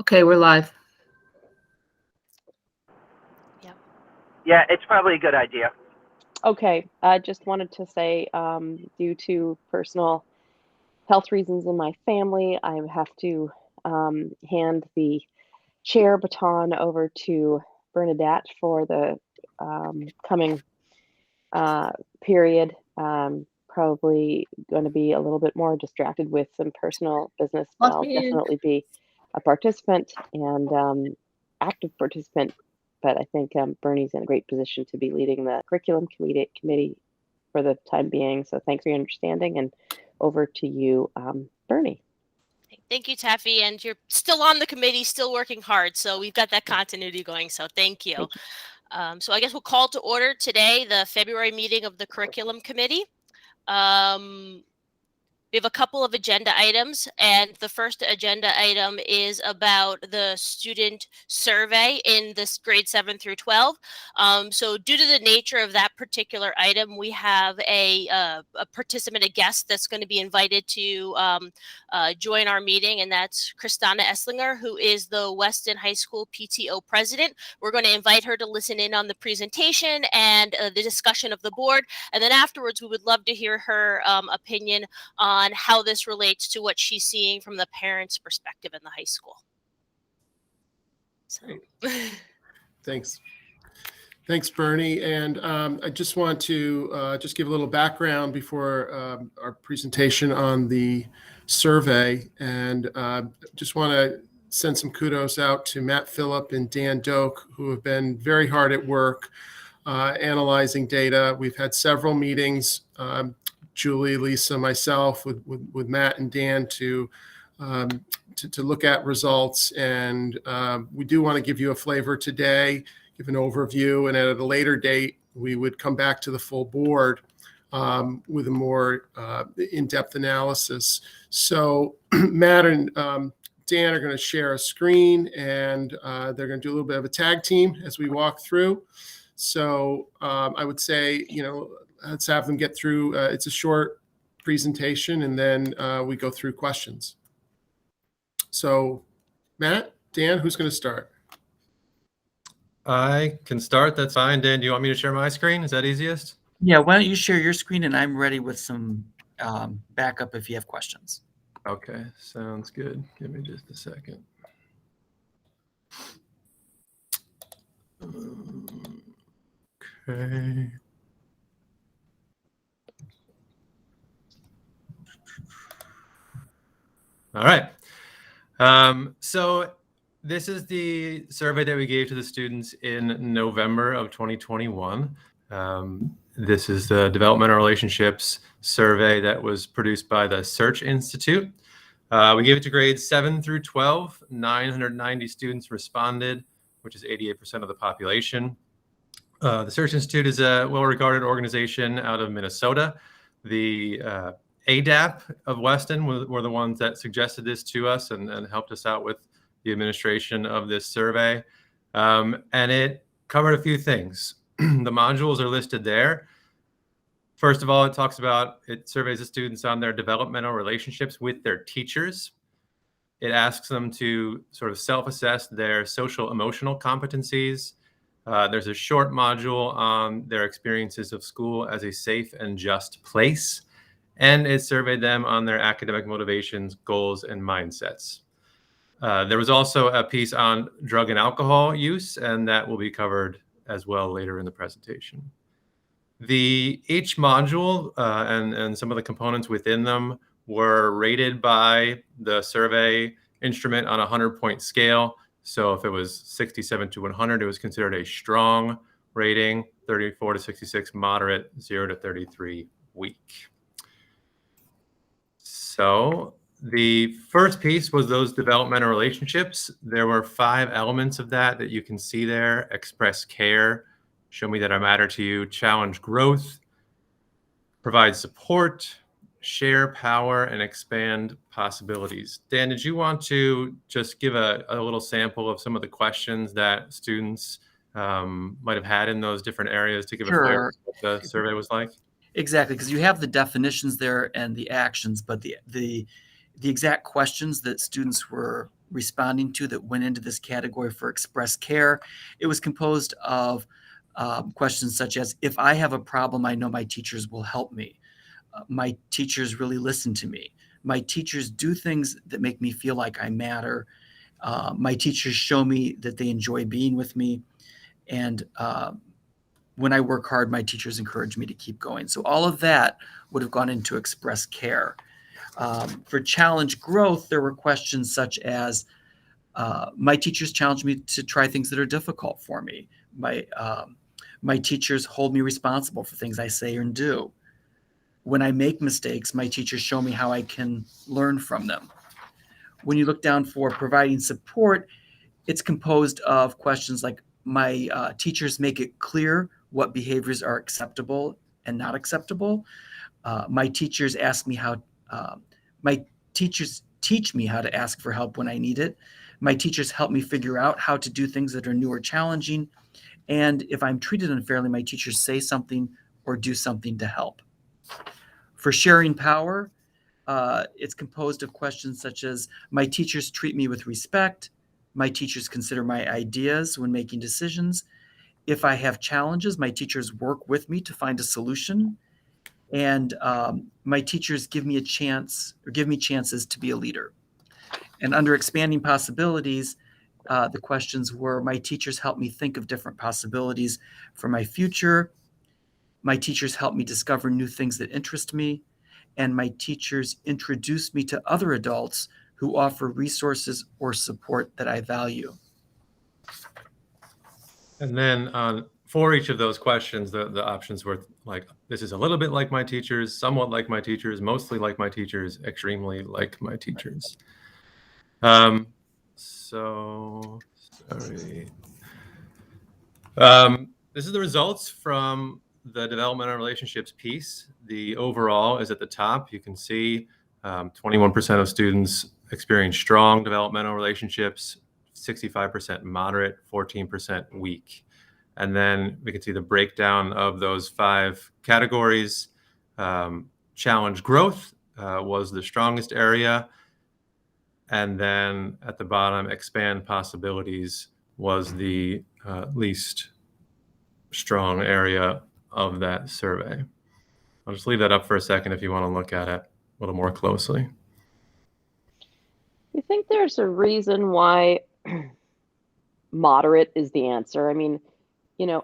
Okay, we're live. Yep. Yeah, it's probably a good idea. Okay, I just wanted to say, due to personal health reasons in my family, I have to hand the chair baton over to Bernadette for the coming period. Probably going to be a little bit more distracted with some personal business, but I'll definitely be a participant and active participant. But I think Bernie's in a great position to be leading the curriculum committee for the time being. So thanks for your understanding, and over to you, Bernie. Thank you, Taffy. And you're still on the committee, still working hard. So we've got that continuity going. So thank you. So I guess we'll call to order today the February meeting of the curriculum committee. We have a couple of agenda items, and the first agenda item is about the student survey in this grade 7 through 12. So due to the nature of that particular item, we have a participant, a guest that's going to be invited to join our meeting, and that's Kristana Esslinger, who is the Weston High School PTO president. We're going to invite her to listen in on the presentation and the discussion of the board, and then afterwards we would love to hear her opinion on how this relates to what she's seeing from the parents' perspective in the high school. So. Thanks, Bernie. And I just want to just give a little background before our presentation on the survey. And just want to send some kudos out to Matt Phillip and Dan Doak, who have been very hard at work analyzing data. We've had several meetings, Julie, Lisa, myself, with Matt and Dan to look at results, and we do want to give you a flavor today, give an overview, and at a later date we would come back to the full board with a more in-depth analysis. So Matt and Dan are going to share a screen, and they're going to do a little bit of a tag team as we walk through. So I would say, let's have them get through. It's a short presentation, and then we go through questions. So Matt, Dan, who's going to start? I can start. That's fine. Dan, do you want me to share my screen? Is that easiest? Yeah, why don't you share your screen, and I'm ready with some backup if you have questions. Okay, sounds good. Give me just a second. Okay. All right. So this is the survey that we gave to the students in November of 2021. This is the Developmental Relationships survey that was produced by the Search Institute. We gave it to grades 7 through 12. 990 students responded, which is 88% of the population. The Search Institute is a well-regarded organization out of Minnesota. The ADAP of Weston were the ones that suggested this to us and helped us out with the administration of this survey. And it covered a few things. The modules are listed there. First of all, it surveys the students on their developmental relationships with their teachers. It asks them to sort of self-assess their social emotional competencies. There's a short module on their experiences of school as a safe and just place. And it surveyed them on their academic motivations, goals, and mindsets. There was also a piece on drug and alcohol use, and that will be covered as well later in the presentation. Each module and some of the components within them were rated by the survey instrument on a 100-point scale. So if it was 67 to 100, it was considered a strong rating, 34 to 66 moderate, 0 to 33 weak. So the first piece was those developmental relationships. There were 5 elements of that you can see there: express care, show me that I matter to you, challenge growth, provide support, share power, and expand possibilities. Dan, did you want to just give a little sample of some of the questions that students might have had in those different areas to give a flavor of what the survey was like? Exactly, because you have the definitions there and the actions, but the exact questions that students were responding to that went into this category for express care. It was composed of questions such as, if I have a problem, I know my teachers will help me. My teachers really listen to me. My teachers do things that make me feel like I matter. My teachers show me that they enjoy being with me. And when I work hard, my teachers encourage me to keep going. So all of that would have gone into express care. For challenge growth, there were questions such as, my teachers challenge me to try things that are difficult for me. My teachers hold me responsible for things I say and do. When I make mistakes, my teachers show me how I can learn from them. When you look down for providing support, it's composed of questions like, my teachers make it clear what behaviors are acceptable and not acceptable. My teachers ask me how, my teachers teach me how to ask for help when I need it. My teachers help me figure out how to do things that are new or challenging. And if I'm treated unfairly, my teachers say something or do something to help. For sharing power, it's composed of questions such as, my teachers treat me with respect. My teachers consider my ideas when making decisions. If I have challenges, my teachers work with me to find a solution. And my teachers give me a chance, or give me chances to be a leader. And under expanding possibilities, the questions were, my teachers help me think of different possibilities for my future. My teachers help me discover new things that interest me. And my teachers introduce me to other adults who offer resources or support that I value. And then for each of those questions, the options were like, this is a little bit like my teachers, somewhat like my teachers, mostly like my teachers, extremely like my teachers. So, sorry. This is the results from the developmental relationships piece. The overall is at the top. You can see 21% of students experience strong developmental relationships, 65% moderate, 14% weak. And then we can see the breakdown of those 5 categories. Challenge growth was the strongest area. And then at the bottom, expand possibilities was the least strong area of that survey. I'll just leave that up for a second if you want to look at it a little more closely. You think there's a reason why moderate is the answer? I mean,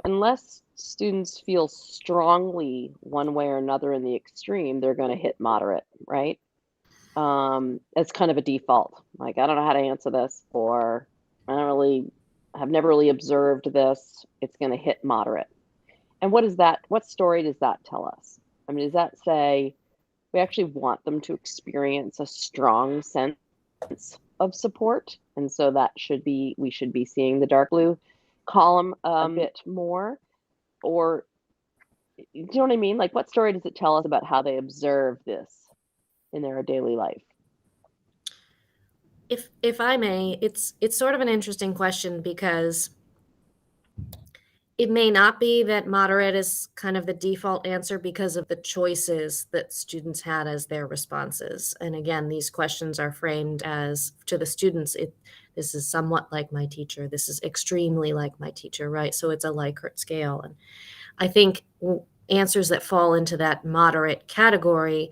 unless students feel strongly one way or another in the extreme, they're going to hit moderate, right? It's kind of a default. Like, I don't know how to answer this, or have never really observed this. It's going to hit moderate. And what story does that tell us? I mean, does that say we actually want them to experience a strong sense of support? And so we should be seeing the dark blue column a bit more? Or, do you know what I mean? Like, what story does it tell us about how they observe this in their daily life? If I may, it's sort of an interesting question, because it may not be that moderate is kind of the default answer because of the choices that students had as their responses. And again, these questions are framed as, to the students, this is somewhat like my teacher, this is extremely like my teacher, right? So it's a Likert scale. And I think answers that fall into that moderate category,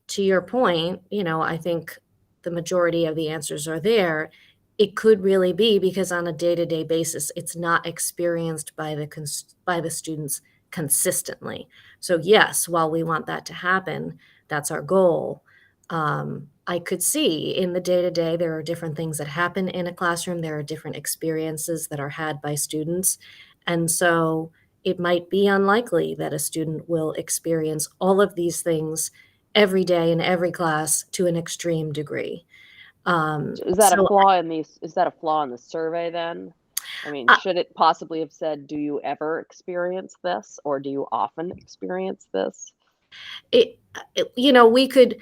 to your point, I think the majority of the answers are there. It could really be because on a day-to-day basis, it's not experienced by the students consistently. So yes, while we want that to happen, that's our goal. I could see in the day-to-day, there are different things that happen in a classroom. There are different experiences that are had by students. And so it might be unlikely that a student will experience all of these things every day in every class to an extreme degree. Is that a flaw in the survey then? I mean, should it possibly have said, do you ever experience this, or do you often experience this? We could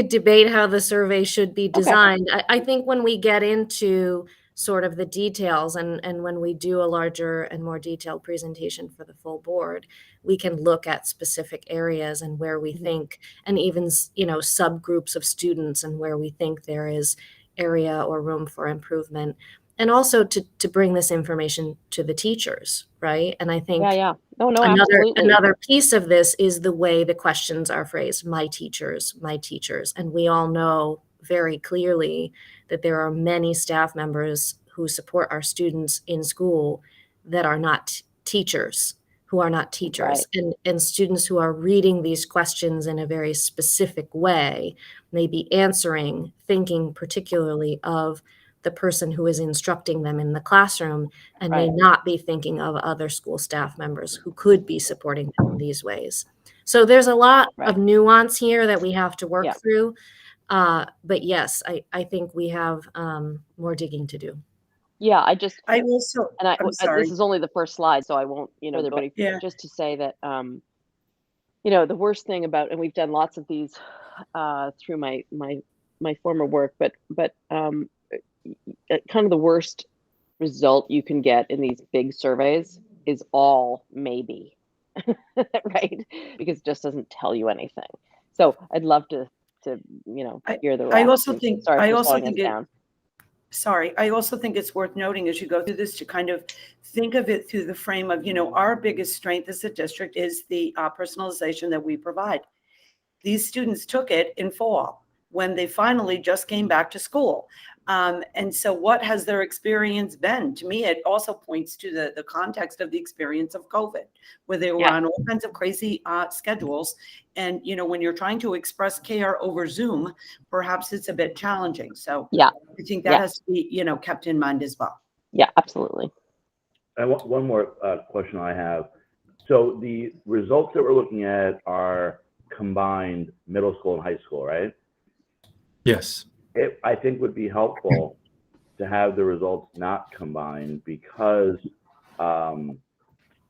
debate how the survey should be Okay. designed. I think when we get into sort of the details, and when we do a larger and more detailed presentation for the full board, we can look at specific areas and where we think, and even subgroups of students, and where we think there is area or room for improvement, and also to bring this information to the teachers, right? And I think Yeah. No, another absolutely. piece of this is the way the questions are phrased. My teachers, and we all know very clearly that there are many staff members who support our students in school that are not teachers, Right. and students who are reading these questions in a very specific way may be answering, thinking particularly of the person who is instructing them in the classroom, and may Right. not be thinking of other school staff members who could be supporting them in these ways. So there's a lot Right. of nuance here that we have to work Yeah. through. But yes, I think we have more digging to do. Yeah, I also, and I'm sorry. this is only the first slide, so I won't, further, but Yeah. just to say that, the worst thing about, and we've done lots of these through my former work, but kind of the worst result you can get in these big surveys is all maybe, right? Because it just doesn't tell you anything. So I'd love to hear the rest. I also think, Sorry for slowing us down. Sorry, I also think it's worth noting as you go through this to kind of think of it through the frame of, our biggest strength as a district is the personalization that we provide. These students took it in fall when they finally just came back to school. And so what has their experience been? To me, it also points to the context of the experience of COVID, where they were on all kinds of crazy schedules. And, when you're trying to express care over Zoom, perhaps it's a bit challenging. So Yeah. I think that has to be, kept in mind as well. Yeah, absolutely. One more question I have. So the results that we're looking at are combined middle school and high school, right? Yes. It, I think, would be helpful to have the results not combined because,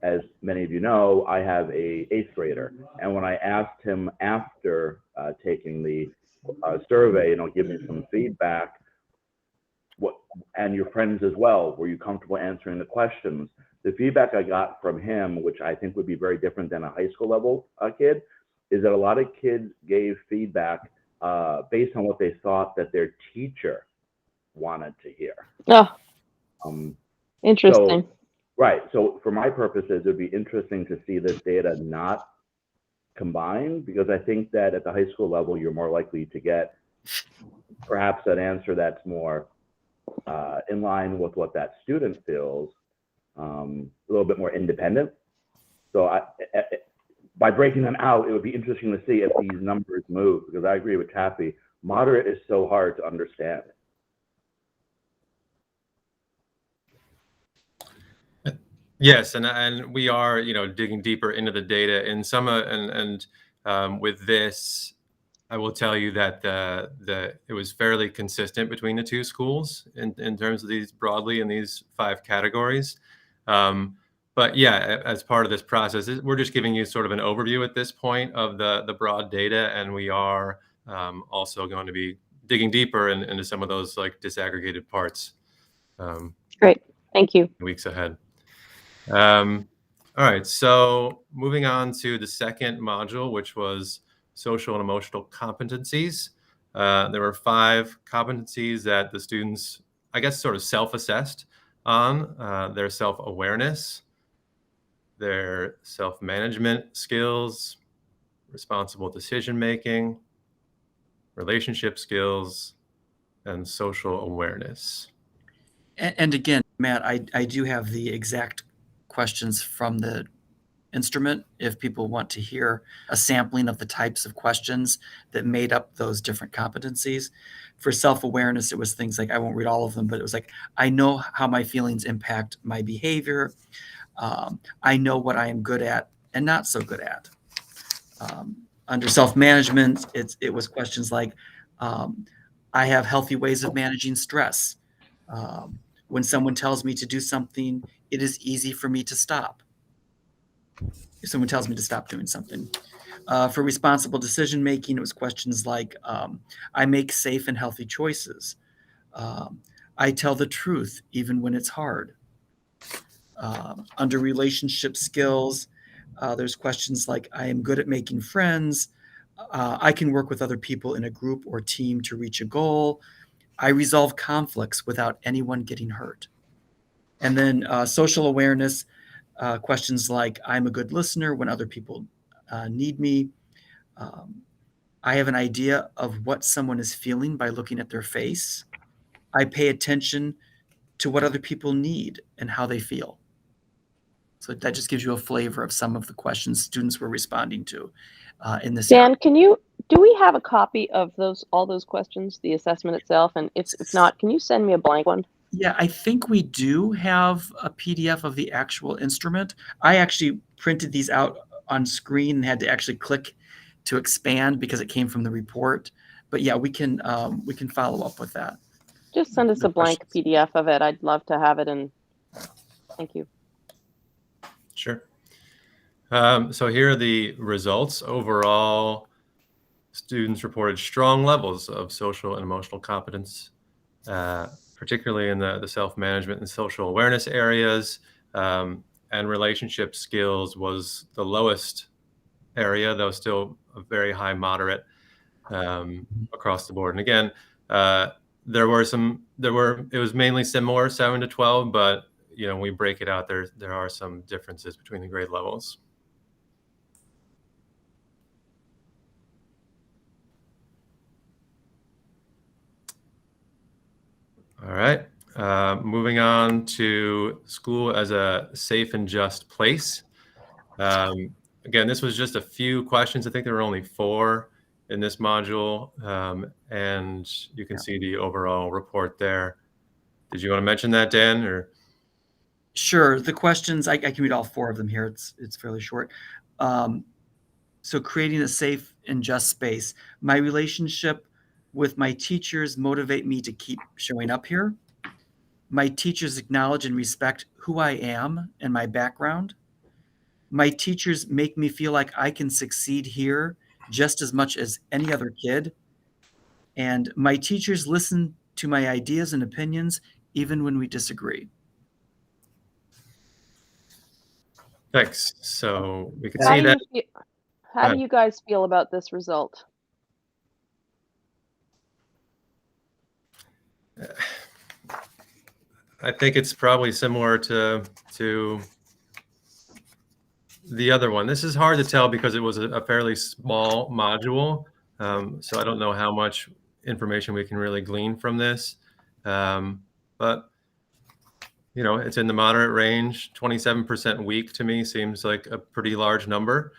as many of you know, I have a 8th grader, and when I asked him after taking the survey, give me some feedback, and your friends as well, were you comfortable answering the questions? The feedback I got from him, which I think would be very different than a high school level kid, is that a lot of kids gave feedback based on what they thought that their teacher wanted to hear. Oh, interesting. Right. So for my purposes, it would be interesting to see this data not combined, because I think that at the high school level, you're more likely to get perhaps an answer that's more in line with what that student feels, a little bit more independent. So by breaking them out, it would be interesting to see if these numbers move, because I agree with Taffy. Moderate is so hard to understand. Yes, and we are, digging deeper into the data. In some with this, I will tell you that it was fairly consistent between the two schools in terms of these broadly in these 5 categories. But yeah, as part of this process, we're just giving you sort of an overview at this point of the broad data, and we are also going to be digging deeper into some of those like disaggregated parts. Great, thank you. Weeks ahead. All right, so moving on to the second module, which was social and emotional competencies. There were 5 competencies that the students, I guess, sort of self-assessed on. Their self-awareness, their self-management skills, responsible decision-making, relationship skills, and social awareness. And again, Matt, I do have the exact questions from the instrument if people want to hear a sampling of the types of questions that made up those different competencies. For self-awareness, it was things like, I won't read all of them, but it was like, I know how my feelings impact my behavior. I know what I am good at and not so good at. Under self-management, it was questions like, I have healthy ways of managing stress. When someone tells me to do something, it is easy for me to stop. If someone tells me to stop doing something. For responsible decision-making, it was questions like, I make safe and healthy choices. I tell the truth, even when it's hard. Under relationship skills, there's questions like, I am good at making friends. I can work with other people in a group or team to reach a goal. I resolve conflicts without anyone getting hurt. And then social awareness, questions like, I'm a good listener when other people need me. I have an idea of what someone is feeling by looking at their face. I pay attention to what other people need and how they feel. So that just gives you a flavor of some of the questions students were responding to in this area. Dan, do we have a copy of all those questions, the assessment itself? And if not, can you send me a blank one? Yeah, I think we do have a PDF of the actual instrument. I actually printed these out on screen and had to actually click to expand because it came from the report. But yeah, we can follow up with that. Just send us a blank PDF of it. I'd love to have it, and thank you. Sure. So here are the results. Overall, students reported strong levels of social and emotional competence, particularly in the self-management and social awareness areas, and relationship skills was the lowest area, though still a very high moderate across the board. And again, it was mainly similar, 7 to 12, but we break it out. There are some differences between the grade levels. All right, moving on to school as a safe and just place. Again, this was just a few questions. I think there were only 4 in this module, and you can see the overall report there. Did you want to mention that, Dan? Or sure, the questions I can read all 4 of them here. It's fairly short. So creating a safe and just space. My relationship with my teachers motivate me to keep showing up here. My teachers acknowledge and respect who I am and my background. My teachers make me feel like I can succeed here just as much as any other kid. And my teachers listen to my ideas and opinions, even when we disagree. thanks. So we can see that. How do you guys feel about this result? I think it's probably similar to the other one. This is hard to tell because it was a fairly small module. So I don't know how much information we can really glean from this. But, it's in the moderate range. 27% weak to me seems like a pretty large number.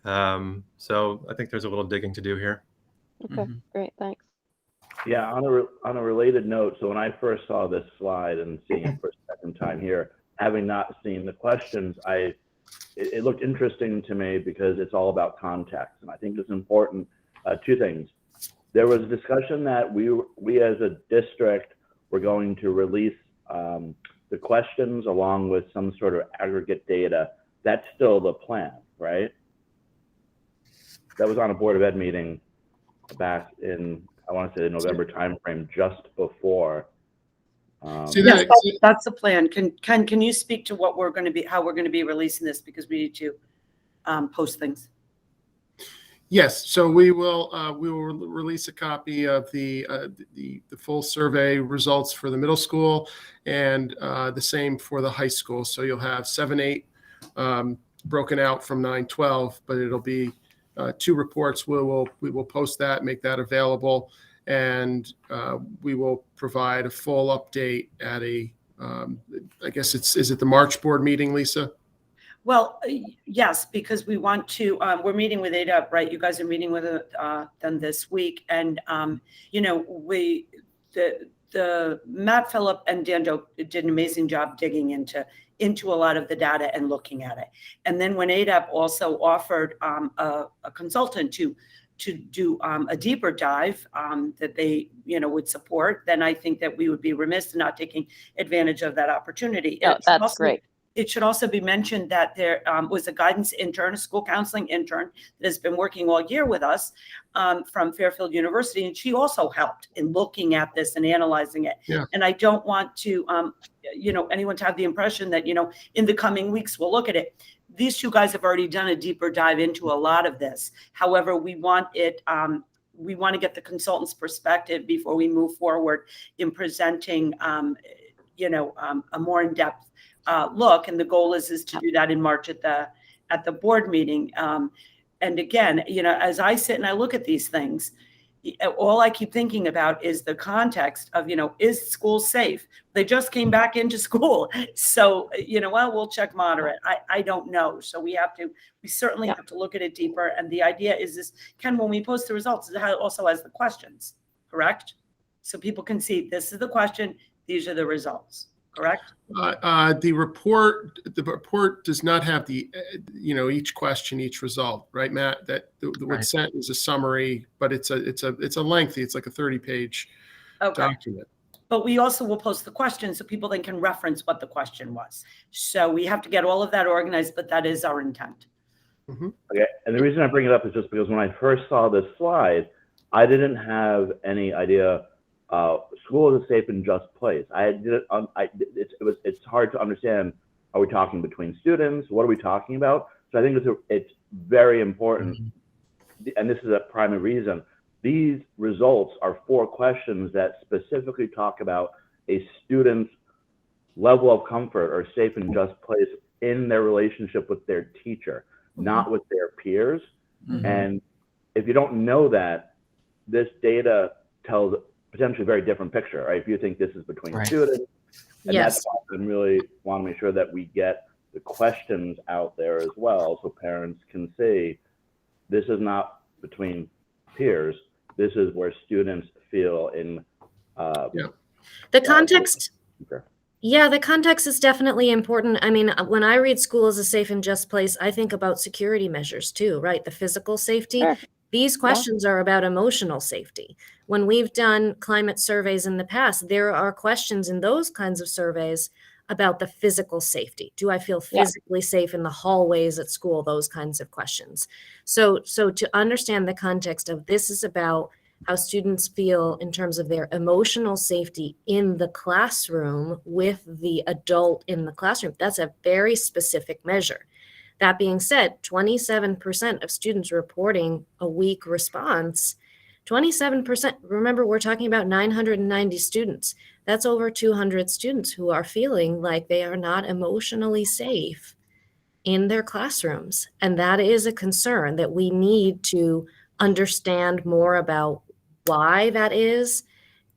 So I think there's a little digging to do here. Okay, great, thanks. Yeah, on a related note, so when I first saw this slide and seeing it for a second time here, having not seen the questions, it looked interesting to me because it's all about context, and I think it's important. 2 things. There was a discussion that we as a district were going to release the questions along with some sort of aggregate data. That's still the plan, right? That was on a Board of Ed meeting back in, I want to say, the November timeframe, just before. Yes, that's the plan. Can you speak to how we're going to be releasing this, because we need to post things? Yes, so we will release a copy of the full survey results for the middle school, and the same for the high school. So you'll have 7-8 broken out from 9-12, but it'll be 2 reports. We will post that, make that available, and we will provide a full update at I guess is it the March board meeting, Lisa? Well, yes, because we want to, we're meeting with ADUP, right? You guys are meeting with them this week. And, the Matt Phillip and Dan Doak did an amazing job digging into a lot of the data and looking at it. And then when ADUP also offered a consultant to do a deeper dive that they, would support, then I think that we would be remiss in not taking advantage of that opportunity. Oh, that's great. It should also be mentioned that there was a guidance intern, a school counseling intern that has been working all year with us from Fairfield University. And she also helped in looking at this and analyzing it. Yeah. And I don't want to, anyone to have the impression that, in the coming weeks, we'll look at it. These 2 guys have already done a deeper dive into a lot of this. However, we want it, we want to get the consultant's perspective before we move forward in presenting, a more in-depth look. And the goal is to do that in March at the board meeting. And again, as I sit and I look at these things, all I keep thinking about is the context of, is school safe? They just came back into school. So, we'll check moderate. I don't know. So we certainly have to look at it deeper. And the idea is this, Ken, when we post the results, it also has the questions, correct? So people can see this is the question, these are the results, correct? The report does not have the, each question, each result, right, Matt? That what's sent is a summary, but it's a lengthy, it's like a 30-page document. But we also will post the questions so people then can reference what the question was. So we have to get all of that organized, but that is our intent. Mm-hmm. Okay, and the reason I bring it up is just because when I first saw this slide, I didn't have any idea. School is a safe and just place. It's hard to understand. Are we talking between students? What are we talking about? So I think it's very important, and this is a primary reason. These results are 4 questions that specifically talk about a student's level of comfort or safe and just place in their relationship with their teacher, not with their peers. And if you don't know that, this data tells potentially a very different picture, right? If you think this is between students, and that's why I really want to make sure that we get the questions out there as well, so parents can see this is not between peers. This is where students feel in the context. The context is definitely important. I mean, when I read school as a safe and just place, I think about security measures too, right? The physical safety. Sure. These questions are about emotional safety. When we've done climate surveys in the past, there are questions in those kinds of surveys about the physical safety. Do I feel physically safe in the hallways at school? Those kinds of questions. So to understand the context of this is about how students feel in terms of their emotional safety in the classroom with the adult in the classroom. That's a very specific measure. That being said, 27% of students reporting a weak response, 27%, remember we're talking about 990 students. That's over 200 students who are feeling like they are not emotionally safe in their classrooms. And that is a concern that we need to understand more about why that is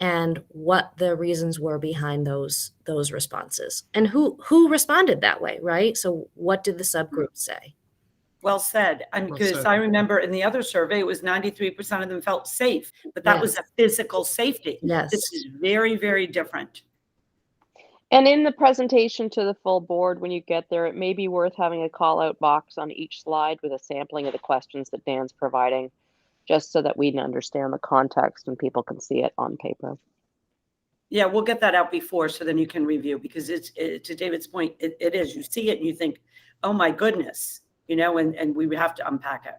and what the reasons were behind those responses and who responded that way, right? So what did the subgroup say? Well said. Because I remember in the other survey, it was 93% of them felt safe, but that was a physical safety. Yes. This is very, very different. And in the presentation to the full board, when you get there, it may be worth having a call out box on each slide with a sampling of the questions that Dan's providing, just so that we can understand the context and people can see it on paper. Yeah, we'll get that out before so then you can review, because it's to David's point, it is. You see it and you think, oh my goodness, and we have to unpack it.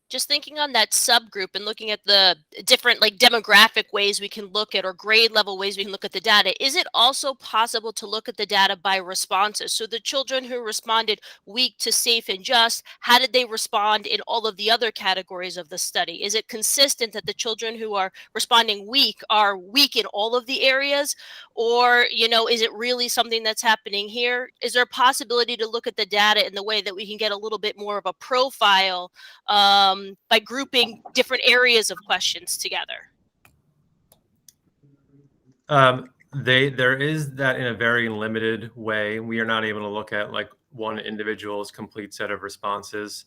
Just thinking on that subgroup and looking at the different demographic ways we can look at, or grade level ways we can look at the data, is it also possible to look at the data by responses? So the children who responded weak to safe and just, how did they respond in all of the other categories of the study? Is it consistent that the children who are responding weak are weak in all of the areas? Or, is it really something that's happening here? Is there a possibility to look at the data in the way that we can get a little bit more of a profile by grouping different areas of questions together? There is that in a very limited way. We are not able to look at one individual's complete set of responses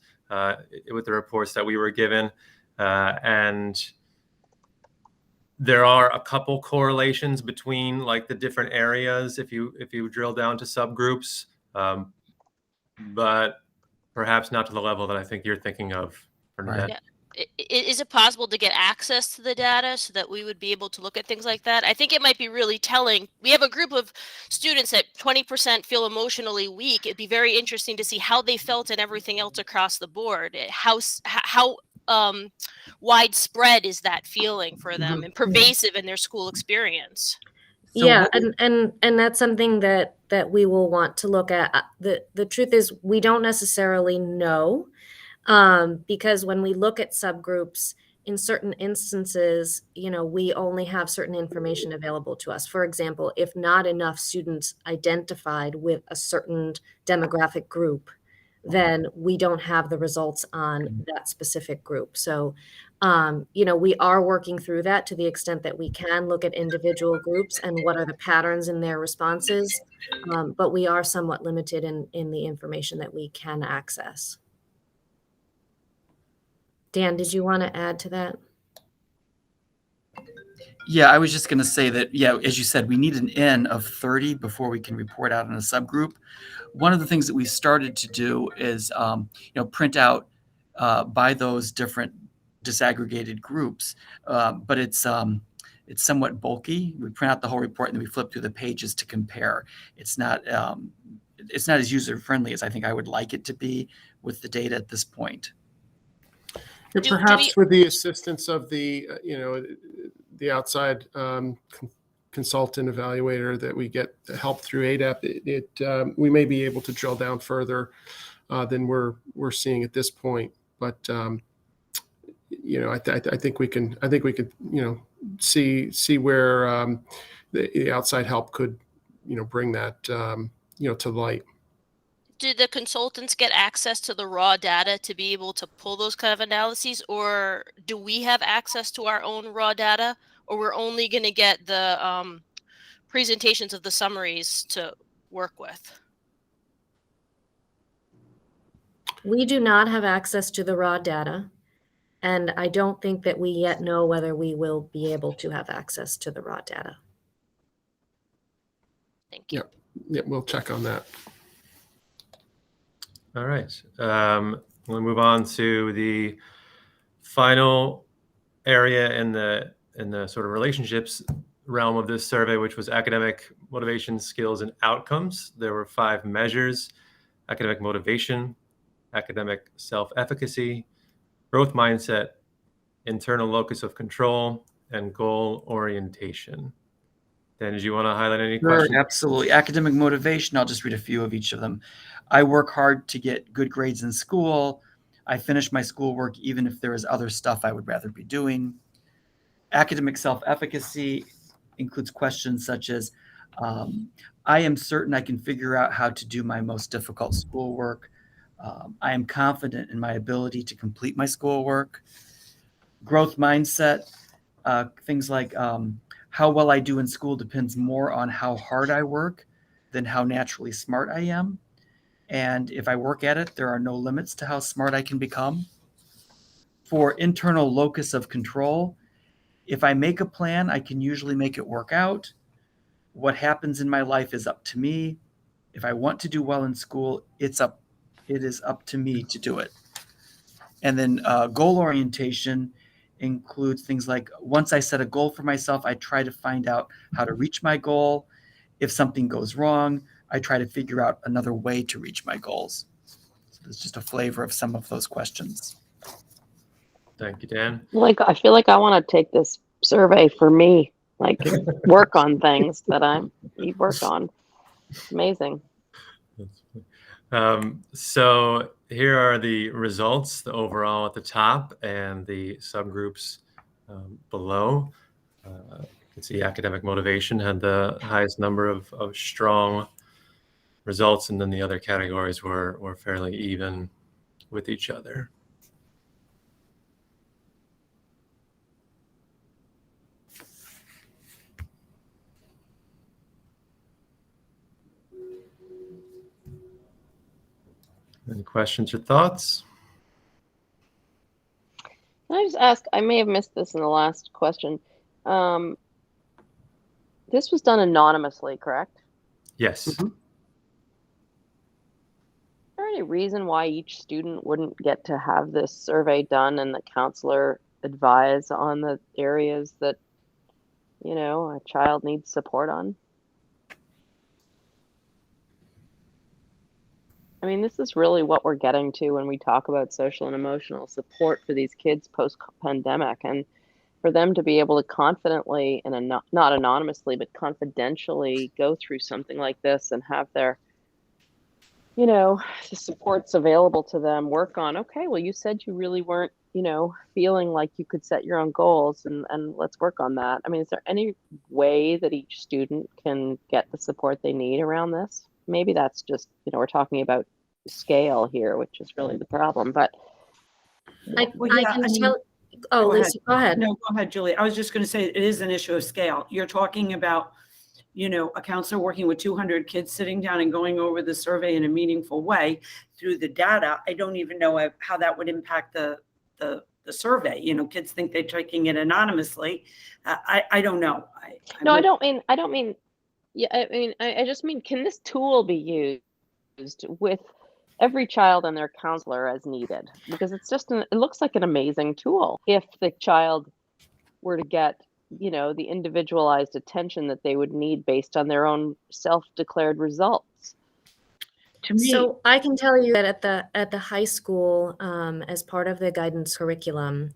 with the reports that we were given. And there are a couple correlations between the different areas if you drill down to subgroups, but perhaps not to the level that I think you're thinking of. Right. Yeah. Is it possible to get access to the data so that we would be able to look at things like that? I think it might be really telling. We have a group of students that 20% feel emotionally weak. It'd be very interesting to see how they felt and everything else across the board. How widespread is that feeling for them and pervasive in their school experience? So and that's something that we will want to look at. The truth is we don't necessarily know. Because when we look at subgroups, in certain instances, we only have certain information available to us. For example, if not enough students identified with a certain demographic group, then we don't have the results on that specific group. So, we are working through that to the extent that we can look at individual groups and what are the patterns in their responses. But we are somewhat limited in the information that we can access. Dan, did you want to add to that? Yeah, I was just going to say that, yeah, as you said, we need an N of 30 before we can report out in a subgroup. One of the things that we started to do is, print out by those different disaggregated groups, but it's somewhat bulky. We print out the whole report and then we flip through the pages to compare. It's not as user-friendly as I think I would like it to be with the data at this point. Perhaps with the assistance of the outside consultant evaluator that we get help through ADEP, we may be able to drill down further than we're seeing at this point. But I think we can see where the outside help could bring that to light. Do the consultants get access to the raw data to be able to pull those kind of analyses, or do we have access to our own raw data, or we're only going to get the presentations of the summaries to work with? We do not have access to the raw data, and I don't think that we yet know whether we will be able to have access to the raw data. Thank you. Yeah, we'll check on that. All right. We'll move on to the final area in the sort of relationships realm of this survey, which was academic motivation, skills, and outcomes. There were 5 measures: academic motivation, academic self-efficacy, growth mindset, internal locus of control, and goal orientation. Dan, did you want to highlight any questions? Sure, absolutely. Academic motivation, I'll just read a few of each of them. I work hard to get good grades in school. I finish my schoolwork even if there is other stuff I would rather be doing. Academic self-efficacy includes questions such as, I am certain I can figure out how to do my most difficult schoolwork. I am confident in my ability to complete my schoolwork. Growth mindset, things like how well I do in school depends more on how hard I work than how naturally smart I am. And if I work at it, there are no limits to how smart I can become. For internal locus of control, if I make a plan, I can usually make it work out. What happens in my life is up to me. If I want to do well in school, it is up to me to do it. And then goal orientation includes things like, once I set a goal for myself, I try to find out how to reach my goal. If something goes wrong, I try to figure out another way to reach my goals. So there's just a flavor of some of those questions. Thank you, Dan. I feel like I want to take this survey for me, work on things that I need work on. Amazing. So here are the results, the overall at the top and the subgroups below. You can see academic motivation had the highest number of strong results, and then the other categories were fairly even with each other. Any questions or thoughts? Can I just ask, I may have missed this in the last question. This was done anonymously, correct? Yes. Mm-hmm. Is there any reason why each student wouldn't get to have this survey done and the counselor advise on the areas that, a child needs support on? I mean, this is really what we're getting to when we talk about social and emotional support for these kids post-pandemic, and for them to be able to confidently and not anonymously, but confidentially go through something like this and have their, the supports available to them work on, okay, well, you said you really weren't, feeling like you could set your own goals, and let's work on that. I mean, is there any way that each student can get the support they need around this? Maybe that's just, we're talking about scale here, which is really the problem, but Well, I yeah, can I mean, tell. Oh, go ahead. Lisa, go ahead. No, go ahead, Julie. I was just going to say it is an issue of scale. You're talking about, a counselor working with 200 kids sitting down and going over the survey in a meaningful way through the data. I don't even know how that would impact the survey. Kids think they're taking it anonymously. I don't know. No, I don't mean, yeah, I just mean, can this tool be used with every child and their counselor as needed? Because it looks like an amazing tool if the child were to get, the individualized attention that they would need based on their own self-declared results. To me, So I can tell you that at the high school, as part of the guidance curriculum,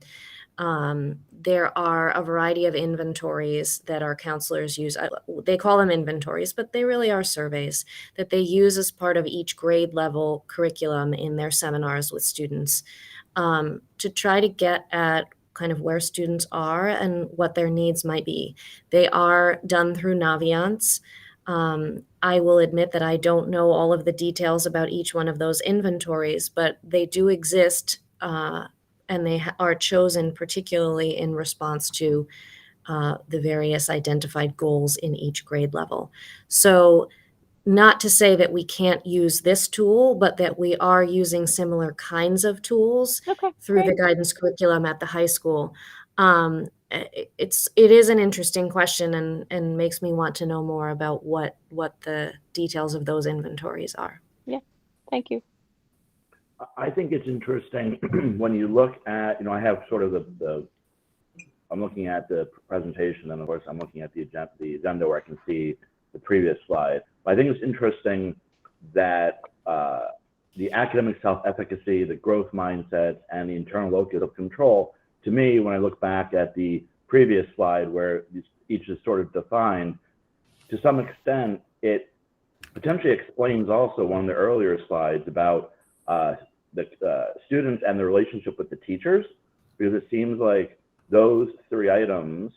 there are a variety of inventories that our counselors use. They call them inventories, but they really are surveys that they use as part of each grade level curriculum in their seminars with students, to try to get at kind of where students are and what their needs might be. They are done through Naviance. I will admit that I don't know all of the details about each one of those inventories, but they do exist, and they are chosen particularly in response to the various identified goals in each grade level. So, not to say that we can't use this tool, but that we are using similar kinds of tools through the guidance curriculum at the high school. It is an interesting question, and makes me want to know more about what the details of those inventories are. Yeah, thank you. I think it's interesting when you look at, I have sort of I'm looking at the presentation, and of course I'm looking at the agenda where I can see the previous slide. I think it's interesting that the academic self-efficacy, the growth mindset, and the internal locus of control, to me, when I look back at the previous slide where each is sort of defined, to some extent, it potentially explains also one of the earlier slides about the students and the relationship with the teachers, because it seems like those three items,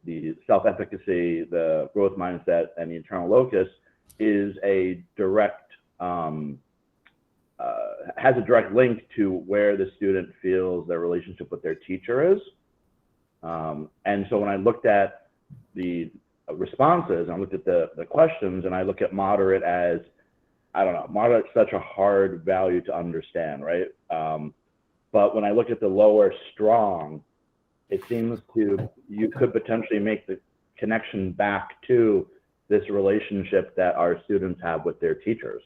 the self-efficacy, the growth mindset, and the internal locus, is a direct, has a direct link to where the student feels their relationship with their teacher is. And so when I looked at the responses, and I looked at the questions, and I look at moderate as, I don't know, moderate's such a hard value to understand, right? But when I look at the lower strong, it seems you could potentially make the connection back to this relationship that our students have with their teachers.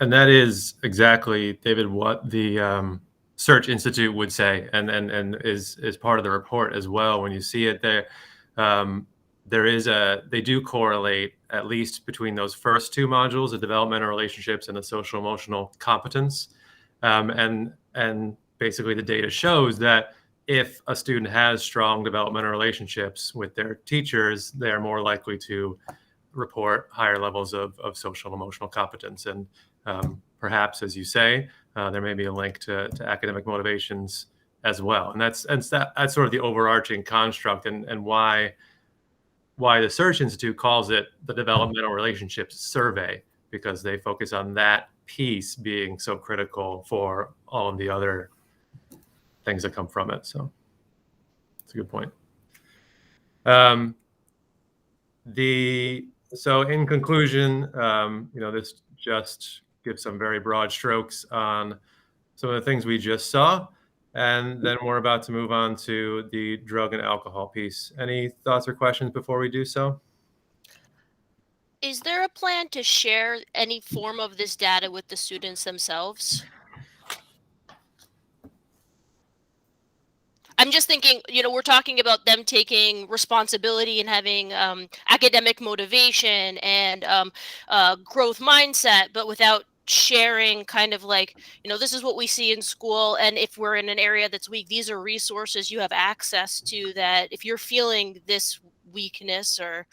And that is exactly, David, what the Search Institute would say, and is part of the report as well. When you see it there, they do correlate, at least between those first two modules, the developmental relationships and the social emotional competence. And basically the data shows that if a student has strong developmental relationships with their teachers, they're more likely to report higher levels of social and emotional competence. And perhaps, as you say, there may be a link to academic motivations as well. And that's sort of the overarching construct, and why the Search Institute calls it the Developmental Relationships Survey, because they focus on that piece being so critical for all of the other things that come from it. So it's a good point. So in conclusion, this just gives some very broad strokes on some of the things we just saw, and then we're about to move on to the drug and alcohol piece. Any thoughts or questions before we do so? Is there a plan to share any form of this data with the students themselves? I'm just thinking, we're talking about them taking responsibility and having academic motivation and growth mindset, but without sharing kind of like, this is what we see in school. And if we're in an area that's weak, these are resources you have access to, that if you're feeling this weakness, or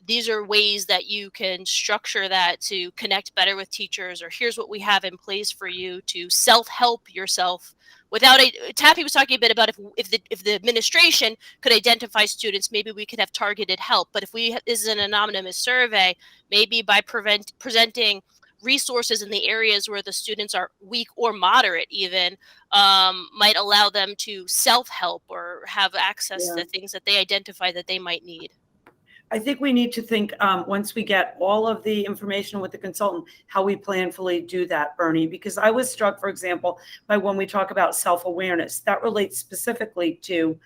these are ways that you can structure that to connect better with teachers, or here's what we have in place for you to self-help yourself without Taffy was talking a bit about if the administration could identify students, maybe we could have targeted help. But if this is an anonymous survey, maybe by presenting resources in the areas where the students are weak or moderate even, might allow them to self-help or have access to things that they identify that they might need. I think we need to think, once we get all of the information with the consultant, how we planfully do that, Bernie, because I was struck, for example, by when we talk about self-awareness, that relates specifically to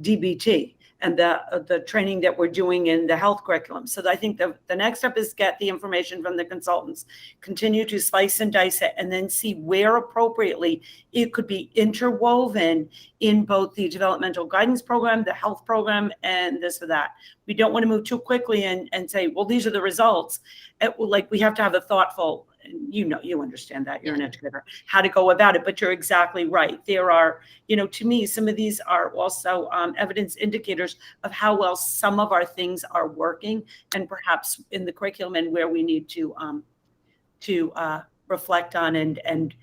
DBT and the training that we're doing in the health curriculum. So I think the next step is get the information from the consultants, continue to slice and dice it, and then see where appropriately it could be interwoven in both the developmental guidance program, the health program, and this or that. We don't want to move too quickly and say, well, these are the results. We have to have a thoughtful, you understand that, you're an educator, how to go about it. But you're exactly right. There are, to me, some of these are also evidence indicators of how well some of our things are working, and perhaps in the curriculum and where we need to reflect on and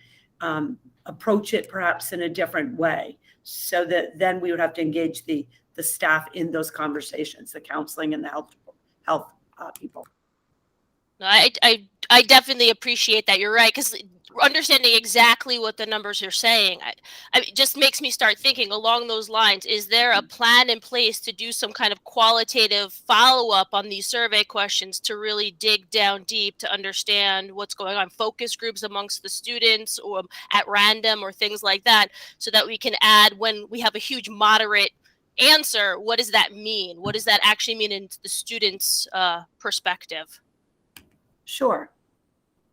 approach it perhaps in a different way, so that then we would have to engage the staff in those conversations, the counseling and the health people. No, I definitely appreciate that. You're right, because understanding exactly what the numbers are saying, it just makes me start thinking along those lines. Is there a plan in place to do some kind of qualitative follow-up on these survey questions to really dig down deep to understand what's going on, focus groups amongst the students or at random or things like that, so that we can add, when we have a huge moderate answer, what does that mean? What does that actually mean in the student's perspective? Sure.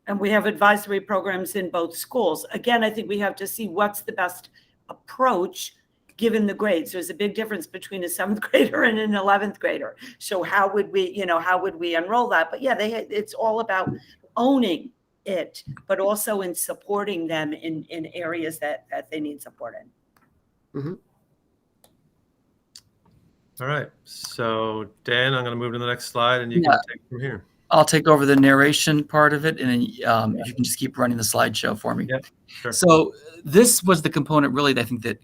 And we have advisory programs in both schools. Again, I think we have to see what's the best approach given the grades. There's a big difference between a 7th grader and an 11th grader. So how would we enroll that? But it's all about owning it, but also in supporting them in areas that they need support in. Mm-hmm. All right. So Dan, I'm going to move to the next slide, and you can take it from here. I'll take over the narration part of it, and then if you can just keep running the slideshow for me. Yeah, sure. So this was the component really that I think that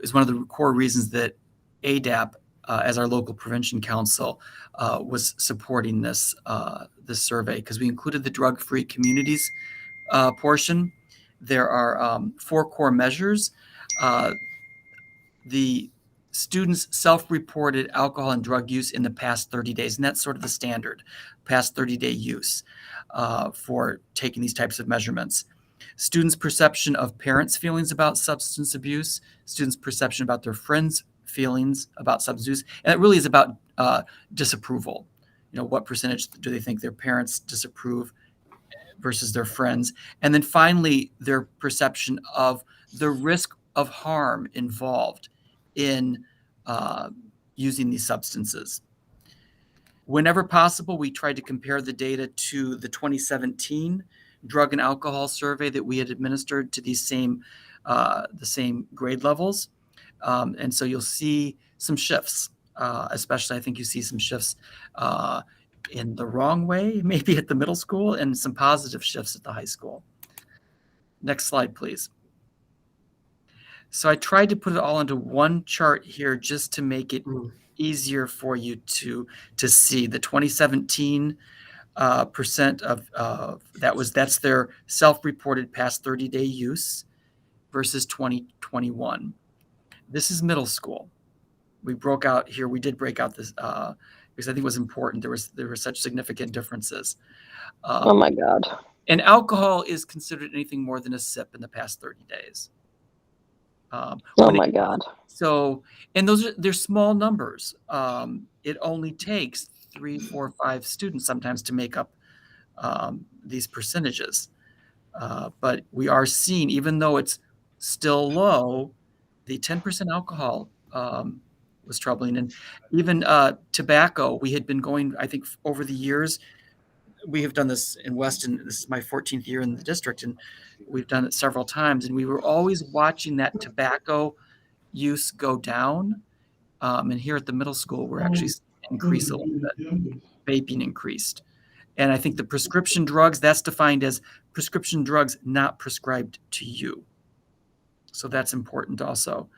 is one of the core reasons that ADAP, as our local prevention council, was supporting this survey, because we included the drug-free communities portion. There are 4 core measures. The students self-reported alcohol and drug use in the past 30 days. And that's sort of the standard, past 30-day use for taking these types of measurements. Students' perception of parents' feelings about substance abuse, students' perception about their friends' feelings about substance abuse. And it really is about disapproval. What percentage do they think their parents disapprove versus their friends? And then finally, their perception of the risk of harm involved in using these substances. Whenever possible, we tried to compare the data to the 2017 drug and alcohol survey that we had administered to these the same grade levels. And so you'll see some shifts, especially I think you see some shifts in the wrong way, maybe at the middle school, and some positive shifts at the high school. Next slide, please. So I tried to put it all into one chart here just to make it easier for you to see. The 2017 percent of that's their self-reported past 30-day use versus 2021. This is middle school. We did break out this because I think it was important. There were such significant differences. Oh my God. And alcohol is considered anything more than a sip in the past 30 days. Oh my God. So, and they're small numbers. It only takes 3, 4, 5 students sometimes to make up these percentages. But we are seeing, even though it's still low, the 10% alcohol was troubling. And even tobacco, we had been going, I think over the years, we have done this in Weston. This is my 14th year in the district, and we've done it several times. And we were always watching that tobacco use go down And here at the middle school, we're actually increased a little bit. Vaping increased. And I think the prescription drugs, that's defined as prescription drugs not prescribed to you. So that's important also.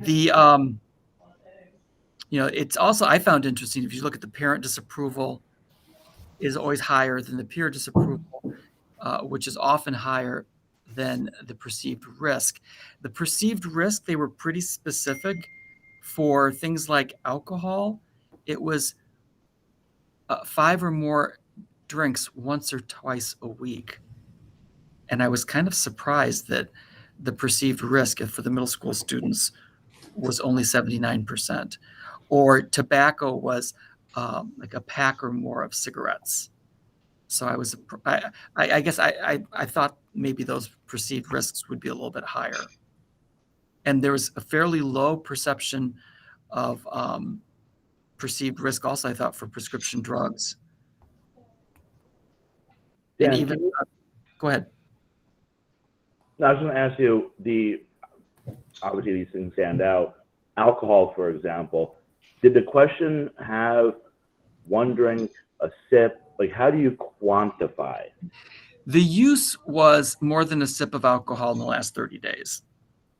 It's also, I found interesting, if you look at the parent disapproval is always higher than the peer disapproval, which is often higher than the perceived risk. The perceived risk, they were pretty specific for things like alcohol. It was 5 or more drinks once or twice a week. And I was kind of surprised that the perceived risk for the middle school students was only 79%. Or tobacco was like a pack or more of cigarettes. So I guess I thought maybe those perceived risks would be a little bit higher. And there was a fairly low perception of perceived risk also, I thought, for prescription drugs. And Dan, even, go ahead. No, I was going to ask you, obviously these things stand out. Alcohol, for example, did the question have one drink, a sip? Like, how do you quantify? The use was more than a sip of alcohol in the last 30 days.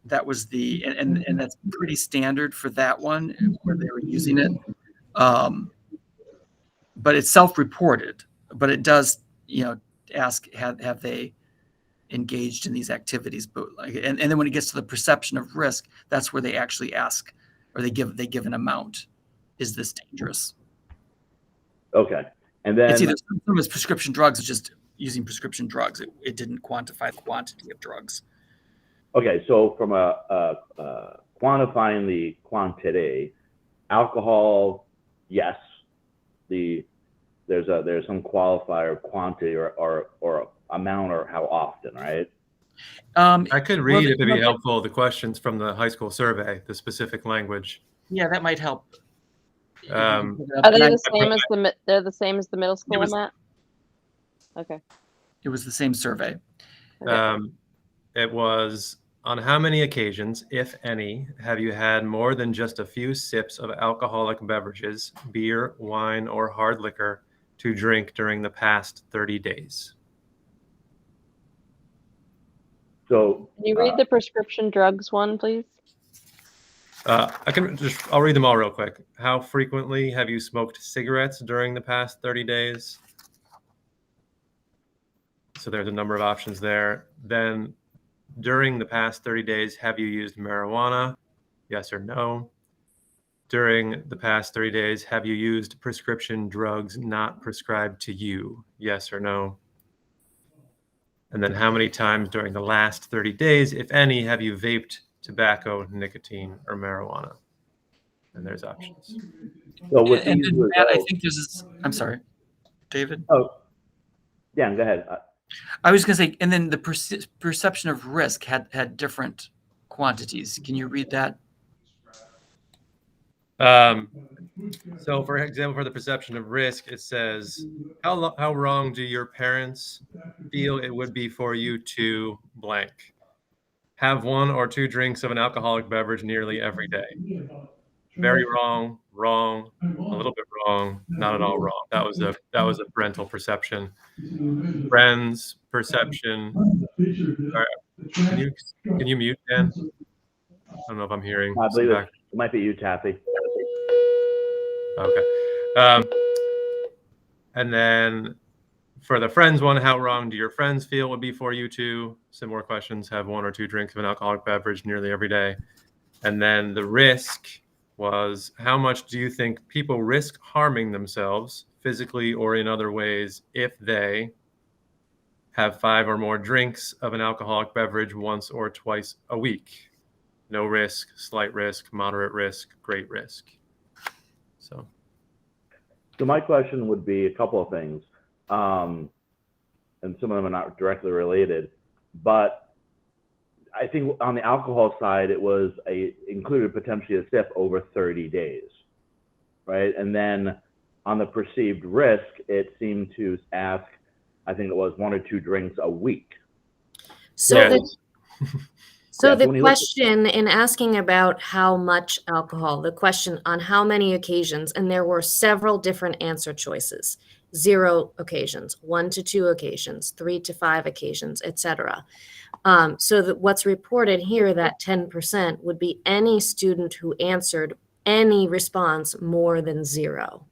That was and that's pretty standard for that one where they were using it. But it's self-reported, but it does, ask, have they engaged in these activities? But and then when it gets to the perception of risk, that's where they actually ask, or they give an amount. Is this dangerous? Okay. And then it's either some as prescription drugs, it's just using prescription drugs. It didn't quantify the quantity of drugs. Okay, so from quantifying the quantity, alcohol, yes. There's some qualifier of quantity or amount or how often, right? I could read, if it'd be helpful, the questions from the high school survey, the specific language. Yeah, that might help. Are they they're the same as the middle school, Matt? Okay. It was the same survey. Okay. It was, on how many occasions, if any, have you had more than just a few sips of alcoholic beverages, beer, wine, or hard liquor to drink during the past 30 days? So can you read the prescription drugs one, please? I'll read them all real quick. How frequently have you smoked cigarettes during the past 30 days? So there's a number of options there. Then during the past 30 days, have you used marijuana? Yes or no? During the past 30 days, have you used prescription drugs not prescribed to you? Yes or no? And then how many times during the last 30 days, if any, have you vaped tobacco, nicotine, or marijuana? And there's options. So with and these Matt, I results, think there's this, I'm sorry, David. Oh, yeah, go ahead. I was going to say, and then the perception of risk had different quantities. Can you read that? So, for example, for the perception of risk, it says, how wrong do your parents feel it would be for you to blank? Have 1 or 2 drinks of an alcoholic beverage nearly every day. Very wrong, wrong, a little bit wrong, not at all wrong. That was a parental perception. Friends perception. Can you mute, Dan? I don't know if I'm hearing. I believe it might be you, Taffy. Okay. And then for the friends one, how wrong do your friends feel would be for you to? Similar questions, have 1 or 2 drinks of an alcoholic beverage nearly every day. And then the risk was, how much do you think people risk harming themselves physically or in other ways if they have 5 or more drinks of an alcoholic beverage once or twice a week? No risk, slight risk, moderate risk, great risk. So my question would be a couple of things, and some of them are not directly related, but I think on the alcohol side, it was included potentially a sip over 30 days, right? And then on the perceived risk, it seemed to ask, I think it was 1 or 2 drinks a week. So, Yeah. So Yeah, the when you look question in asking about how much alcohol, the question on how many occasions, and there were several different answer choices: 0 occasions, 1 to 2 occasions, 3 to 5 occasions, etc. So that what's reported here, that 10% would be any student who answered any response more than 0.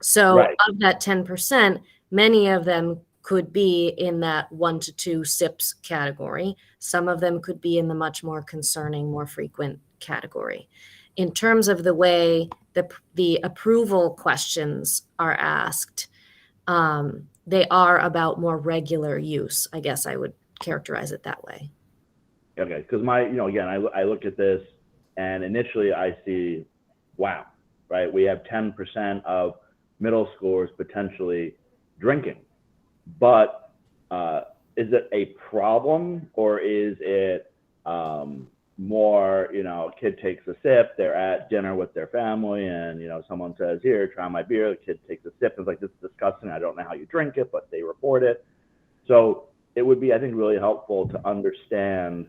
So right, of that 10%, many of them could be in that 1 to 2 sips category. Some of them could be in the much more concerning, more frequent category. In terms of the way the approval questions are asked, they are about more regular use. I guess I would characterize it that way. okay, because again, I look at this and initially I see, wow, right? We have 10% of middle schoolers potentially drinking, but is it a problem or is it more, a kid takes a sip, they're at dinner with their family and, someone says, here, try my beer. The kid takes a sip and is like, this is disgusting. I don't know how you drink it, but they report it. So it would be, I think, really helpful to understand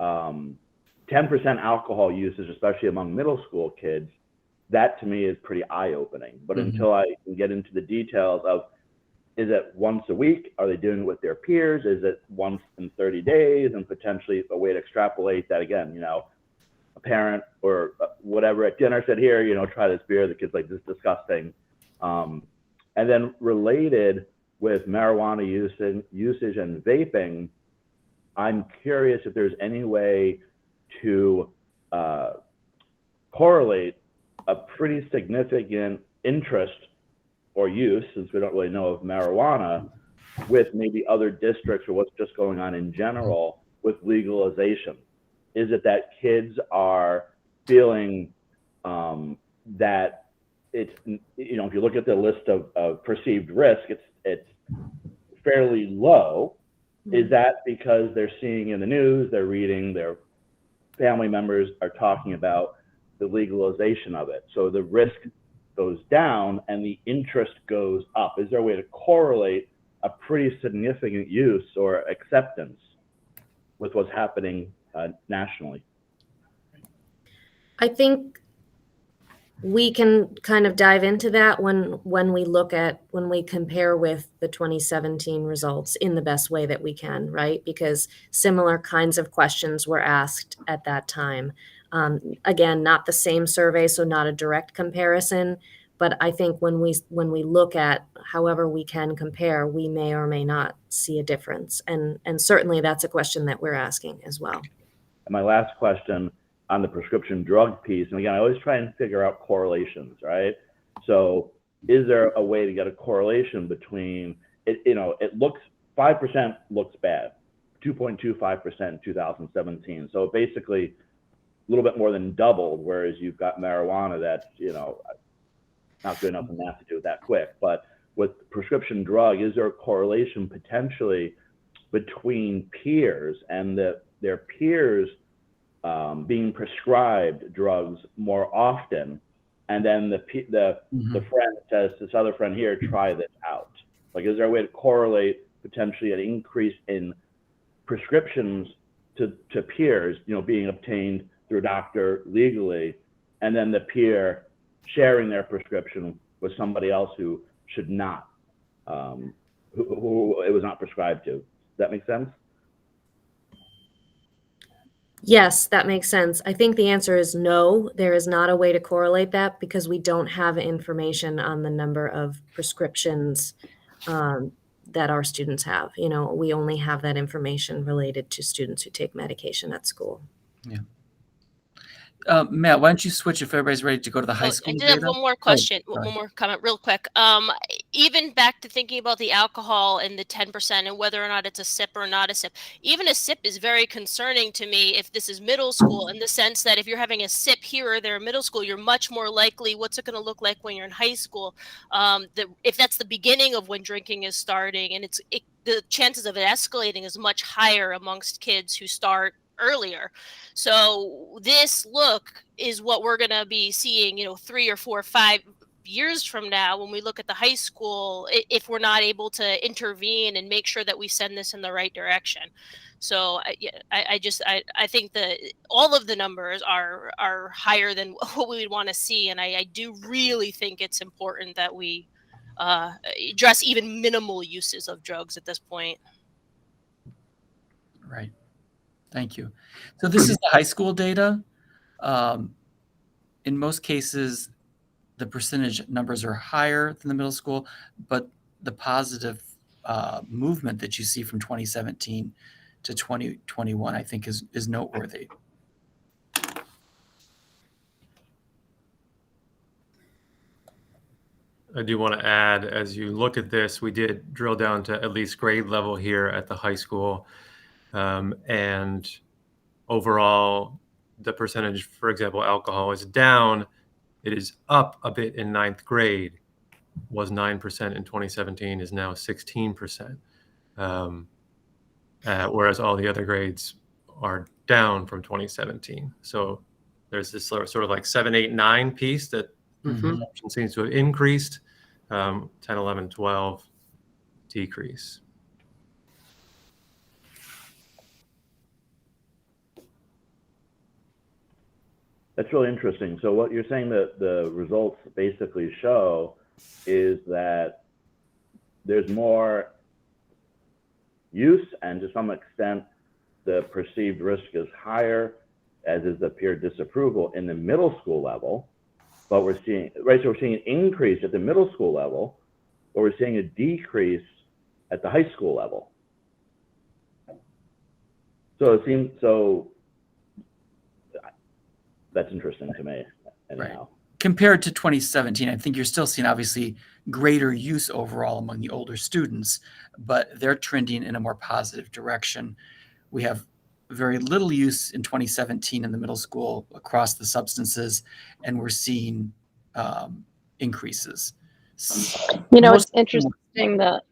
10% alcohol usage, especially among middle school kids. That to me is pretty eye-opening. But until I can get into the details of, is it once a week? Are they doing it with their peers? Is it once in 30 days? And potentially a way to extrapolate that again, a parent or whatever at dinner said, here, try this beer. The kid's like, this is disgusting. And then related with marijuana usage and vaping, I'm curious if there's any way to correlate a pretty significant interest or use, since we don't really know of marijuana, with maybe other districts or what's just going on in general with legalization. Is it that kids are feeling that it's, if you look at the list of perceived risk, it's fairly low. Is that because they're seeing in the news, they're reading, their family members are talking about the legalization of it? So the risk goes down and the interest goes up. Is there a way to correlate a pretty significant use or acceptance with what's happening nationally? I think we can kind of dive into that when we compare with the 2017 results in the best way that we can, right? Because similar kinds of questions were asked at that time. Again, not the same survey, so not a direct comparison, but I think when we look at however we can compare, we may or may not see a difference. And certainly that's a question that we're asking as well. And my last question on the prescription drug piece, and again, I always try and figure out correlations, right? So is there a way to get a correlation between, it looks, 5% looks bad, 2.25% in 2017. So basically a little bit more than doubled, whereas you've got marijuana that's, not good enough in math to do it that quick. But with prescription drug, is there a correlation potentially between peers and their peers being prescribed drugs more often, and then the friend says to this other friend, here, try this out? Like, is there a way to correlate potentially an increase in prescriptions to peers, being obtained through a doctor legally, and then the peer sharing their prescription with somebody else who should not, who it was not prescribed to? Does that make sense? Yes, that makes sense. I think the answer is no. There is not a way to correlate that because we don't have information on the number of prescriptions that our students have. We only have that information related to students who take medication at school. Yeah. Matt, why don't you switch if everybody's ready to go to the high school I did have data? one more question, one more comment real quick. Even back to thinking about the alcohol and the 10% and whether or not it's a sip or not a sip, even a sip is very concerning to me if this is middle school, in the sense that if you're having a sip here or there in middle school, you're much more likely, what's it going to look like when you're in high school? If that's the beginning of when drinking is starting, and the chances of it escalating is much higher amongst kids who start earlier. So this look is what we're going to be seeing, 3 or 4 or 5 years from now, when we look at the high school, if we're not able to intervene and make sure that we send this in the right direction. So I think that all of the numbers are higher than what we would want to see. And I do really think it's important that we address even minimal uses of drugs at this point. Right. Thank you. So this is the high school data. In most cases, the percentage numbers are higher than the middle school, but the positive movement that you see from 2017 to 2021, I think is noteworthy. I do want to add, as you look at this, we did drill down to at least grade level here at the high school. And overall, the percentage, for example, alcohol is down. It is up a bit in 9th grade, was 9% in 2017, is now 16%. Whereas all the other grades are down from 2017. So there's this sort of like 7, 8, 9 piece that seems to have increased, 10, 11, 12 decrease. That's really interesting. So what you're saying that the results basically show is that there's more use, and to some extent, the perceived risk is higher, as is the peer disapproval in the middle school level. But we're seeing, right, so we're seeing an increase at the middle school level, but we're seeing a decrease at the high school level. So it seems, so that's interesting to me, anyhow. Right. Compared to 2017, I think you're still seeing obviously greater use overall among the older students, but they're trending in a more positive direction. We have very little use in 2017 in the middle school across the substances, and we're seeing increases. You know, it's interesting that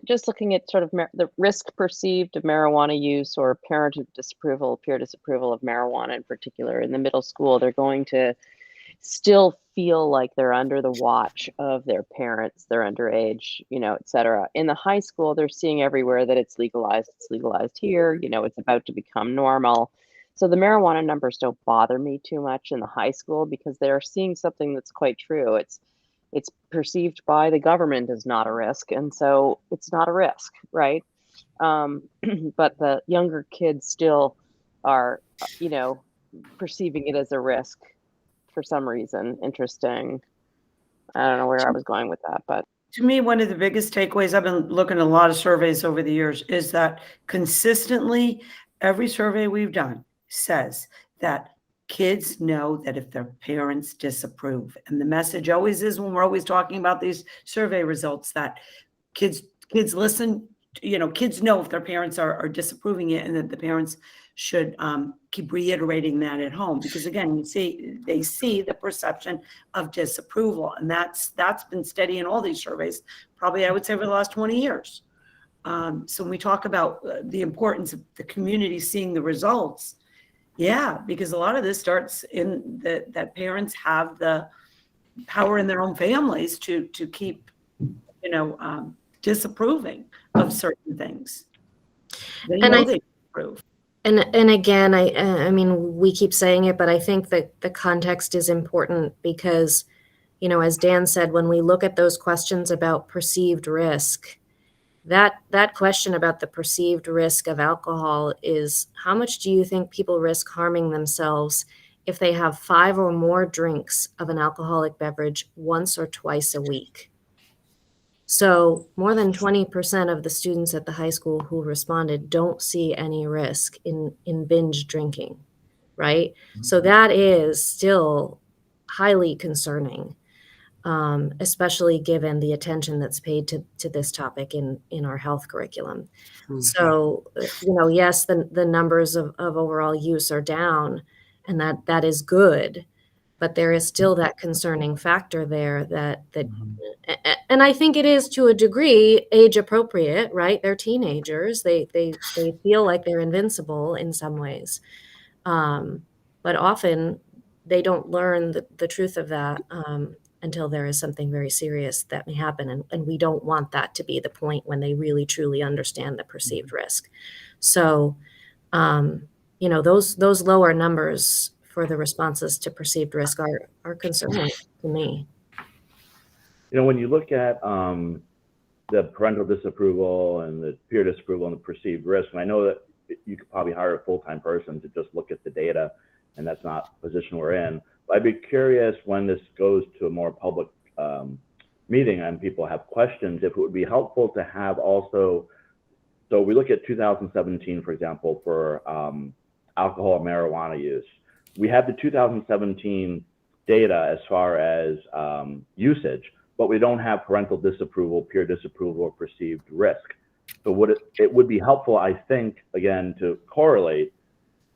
just looking at sort of the risk perceived of marijuana use or parent disapproval, peer disapproval of marijuana in particular in the middle school, they're going to still feel like they're under the watch of their parents, they're underage, you know, et cetera. In the high school, they're seeing everywhere that it's legalized here, you know, it's about to become normal. So the marijuana numbers don't bother me too much in the high school because they're seeing something that's quite true. It's perceived by the government as not a risk, and so it's not a risk, right? But the younger kids still are, you know, perceiving it as a risk for some reason. Interesting. I don't know where I was going with that, but to me, one of the biggest takeaways, I've been looking at a lot of surveys over the years, is that consistently every survey we've done says that kids know that if their parents disapprove, and the message always is, when we're always talking about these survey results, that kids listen, you know, kids know if their parents are disapproving it, and that the parents should keep reiterating that at home, because again, they see the perception of disapproval, and that's been steady in all these surveys, probably I would say over the last 20 years. So when we talk about the importance of the community seeing the results, yeah, because a lot of this starts in that parents have the power in their own families to keep, you know, disapproving of certain things. They know they disapprove. And again, I mean, we keep saying it, but I think that the context is important because, you know, as Dan said, when we look at those questions about perceived risk, that question about the perceived risk of alcohol is, how much do you think people risk harming themselves if they have 5 or more drinks of an alcoholic beverage once or twice a week? So more than 20% of the students at the high school who responded don't see any risk in binge drinking, right? Mm-hmm. So that is still highly concerning, especially given the attention that's paid to this topic in our health curriculum. Mm-hmm. So, you know, yes, the numbers of overall use are down, and that is good. But there is still that concerning factor there that and I think it is to a degree age appropriate, right? They're teenagers. They feel like they're invincible in some ways. But often they don't learn the truth of that until there is something very serious that may happen. And we don't want that to be the point when they really, truly understand the perceived risk. So, those lower numbers for the responses to perceived risk are concerning to me. When you look at the parental disapproval and the peer disapproval and the perceived risk, and I know that you could probably hire a full-time person to just look at the data, and that's not the position we're in. But I'd be curious when this goes to a more public meeting and people have questions, if it would be helpful to have also, so we look at 2017, for example, for alcohol and marijuana use. We have the 2017 data as far as usage, but we don't have parental disapproval, peer disapproval, or perceived risk. So it would be helpful, I think, again, to correlate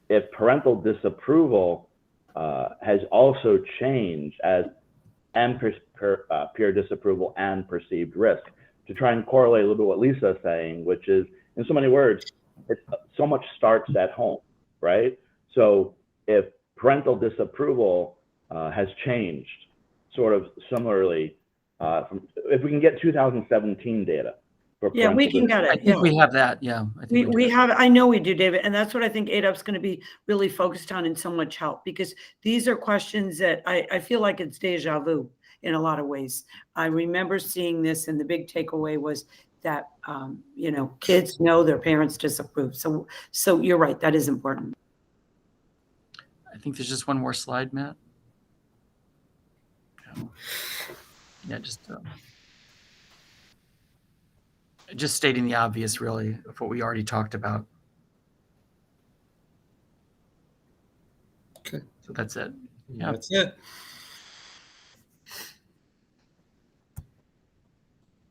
if parental disapproval has also changed and peer disapproval and perceived risk, to try and correlate a little bit what Lisa is saying, which is, in so many words, so much starts at home, right? So if parental disapproval has changed sort of similarly, if we can get 2017 data. Yeah, we can get it. I think we have that. Yeah, I think we have. I know we do, David, and that's what I think ADAP's going to be really focused on and so much help, because these are questions that I feel like it's deja vu in a lot of ways. I remember seeing this, and the big takeaway was that kids know their parents disapprove. So you're right, that is important. I think there's just one more slide, Matt. Yeah, just stating the obvious, really, of what we already talked about. Okay. So that's it. Yeah. That's it.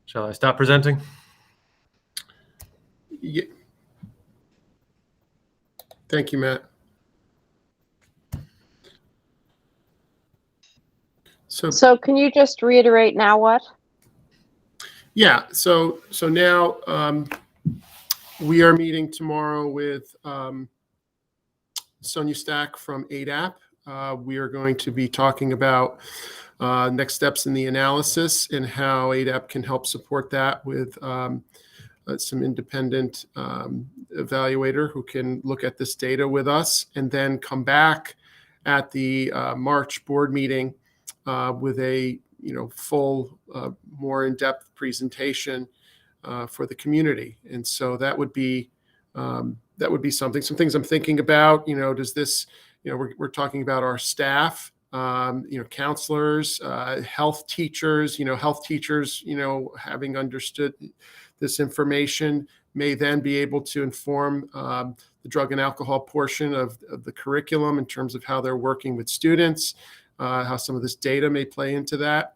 Shall I stop presenting? Yeah. Thank you, Matt. So can you just reiterate now what? Yeah, so now we are meeting tomorrow with Sonia Stack from ADAP. We are going to be talking about next steps in the analysis and how ADAP can help support that with some independent evaluator who can look at this data with us, and then come back at the March board meeting with a full, more in-depth presentation for the community. And so that would be something. Some things I'm thinking about. Does this? We're talking about our staff. Counselors, health teachers. Health teachers. Having understood this information, may then be able to inform the drug and alcohol portion of the curriculum in terms of how they're working with students. How some of this data may play into that.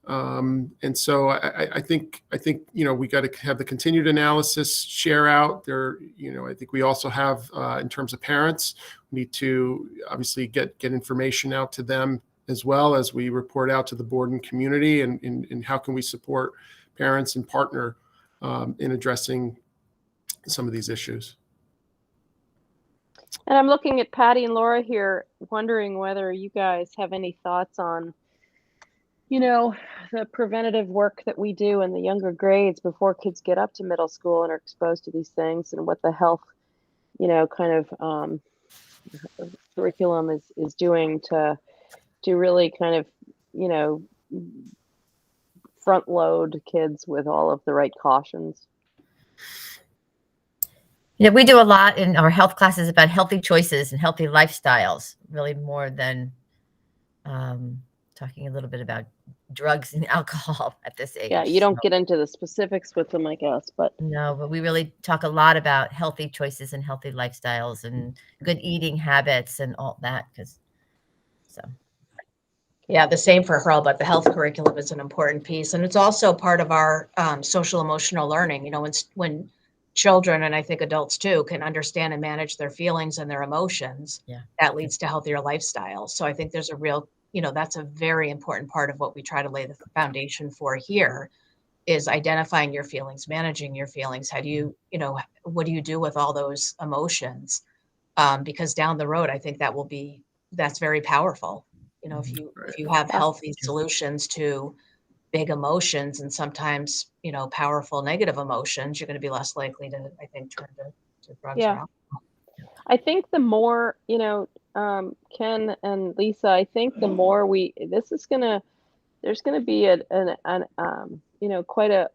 And so I think we got to have the continued analysis share out there. I think we also have, in terms of parents, we need to obviously get information out to them as well as we report out to the board and community, and how can we support parents and partner in addressing some of these issues. And I'm looking at Patty and Laura here, wondering whether you guys have any thoughts on, the preventative work that we do in the younger grades before kids get up to middle school and are exposed to these things, and what the health, kind of curriculum is doing to really kind of, front load kids with all of the right cautions. We do a lot in our health classes about healthy choices and healthy lifestyles, really more than talking a little bit about drugs and alcohol at this age. Yeah, you don't get into the specifics with them, I guess, but. No, but we really talk a lot about healthy choices and healthy lifestyles and good eating habits and all that. Yeah, the same for her, but the health curriculum is an important piece. And it's also part of our social emotional learning. When children, and I think adults too, can understand and manage their feelings and their emotions, that leads to healthier lifestyles. So I think there's a real, that's a very important part of what we try to lay the foundation for here, is identifying your feelings, managing your feelings. How do you, what do you do with all those emotions? Because down the road, I think that will be that's very powerful. You know, if you have healthy solutions to big emotions and sometimes, you know, powerful negative emotions, you're going to be less likely to, I think, turn to drugs or Yeah. alcohol. I think the more, Ken and Lisa, I think the more there's gonna be quite a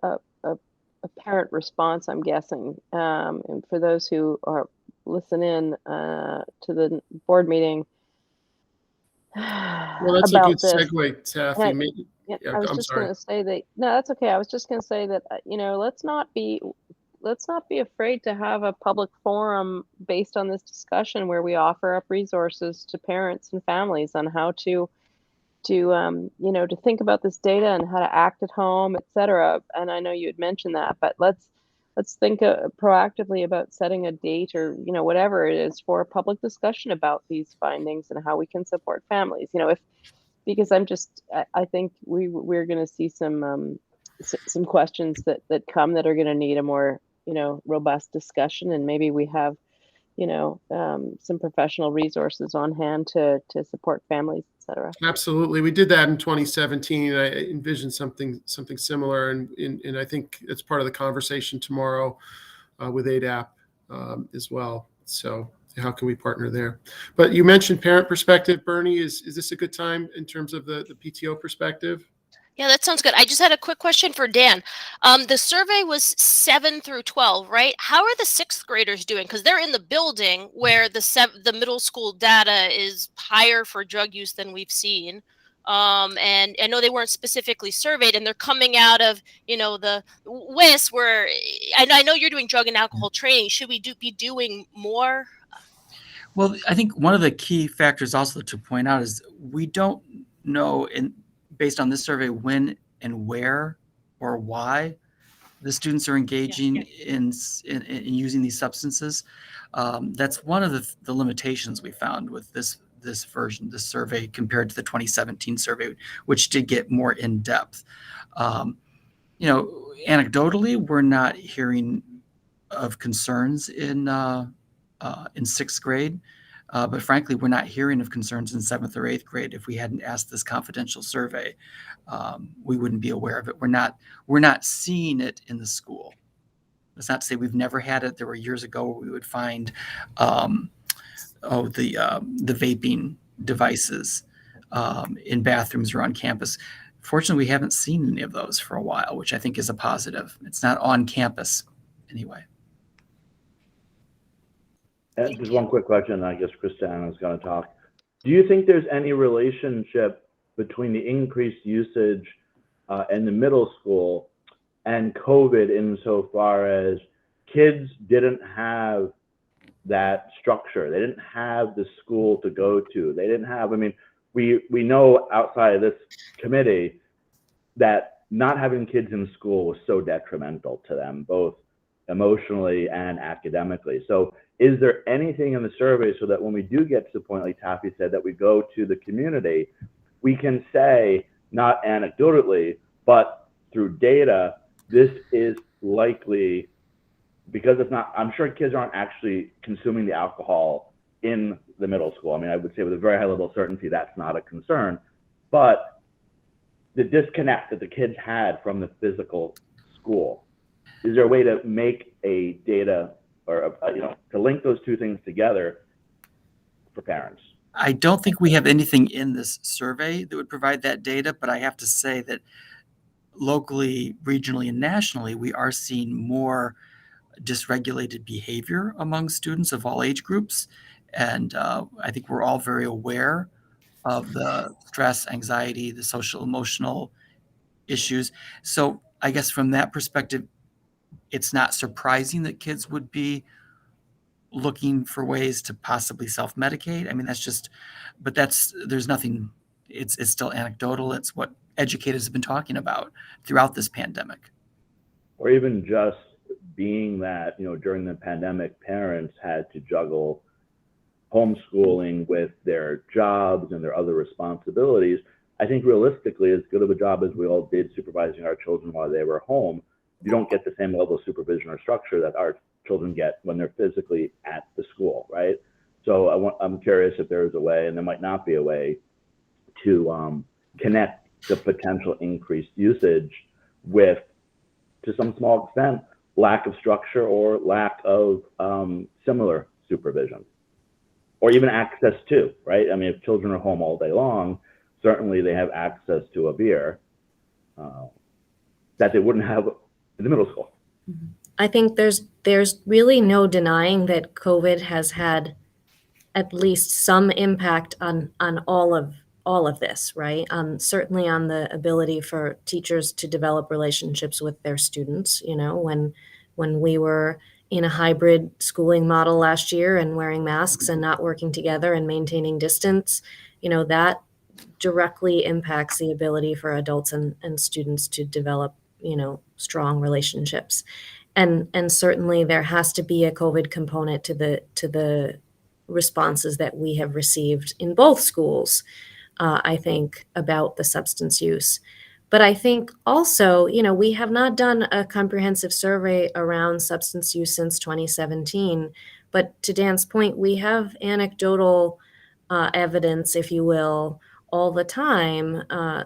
parent response, I'm guessing. And for those who are listening to the board meeting Well, that's a good about this. segue, And Taffy. yeah, Yeah, I was I'm just sorry. gonna say that, no, that's okay. I was just gonna say that, let's not be afraid to have a public forum based on this discussion where we offer up resources to parents and families on how to think about this data and how to act at home, et cetera. And I know you had mentioned that, but let's think proactively about setting a date or whatever it is for a public discussion about these findings and how we can support families. If because I think we're going to see some questions that come that are going to need a more robust discussion, and maybe we have some professional resources on hand to support families, etc. Absolutely. We did that in 2017. I envisioned something similar, and I think it's part of the conversation tomorrow with ADAP as well. So how can we partner there? But you mentioned parent perspective, Bernie. Is this a good time in terms of the PTO perspective? Yeah, that sounds good. I just had a quick question for Dan. The survey was 7 through 12, right? How are the sixth graders doing? Because they're in the building where the middle school data is higher for drug use than we've seen. And I know they weren't specifically surveyed, and they're coming out of the WIS, where I know you're doing drug and alcohol training. Should we be doing more? Well, I think one of the key factors also to point out is we don't know, based on this survey, when and where or why the students are engaging in using these substances. That's one of the limitations we found with this version, this survey, compared to the 2017 survey, which did get more in depth. Anecdotally, we're not hearing of concerns in sixth grade. But frankly, we're not hearing of concerns in seventh or eighth grade. If we hadn't asked this confidential survey, we wouldn't be aware of it. We're not seeing it in the school. That's not to say we've never had it. There were years ago where we would find the vaping devices in bathrooms or on campus. Fortunately, we haven't seen any of those for a while, which I think is a positive. It's not on campus anyway. And just one quick question, I guess Christiana is going to talk. Do you think there's any relationship between the increased usage in the middle school and COVID, insofar as kids didn't have that structure? They didn't have the school to go to. They didn't have, we know outside of this committee that not having kids in school was so detrimental to them, both emotionally and academically. So is there anything in the survey so that when we do get to the point, like Taffy said, that we go to the community, we can say, not anecdotally, but through data, this is likely, because it's not, I'm sure kids aren't actually consuming the alcohol in the middle school. I would say with a very high level of certainty, that's not a concern. But the disconnect that the kids had from the physical school, is there a way to make a data or to link those two things together for parents? I don't think we have anything in this survey that would provide that data, but I have to say that locally, regionally, and nationally, we are seeing more dysregulated behavior among students of all age groups. And I think we're all very aware of the stress, anxiety, the social, emotional issues. So I guess from that perspective, it's not surprising that kids would be looking for ways to possibly self-medicate. There's nothing, it's still anecdotal. It's what educators have been talking about throughout this pandemic. Or even just being that, during the pandemic, parents had to juggle homeschooling with their jobs and their other responsibilities. I think realistically, as good of a job as we all did supervising our children while they were home, you don't get the same level of supervision or structure that our children get when they're physically at the school, right? So I'm curious if there's a way, and there might not be a way, to connect the potential increased usage with, to some small extent, lack of structure or lack of similar supervision, or even access to, right? I mean, if children are home all day long, certainly they have access to a beer that they wouldn't have in the middle school. I think there's really no denying that COVID has had at least some impact on all of this, right? Certainly on the ability for teachers to develop relationships with their students. You know, when we were in a hybrid schooling model last year and wearing masks and not working together and maintaining distance, you know, that directly impacts the ability for adults and students to develop, you know, strong relationships. And certainly there has to be a COVID component to the responses that we have received in both schools, I think, about the substance use. But I think also, you know, we have not done a comprehensive survey around substance use since 2017. But to Dan's point, we have anecdotal evidence, if you will, all the time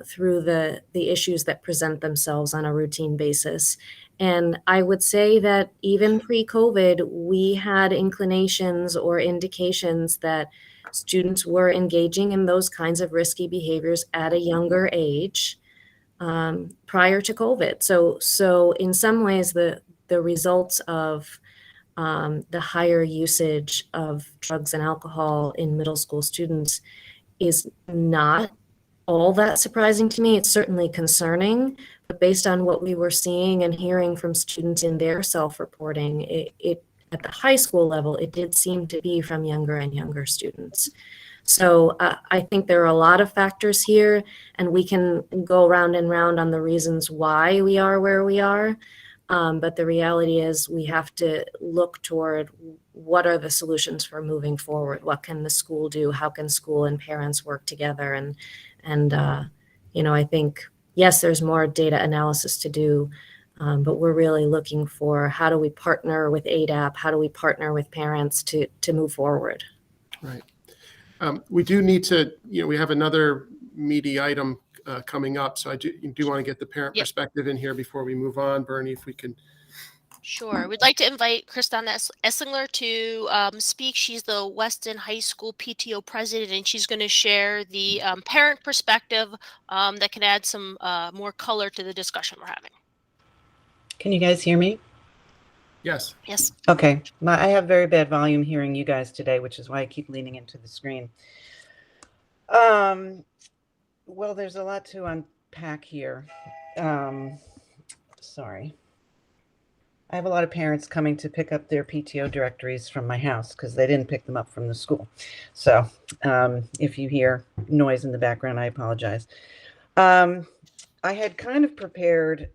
through the issues that present themselves on a routine basis. And I would say that even pre-COVID, we had inclinations or indications that students were engaging in those kinds of risky behaviors at a younger age prior to COVID. So in some ways, the results of the higher usage of drugs and alcohol in middle school students is not all that surprising to me. It's certainly concerning, but based on what we were seeing and hearing from students in their self-reporting, it at the high school level, it did seem to be from younger and younger students. So I think there are a lot of factors here, and we can go round and round on the reasons why we are where we are. But the reality is we have to look toward what are the solutions for moving forward? What can the school do? How can school and parents work together? And you know, I think, yes, there's more data analysis to do, but we're really looking for how do we partner with ADAP? How do we partner with parents to move forward? Right. We do need to, you know, we have another meaty item coming up. So I do want to get the parent perspective in here before we move on. Bernie, if we can. Sure. We'd like to invite Kristana Esslinger to speak. She's the Weston High School PTO president, and she's going to share the parent perspective that can add some more color to the discussion we're having. Can you guys hear me? Yes. Yes. Okay. I have very bad volume hearing you guys today, which is why I keep leaning into the screen. Well, there's a lot to unpack here. Sorry. I have a lot of parents coming to pick up their PTO directories from my house because they didn't pick them up from the school. So if you hear noise in the background, I apologize. I had kind of prepared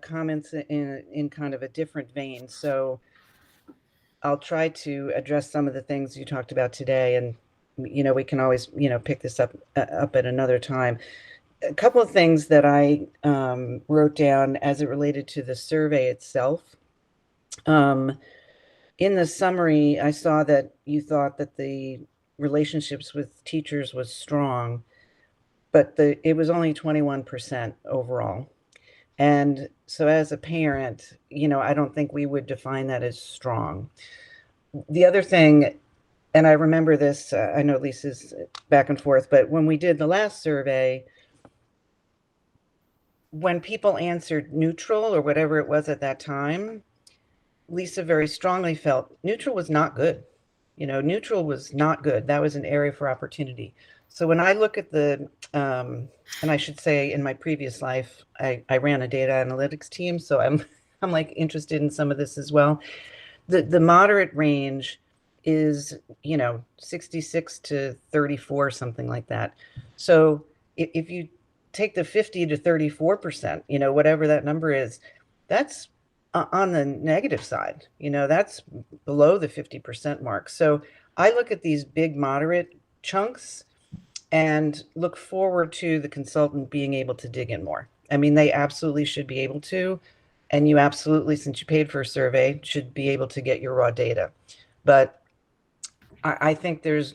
comments in kind of a different vein. So I'll try to address some of the things you talked about today. And, you know, we can always, you know, pick this up at another time. A couple of things that I wrote down as it related to the survey itself. In the summary, I saw that you thought that the relationships with teachers was strong, but it was only 21% overall. And so as a parent, you know, I don't think we would define that as strong. The other thing, and I remember this, I know Lisa's back and forth, but when we did the last survey, when people answered neutral or whatever it was at that time, Lisa very strongly felt neutral was not good. You know, neutral was not good. That was an area for opportunity. So when I look at the, and I should say in my previous life, I ran a data analytics team. So I'm like interested in some of this as well. The moderate range is, you know, 66 to 34, something like that. So if you take the 50 to 34%, you know, whatever that number is, that's on the negative side, you know, that's below the 50% mark. So I look at these big moderate chunks and look forward to the consultant being able to dig in more. I mean, they absolutely should be able to, and you absolutely, since you paid for a survey, should be able to get your raw data. But I think there's,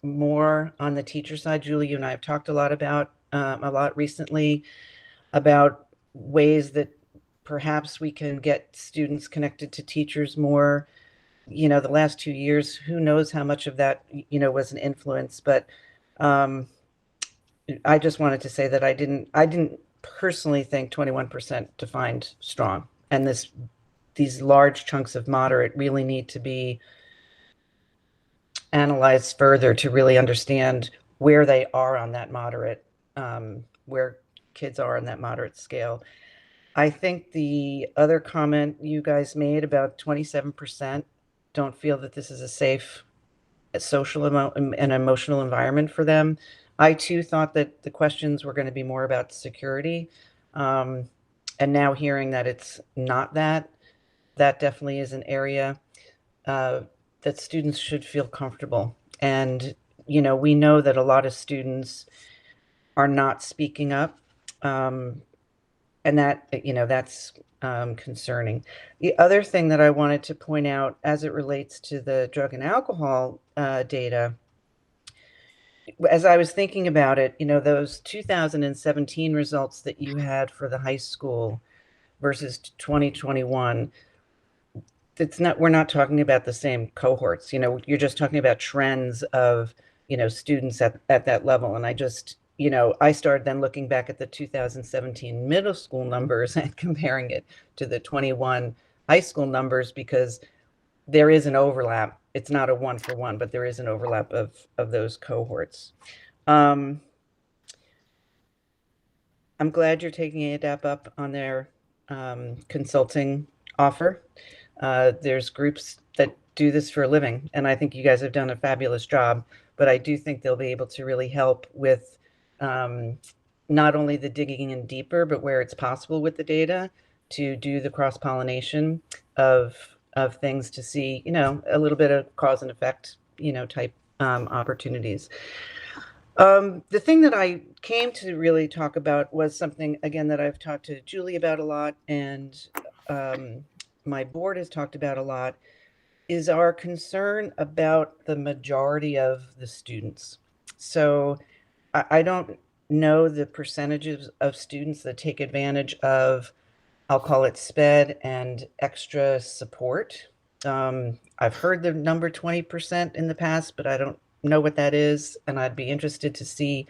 more on the teacher side. Julie, you and I have talked a lot recently about ways that perhaps we can get students connected to teachers more. The last 2 years, who knows how much of that, was an influence, but um, I just wanted to say that I didn't personally think 21% defined strong, and these large chunks of moderate really need to be analyzed further to really understand where they are on that moderate, where kids are on that moderate scale. I think the other comment you guys made about 27% don't feel that this is a safe social and emotional environment for them. I too thought that the questions were going to be more about security. And now hearing that it's not that definitely is an area that students should feel comfortable. And, we know that a lot of students are not speaking up. And that's concerning. The other thing that I wanted to point out as it relates to the drug and alcohol data, as I was thinking about it, those 2017 results that you had for the high school versus 2021, we're not talking about the same cohorts. You're just talking about trends of, students at that level. And I started then looking back at the 2017 middle school numbers and comparing it to the 21 high school numbers, because there is an overlap. It's not a 1-for-1, but there is an overlap of those cohorts. I'm glad you're taking ADAP up on their consulting offer. There's groups that do this for a living, and I think you guys have done a fabulous job, but I do think they'll be able to really help with not only the digging in deeper, but where it's possible with the data to do the cross-pollination of things to see, a little bit of cause and effect, type opportunities. The thing that I came to really talk about was something, again, that I've talked to Julie about a lot, and my board has talked about a lot, is our concern about the majority of the students. So I don't know the percentages of students that take advantage of, I'll call it SPED and extra support. I've heard the number 20% in the past, but I don't know what that is. And I'd be interested to see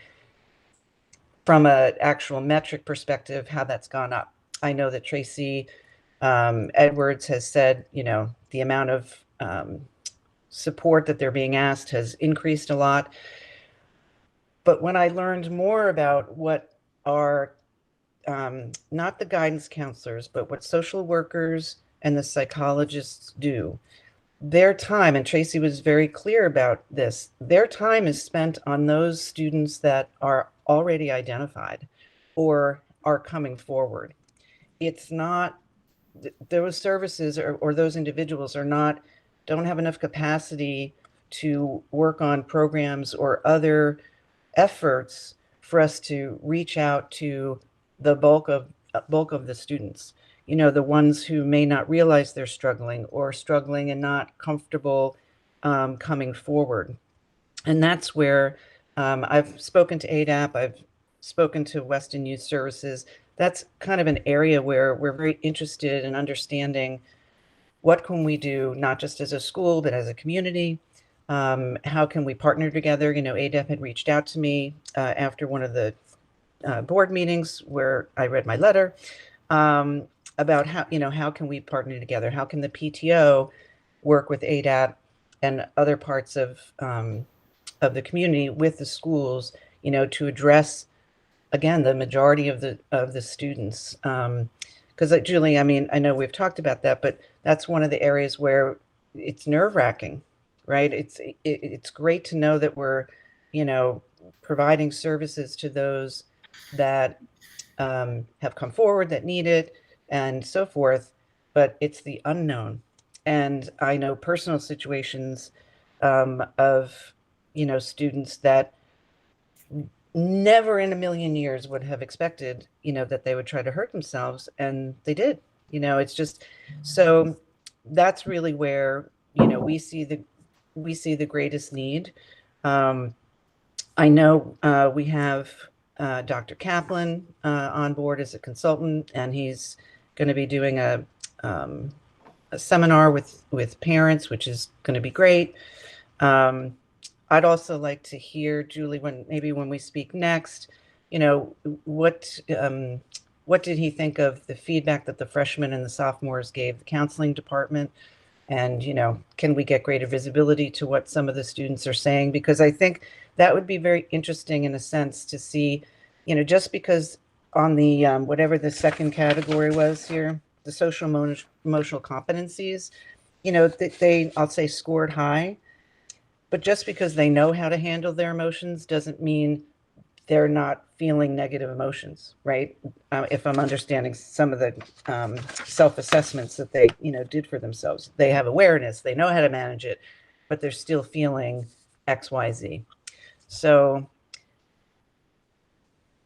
from an actual metric perspective how that's gone up. I know that Tracy Edwards has said, the amount of support that they're being asked has increased a lot. But when I learned more about what are not the guidance counselors, but what social workers and the psychologists do, their time, and Tracy was very clear about this, their time is spent on those students that are already identified or are coming forward. It's not, those services or those individuals don't have enough capacity to work on programs or other efforts for us to reach out to the bulk of the students, the ones who may not realize they're struggling and not comfortable coming forward. And that's where I've spoken to ADAP, I've spoken to Weston Youth Services. That's kind of an area where we're very interested in understanding what can we do, not just as a school, but as a community. How can we partner together? ADAP had reached out to me after one of the board meetings where I read my letter about how can we partner together? How can the PTO work with ADAP and other parts of the community with the schools, to address, again, the majority of the students. Because Julie, I know we've talked about that, but that's one of the areas where it's nerve-wracking, right? It's great to know that we're, providing services to those that have come forward, that need it, and so forth, but it's the unknown. And I know personal situations of, students that never in a million years would have expected, that they would try to hurt themselves, and they did. It's just, so that's really where, we see we see the greatest need. I know we have Dr. Kaplan on board as a consultant, and he's going to be doing a seminar with parents, which is going to be great. I'd also like to hear, Julie, when we speak next, what did he think of the feedback that the freshmen and the sophomores gave the counseling department? And, can we get greater visibility to what some of the students are saying? Because I think that would be very interesting in a sense to see, just because on the, whatever the second category was here, the social emotional competencies, they, I'll say, scored high. But just because they know how to handle their emotions doesn't mean they're not feeling negative emotions, right? If I'm understanding some of the self-assessments that they, did for themselves, they have awareness, they know how to manage it, but they're still feeling X, Y, Z. So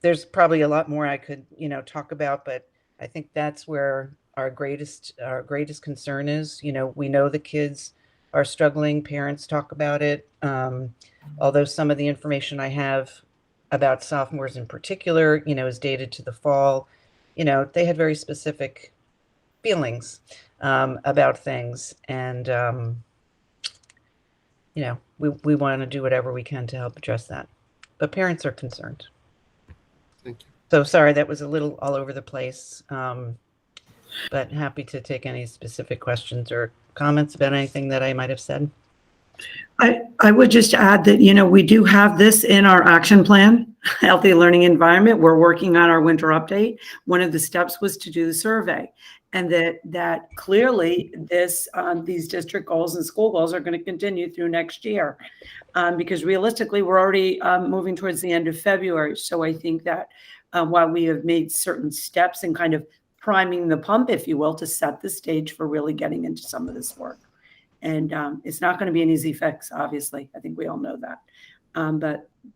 there's probably a lot more I could, talk about, but I think that's where our greatest concern is. We know the kids are struggling. Parents talk about it. Although some of the information I have about sophomores in particular, is dated to the fall, they had very specific feelings about things. And, we want to do whatever we can to help address that. But parents are concerned. Thank you. So sorry, that was a little all over the place. But happy to take any specific questions or comments about anything that I might have said. I would just add that, we do have this in our action plan, healthy learning environment. We're working on our winter update. One of the steps was to do the survey, and that clearly these district goals and school goals are going to continue through next year, because realistically, we're already moving towards the end of February. So I think that while we have made certain steps and kind of priming the pump, if you will, to set the stage for really getting into some of this work. And it's not going to be an easy fix, obviously. I think we all know that.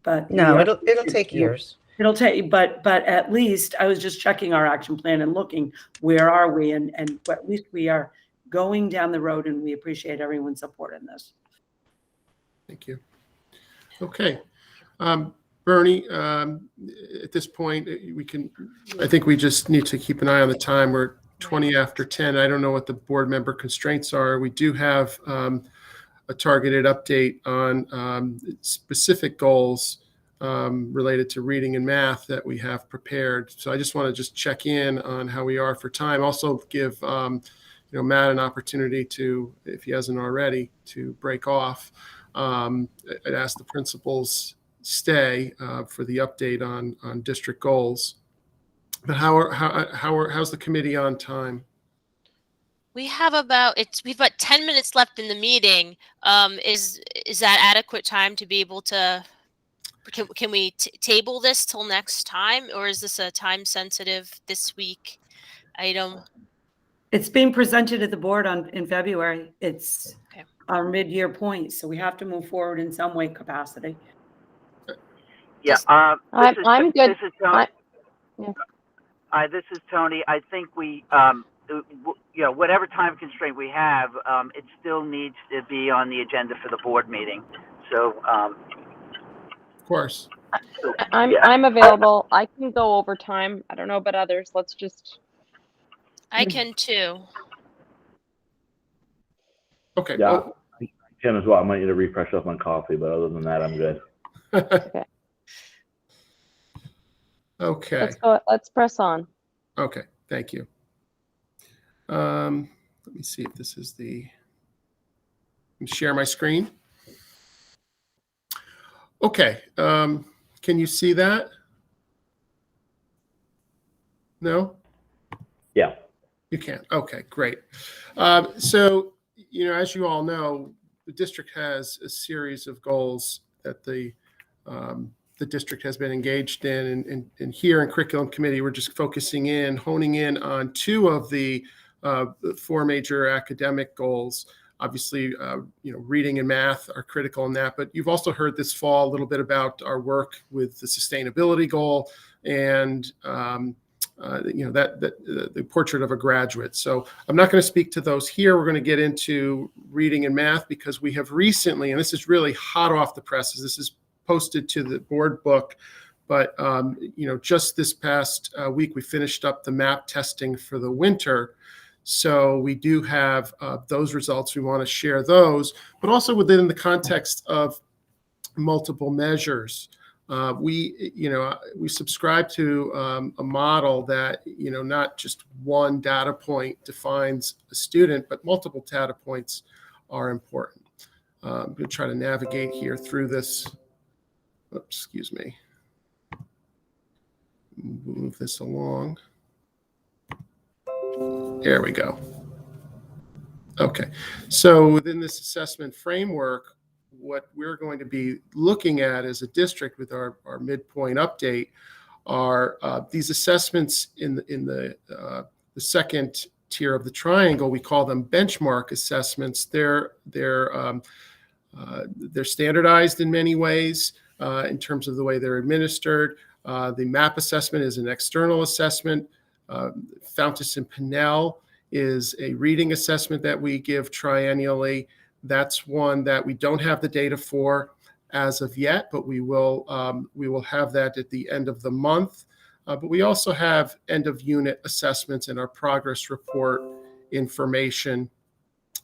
But no, it'll take years. It'll take, but at least I was just checking our action plan and looking, where are we? And at least we are going down the road, and we appreciate everyone's support in this. Thank you. Okay. Bernie, at this point, I think we just need to keep an eye on the time. We're 20 after 10. I don't know what the board member constraints are. We do have a targeted update on specific goals related to reading and math that we have prepared. So I just want to just check in on how we are for time. Also give Matt an opportunity to, if he hasn't already, to break off. I'd ask the principals stay for the update on district goals. But how's the committee on time? We have we've got 10 minutes left in the meeting. Is that adequate time to be able to, can we table this till next time, or is this a time sensitive this week item? It's being presented at the board in February. It's our mid-year point, so we have to move forward in some way capacity. Yeah, I'm good. This is Tony. This is Tony. I think we, whatever time constraint we have, it still needs to be on the agenda for the board meeting. So, of course, I'm available. I can go over time. I don't know about others. Let's just. I can too. Okay. Yeah, I can as well. I might need to refresh off my coffee, but other than that, I'm good. Okay. Okay. Let's go. Let's press on. Okay. Thank you. Let me see if this is share my screen. Okay. Can you see that? No? Yeah. You can. Okay, great. So, as you all know, the district has a series of goals that the district has been engaged in. And here in Curriculum Committee, we're just honing in on two of the four major academic goals. Obviously, reading and math are critical in that, but you've also heard this fall a little bit about our work with the sustainability goal and the portrait of a graduate. So I'm not going to speak to those here. We're going to get into reading and math because we have recently, and this is really hot off the presses, this is posted to the board book, but just this past week we finished up the MAP testing for the winter. So we do have those results. We want to share those, but also within the context of multiple measures. We subscribe to a model that, not just one data point defines a student, but multiple data points are important. I'm going to try to navigate here through this. Oops, excuse me. Move this along. There we go. Okay, so within this assessment framework, what we're going to be looking at as a district with our midpoint update are these assessments in the second tier of the triangle. We call them benchmark assessments. They're standardized in many ways in terms of the way they're administered. The MAP assessment is an external assessment. Fountas and Pinnell is a reading assessment that we give triennially. That's one that we don't have the data for as of yet, but we will have that at the end of the month. But we also have end of unit assessments in our progress report information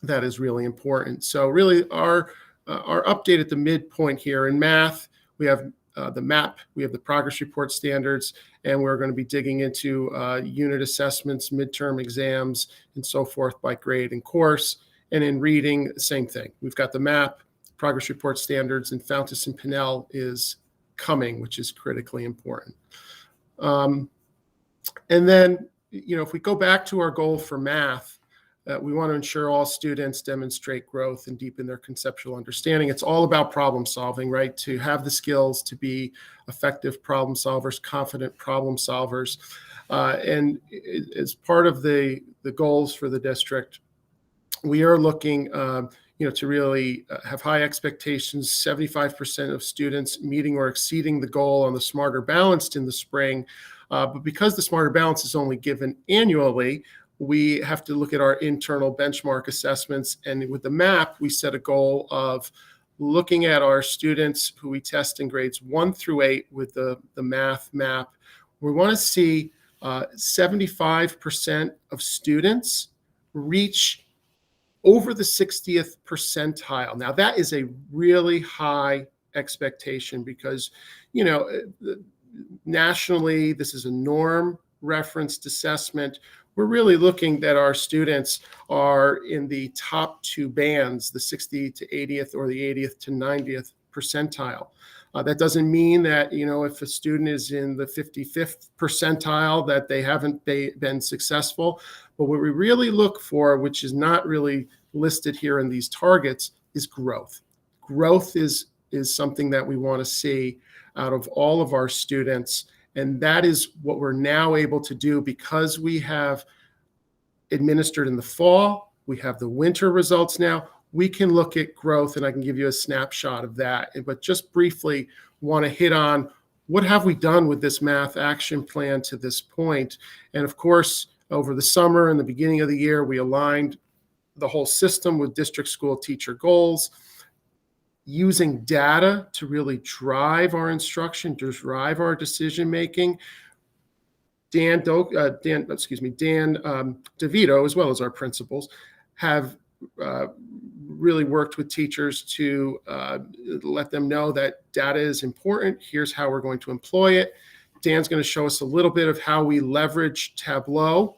that is really important. So really our update at the midpoint here in math, we have the MAP, we have the progress report standards, and we're going to be digging into unit assessments, midterm exams, and so forth by grade and course. And in reading, same thing. We've got the MAP, progress report standards, and Fountas and Pinnell is coming, which is critically important. And then, if we go back to our goal for math, we want to ensure all students demonstrate growth and deepen their conceptual understanding. It's all about problem solving, right? To have the skills to be effective problem solvers, confident problem solvers. And as part of the goals for the district, we are looking to really have high expectations, 75% of students meeting or exceeding the goal on the Smarter Balanced in the spring. But because the Smarter Balanced is only given annually, we have to look at our internal benchmark assessments. And with the MAP, we set a goal of looking at our students who we test in grades 1 through 8 with the math MAP. We want to see 75% of students reach over the 60th percentile. Now, that is a really high expectation because, nationally, this is a norm referenced assessment. We're really looking that our students are in the top two bands, the 60th to 80th or the 80th to 90th percentile. That doesn't mean that, if a student is in the 55th percentile, that they haven't been successful. But what we really look for, which is not really listed here in these targets, is growth. Growth is something that we want to see out of all of our students. And that is what we're now able to do because we have administered in the fall. We have the winter results now. We can look at growth, and I can give you a snapshot of that. But just briefly want to hit on what have we done with this math action plan to this point. And of course, over the summer and the beginning of the year, we aligned the whole system with district school teacher goals, using data to really drive our instruction, to drive our decision making. Dan DeVito, as well as our principals, have really worked with teachers to let them know that data is important. Here's how we're going to employ it. Dan's going to show us a little bit of how we leverage Tableau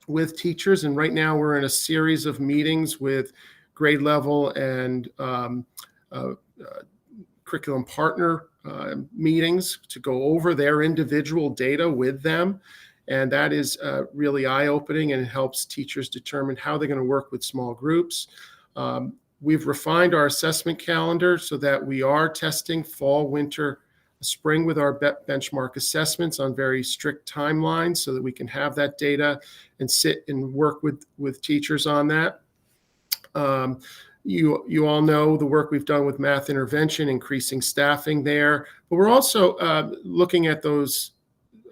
with teachers. And right now we're in a series of meetings with grade level and curriculum partner meetings to go over their individual data with them. And that is really eye-opening, and it helps teachers determine how they're going to work with small groups. We've refined our assessment calendar so that we are testing fall, winter, spring with our benchmark assessments on very strict timelines so that we can have that data and sit and work with teachers on that. You all know the work we've done with math intervention, increasing staffing there, but we're also looking at those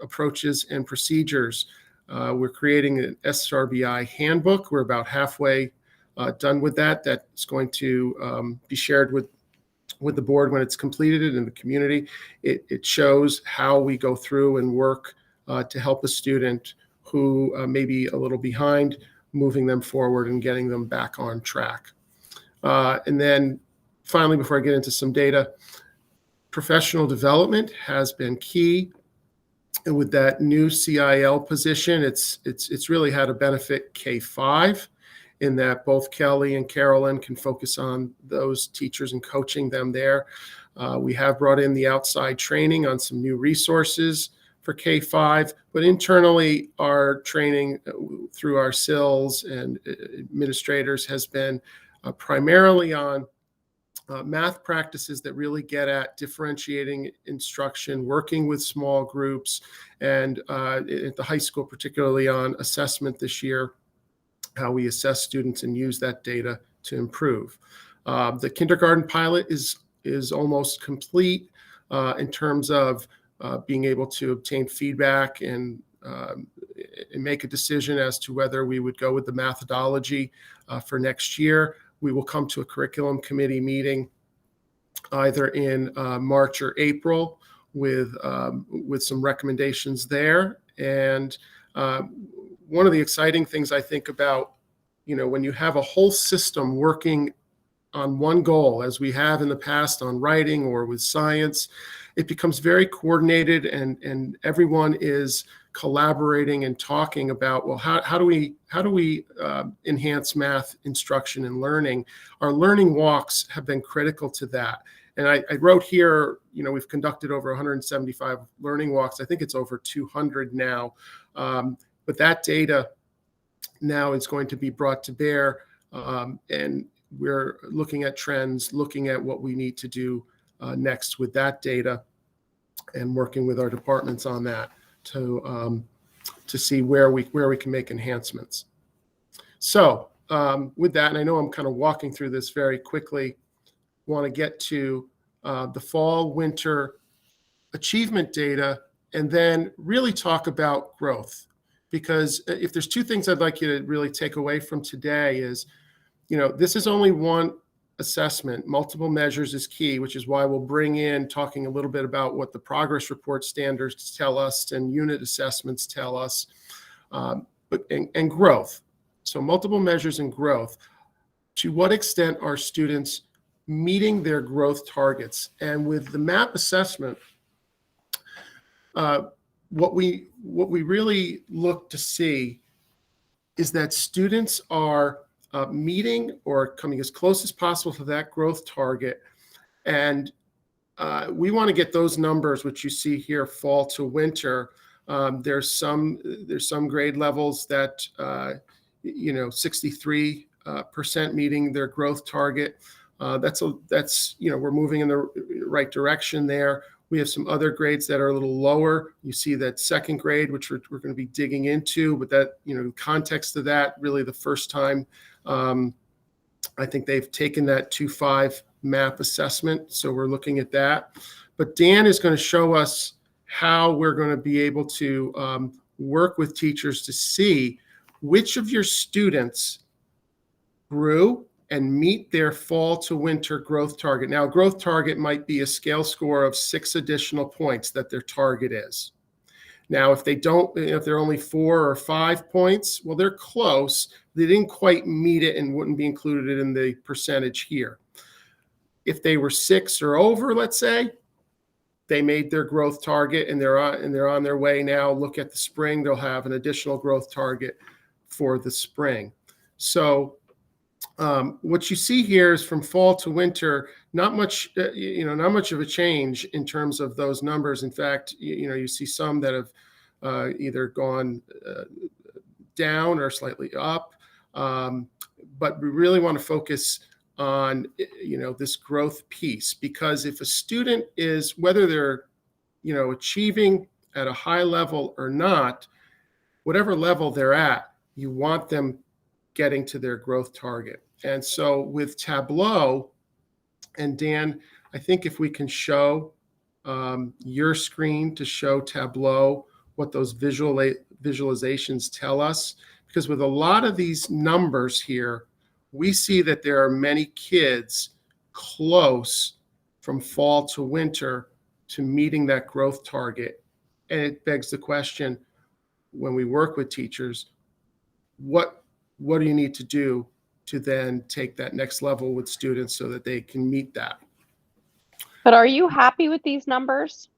approaches and procedures. We're creating an SRBI handbook. We're about halfway done with that. That's going to be shared with the board when it's completed in the community. It shows how we go through and work to help a student who may be a little behind, moving them forward and getting them back on track. And then finally, before I get into some data, professional development has been key. And with that new CIL position, it's really had a benefit K-5 in that both Kelly and Carolyn can focus on those teachers and coaching them there. We have brought in the outside training on some new resources for K-5, but internally our training through our SILs and administrators has been primarily on math practices that really get at differentiating instruction, working with small groups, and at the high school, particularly on assessment this year, how we assess students and use that data to improve. The kindergarten pilot is almost complete in terms of being able to obtain feedback and make a decision as to whether we would go with the methodology for next year. We will come to a curriculum committee meeting either in March or April with some recommendations there. And one of the exciting things I think about, when you have a whole system working on one goal, as we have in the past on writing or with science, it becomes very coordinated and everyone is collaborating and talking about, well, how do we enhance math instruction and learning? Our learning walks have been critical to that. And I wrote here, we've conducted over 175 learning walks. I think it's over 200 now. But that data now is going to be brought to bear. And we're looking at trends, looking at what we need to do next with that data and working with our departments on that to see where we can make enhancements. So with that, and I know I'm kind of walking through this very quickly, want to get to the fall winter achievement data and then really talk about growth. Because if there's two things I'd like you to really take away from today is, this is only one assessment. Multiple measures is key, which is why we'll bring in talking a little bit about what the progress report standards tell us and unit assessments tell us, and growth. So multiple measures and growth. To what extent are students meeting their growth targets? And with the MAP assessment, what we really look to see is that students are meeting or coming as close as possible to that growth target. And we want to get those numbers, which you see here, fall to winter. There's some grade levels that 63% meeting their growth target. That's we're moving in the right direction there. We have some other grades that are a little lower. You see that second grade, which we're going to be digging into, but that, context of that, really the first time I think they've taken that 2-5 MAP assessment. So we're looking at that. But Dan is going to show us how we're going to be able to work with teachers to see which of your students grew and meet their fall to winter growth target. Now, growth target might be a scale score of 6 additional points that their target is. Now, if they're only 4 or 5 points, well, they're close. They didn't quite meet it and wouldn't be included in the percentage here. If they were 6 or over, let's say, they made their growth target and they're on their way now. Look at the spring, they'll have an additional growth target for the spring. So what you see here is from fall to winter, not much of a change in terms of those numbers. In fact, you see some that have either gone down or slightly up. But we really want to focus on, this growth piece, because if a student is, whether they're, achieving at a high level or not, whatever level they're at, you want them getting to their growth target. And so with Tableau, and Dan, I think if we can show your screen to show Tableau, what those visualizations tell us, because with a lot of these numbers here, we see that there are many kids close from fall to winter to meeting that growth target. And it begs the question, when we work with teachers, what do you need to do to then take that next level with students so that they can meet that? But are you happy with these numbers?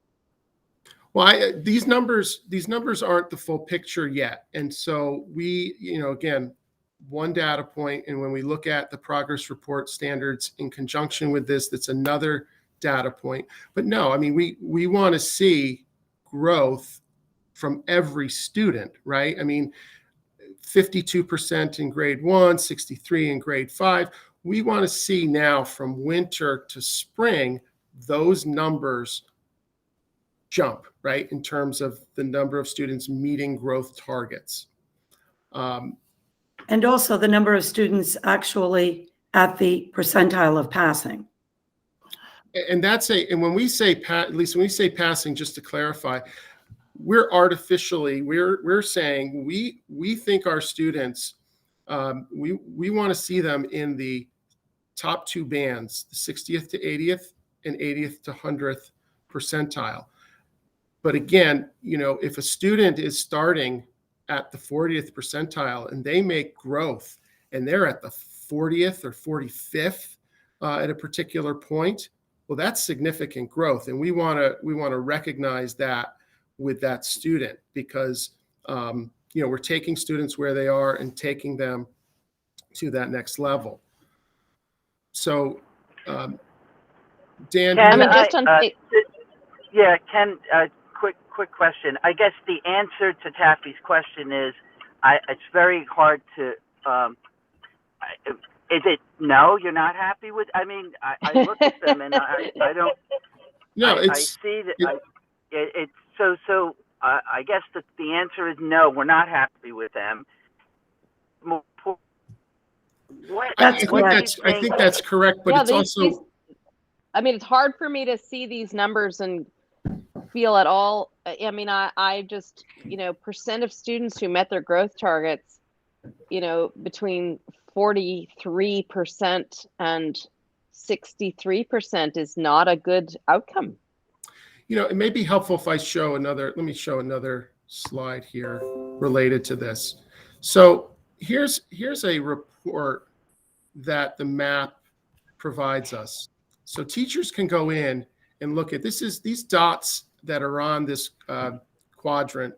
Well, these numbers aren't the full picture yet. And so we, again, one data point, and when we look at the progress report standards in conjunction with this, that's another data point. But no, I mean, we want to see growth from every student, right? I mean, 52% in grade 1, 63 in grade 5. We want to see now from winter to spring, those numbers jump, right, in terms of the number of students meeting growth targets. And also the number of students actually at the percentile of passing. And when we say, at least when we say passing, just to clarify, we're saying we think our students, we want to see them in the top two bands, the 60th to 80th and 80th to 100th percentile. But again, if a student is starting at the 40th percentile and they make growth and they're at the 40th or 45th at a particular point, well, that's significant growth. And we want to recognize that with that student, because we're taking students where they are and taking them to that next level. So, Dan, Ken, Ken, quick question. I guess the answer to Taffy's question is, it's very hard to. Is it no? You're not happy with? I mean, I look at them and I don't. No, I see that. It's so. I guess that the answer is no. We're not happy with them. I think that's correct, but it's also. I mean, it's hard for me to see these numbers and feel at all. I mean, I just, percent of students who met their growth targets, between 43% and 63% is not a good outcome. It may be helpful if I let me show another slide here related to this. So here's a report that the map provides us. So teachers can go in and look at these dots that are on this quadrant.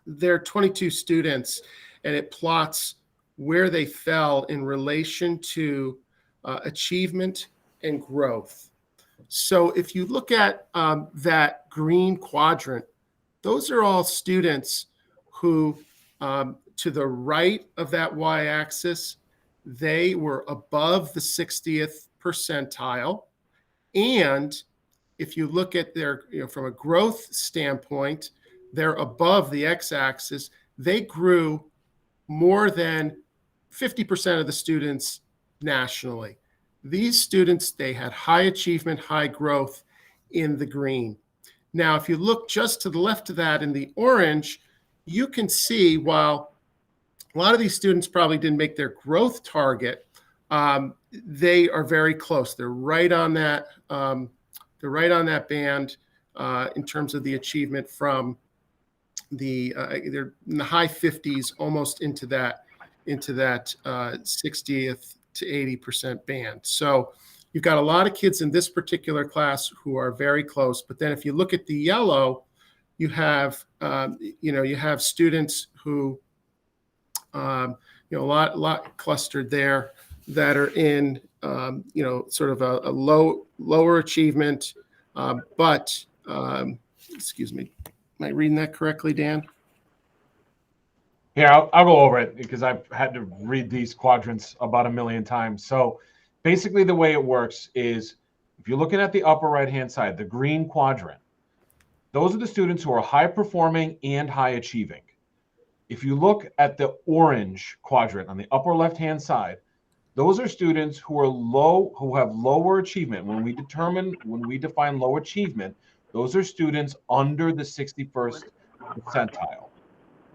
There are 22 students, and it plots where they fell in relation to achievement and growth. So if you look at that green quadrant, those are all students who, to the right of that y-axis, they were above the 60th percentile. And if you look at their, from a growth standpoint, they're above the x-axis. They grew more than 50% of the students nationally. These students, they had high achievement, high growth in the green. Now, if you look just to the left of that in the orange, you can see while a lot of these students probably didn't make their growth target, they are very close. They're right on that. They're right on that band in terms of the achievement from they're in the high 50s, almost into that 60th to 80% band. So you've got a lot of kids in this particular class who are very close. But then if you look at the yellow, you have students who a lot clustered there that are in sort of a lower achievement, but excuse me, am I reading that correctly, Dan? Yeah, I'll go over it because I've had to read these quadrants about 1 million times. So basically the way it works is if you're looking at the upper right-hand side, the green quadrant, those are the students who are high performing and high achieving. If you look at the orange quadrant on the upper left-hand side, those are students who are who have lower achievement. When we define low achievement, those are students under the 61st percentile.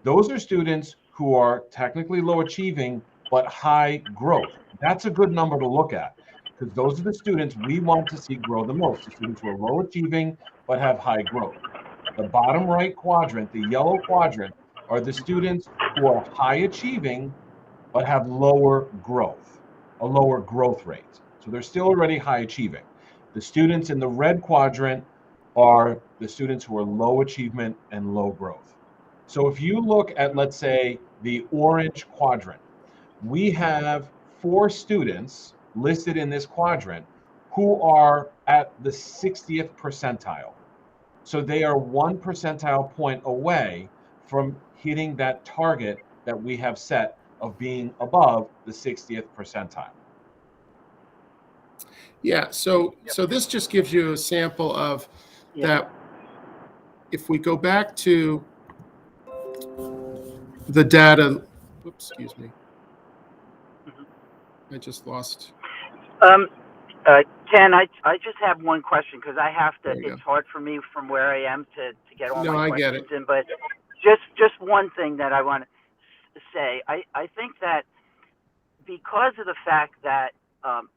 Those are students who are technically low achieving, but high growth. That's a good number to look at, because those are the students we want to see grow the most, the students who are low achieving, but have high growth. The bottom right quadrant, the yellow quadrant, are the students who are high achieving, but have lower growth, a lower growth rate. So they're still already high achieving. The students in the red quadrant are the students who are low achievement and low growth. So if you look at, let's say, the orange quadrant, we have 4 students listed in this quadrant who are at the 60th percentile. So they are 1 percentile point away from hitting that target that we have set of being above the 60th percentile. Yeah, so this just gives you a sample of that. If we go back to the data, whoops, excuse me. I just lost. Ken, I just have one question, because I have to, it's hard for me from where I am to get all my questions in, but just one thing that I want to say. I think that because of the fact that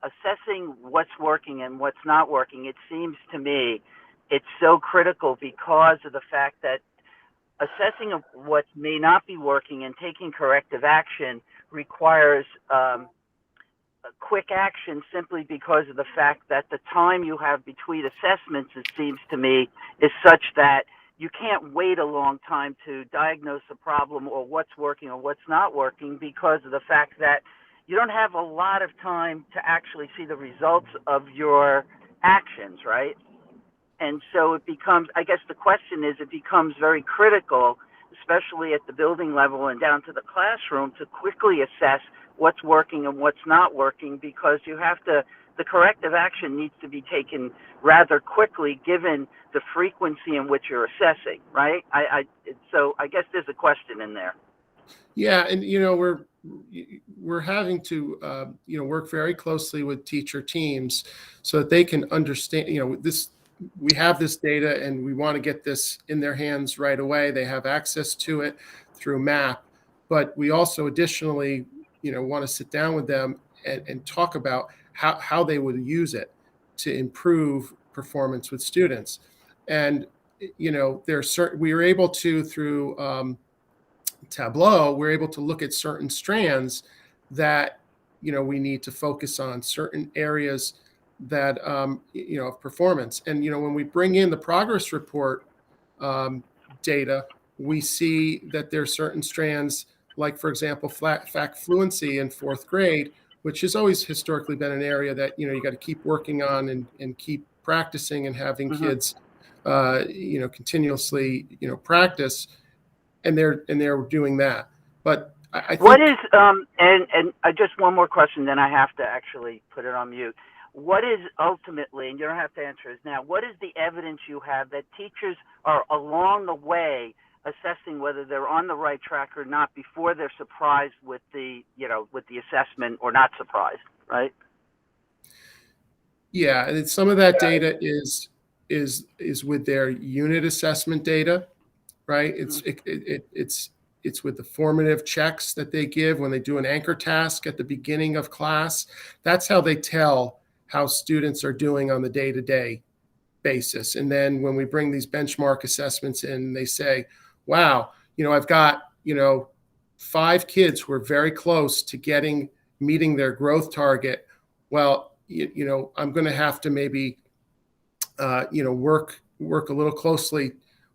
assessing what's working and what's not working, it seems to me it's so critical, because of the fact that assessing of what may not be working and taking corrective action requires quick action, simply because of the fact that the time you have between assessments, it seems to me, is such that you can't wait a long time to diagnose a problem or what's working or what's not working, because of the fact that you don't have a lot of time to actually see the results of your actions, right? And so it becomes, I guess the question is, it becomes very critical, especially at the building level and down to the classroom, to quickly assess what's working and what's not working, because you have to, the corrective action needs to be taken rather quickly, given the frequency in which you're assessing, right? So I guess there's a question in there. Yeah, and we're having to work very closely with teacher teams so that they can understand, this. We have this data and we want to get this in their hands right away. They have access to it through MAP, but we also additionally, want to sit down with them and talk about how they would use it to improve performance with students. And, we are able to, through Tableau, we're able to look at certain strands that, we need to focus on, certain areas that of performance. And when we bring in the progress report data, we see that there are certain strands, like, for example, fact fluency in 4th grade, which has always historically been an area that you got to keep working on and keep practicing and having kids continuously practice, and they're doing that. But I think, what is and just one more question, then I have to actually put it on mute. What is ultimately, and you don't have to answer this now, what is the evidence you have that teachers are along the way assessing whether they're on the right track or not before they're surprised with the assessment, or not surprised, right? Yeah, and some of that data is with their unit assessment data, right? It's with the formative checks that they give when they do an anchor task at the beginning of class. That's how they tell how students are doing on the day-to-day basis. And then when we bring these benchmark assessments in, they say, wow, I've got, 5 kids who are very close to meeting their growth target. Well, I'm going to have to maybe, work a little closely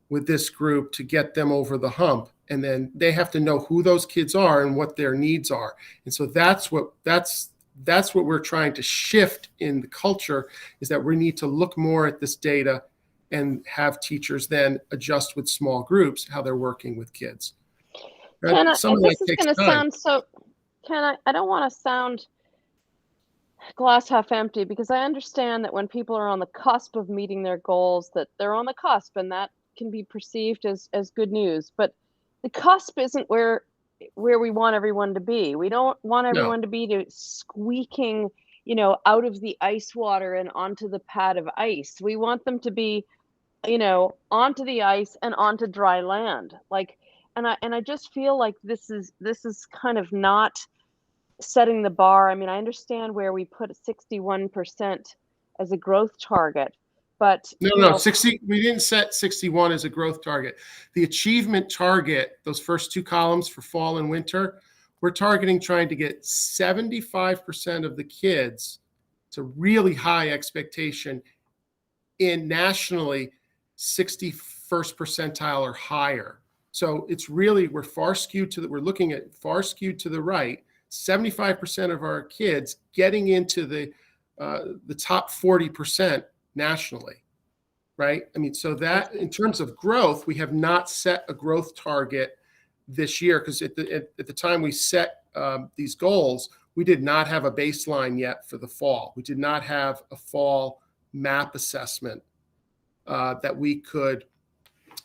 with this group to get them over the hump. And then they have to know who those kids are and what their needs are. And so that's what we're trying to shift in the culture, is that we need to look more at this data and have teachers then adjust with small groups how they're working with kids. Ken, this is going to sound so, Ken, I don't want to sound glass half empty, because I understand that when people are on the cusp of meeting their goals, that they're on the cusp, and that can be perceived as good news. But the cusp isn't where we want everyone to be. We don't want everyone to be squeaking, out of the ice water and onto the pad of ice. We want them to be onto the ice and onto dry land. And I just feel like this is kind of not setting the bar. I mean, I understand where we put 61% as a growth target, but No, 60. We didn't set 61 as a growth target. The achievement target, those first two columns for fall and winter, we're targeting trying to get 75% of the kids. It's a really high expectation in nationally 61st percentile or higher. So it's really, we're looking at far skewed to the right. 75% of our kids getting into the top 40% nationally. Right? I mean, so that in terms of growth, we have not set a growth target this year because at the time we set these goals, we did not have a baseline yet for the fall. We did not have a fall MAP assessment that we could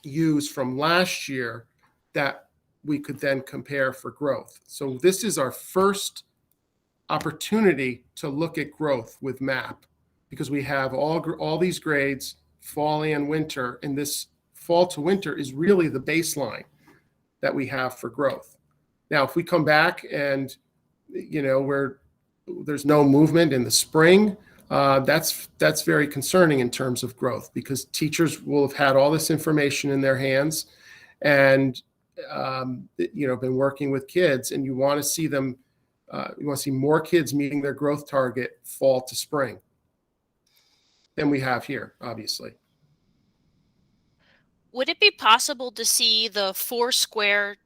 use from last year that we could then compare for growth. So this is our first opportunity to look at growth with MAP because we have all these grades, fall and winter, and this fall to winter is really the baseline that we have for growth. Now, if we come back and there's no movement in the spring, that's very concerning in terms of growth because teachers will have had all this information in their hands and been working with kids, and you want to see them. You want to see more kids meeting their growth target fall to spring than we have here, obviously. Would it be possible to see the Foursquare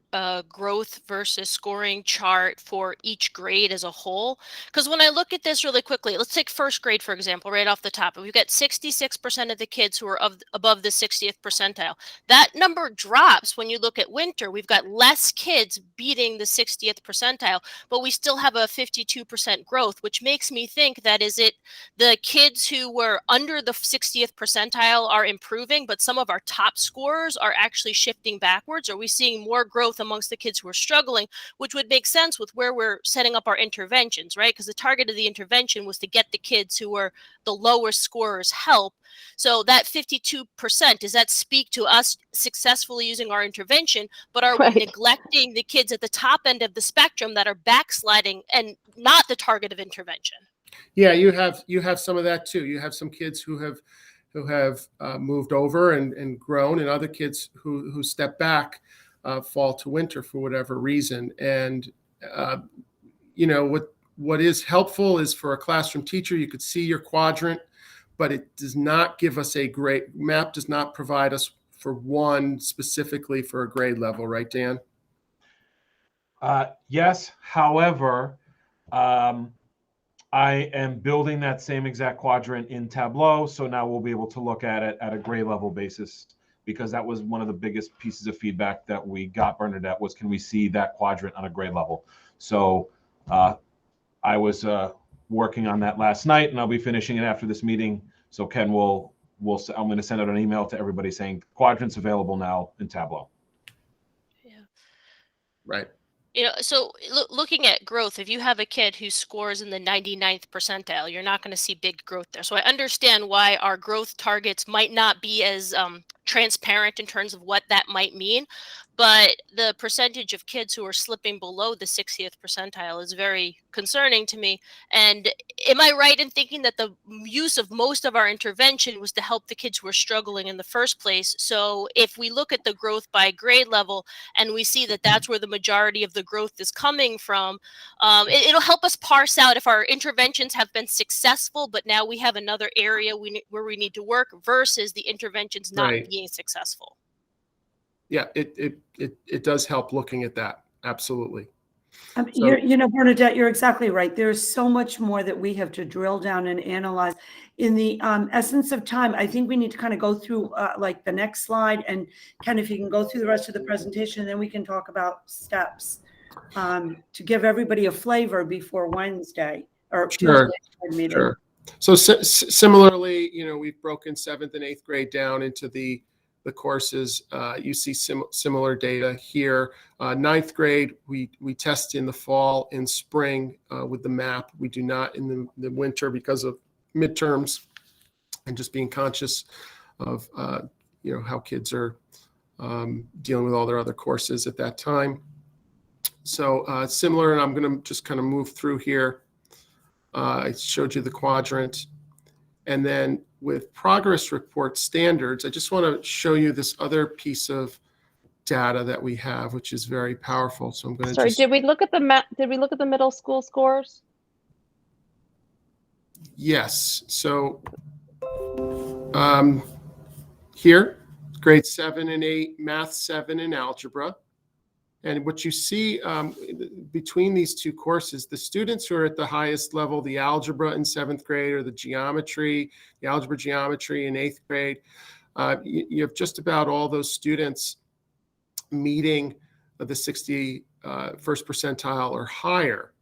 growth versus scoring chart for each grade as a whole? Because when I look at this really quickly, let's take first grade, for example, right off the top. We've got 66% of the kids who are above the 60th percentile. That number drops when you look at winter. We've got less kids beating the 60th percentile, but we still have a 52% growth, which makes me think that is it the kids who were under the 60th percentile are improving, but some of our top scorers are actually shifting backwards? Are we seeing more growth amongst the kids who are struggling, which would make sense with where we're setting up our interventions, right? Because the target of the intervention was to get the kids who were the lowest scorers help. So that 52%, does that speak to us successfully using our intervention, but are we neglecting the kids at the top end of the spectrum that are backsliding and not the target of intervention? Yeah, you have some of that too. You have some kids who have moved over and grown, and other kids who step back fall to winter for whatever reason. And what is helpful is for a classroom teacher, you could see your quadrant, but it does not give us a great MAP. Does not provide us for one specifically for a grade level, right, Dan? Yes. However, I am building that same exact quadrant in Tableau, so now we'll be able to look at it at a grade level basis, because that was one of the biggest pieces of feedback that we got, Bernadette, was can we see that quadrant on a grade level? So I was working on that last night, and I'll be finishing it after this meeting. So Ken I'm going to send out an email to everybody saying quadrants available now in Tableau. Yeah. Right. So looking at growth, if you have a kid who scores in the 99th percentile, you're not going to see big growth there. So I understand why our growth targets might not be as transparent in terms of what that might mean. But the percentage of kids who are slipping below the 60th percentile is very concerning to me. And am I right in thinking that the use of most of our intervention was to help the kids who were struggling in the first place? So if we look at the growth by grade level and we see that that's where the majority of the growth is coming from, it'll help us parse out if our interventions have been successful, but now we have another area where we need to work versus the interventions not being successful. Yeah, it does help looking at that. Absolutely. Bernadette, you're exactly right. There's so much more that we have to drill down and analyze. In the essence of time, I think we need to kind of go through like the next slide, and kind of if you can go through the rest of the presentation, and then we can talk about steps to give everybody a flavor before Wednesday or Tuesday's board meeting. Sure. So similarly, we've broken 7th and 8th grade down into the courses. You see similar data here. 9th grade, we test in the fall and spring with the MAP. We do not in the winter because of midterms and just being conscious of how kids are dealing with all their other courses at that time. So similar, and I'm going to just kind of move through here. I showed you the quadrant. And then with progress report standards, I just want to show you this other piece of data that we have, which is very powerful. So I'm going to Sorry, did we look at the middle school scores? Yes. So here, grade 7 and 8, math 7 and algebra. And what you see between these two courses, the students who are at the highest level, the algebra in 7th grade, or the algebra geometry in 8th grade, you have just about all those students meeting the 61st percentile or higher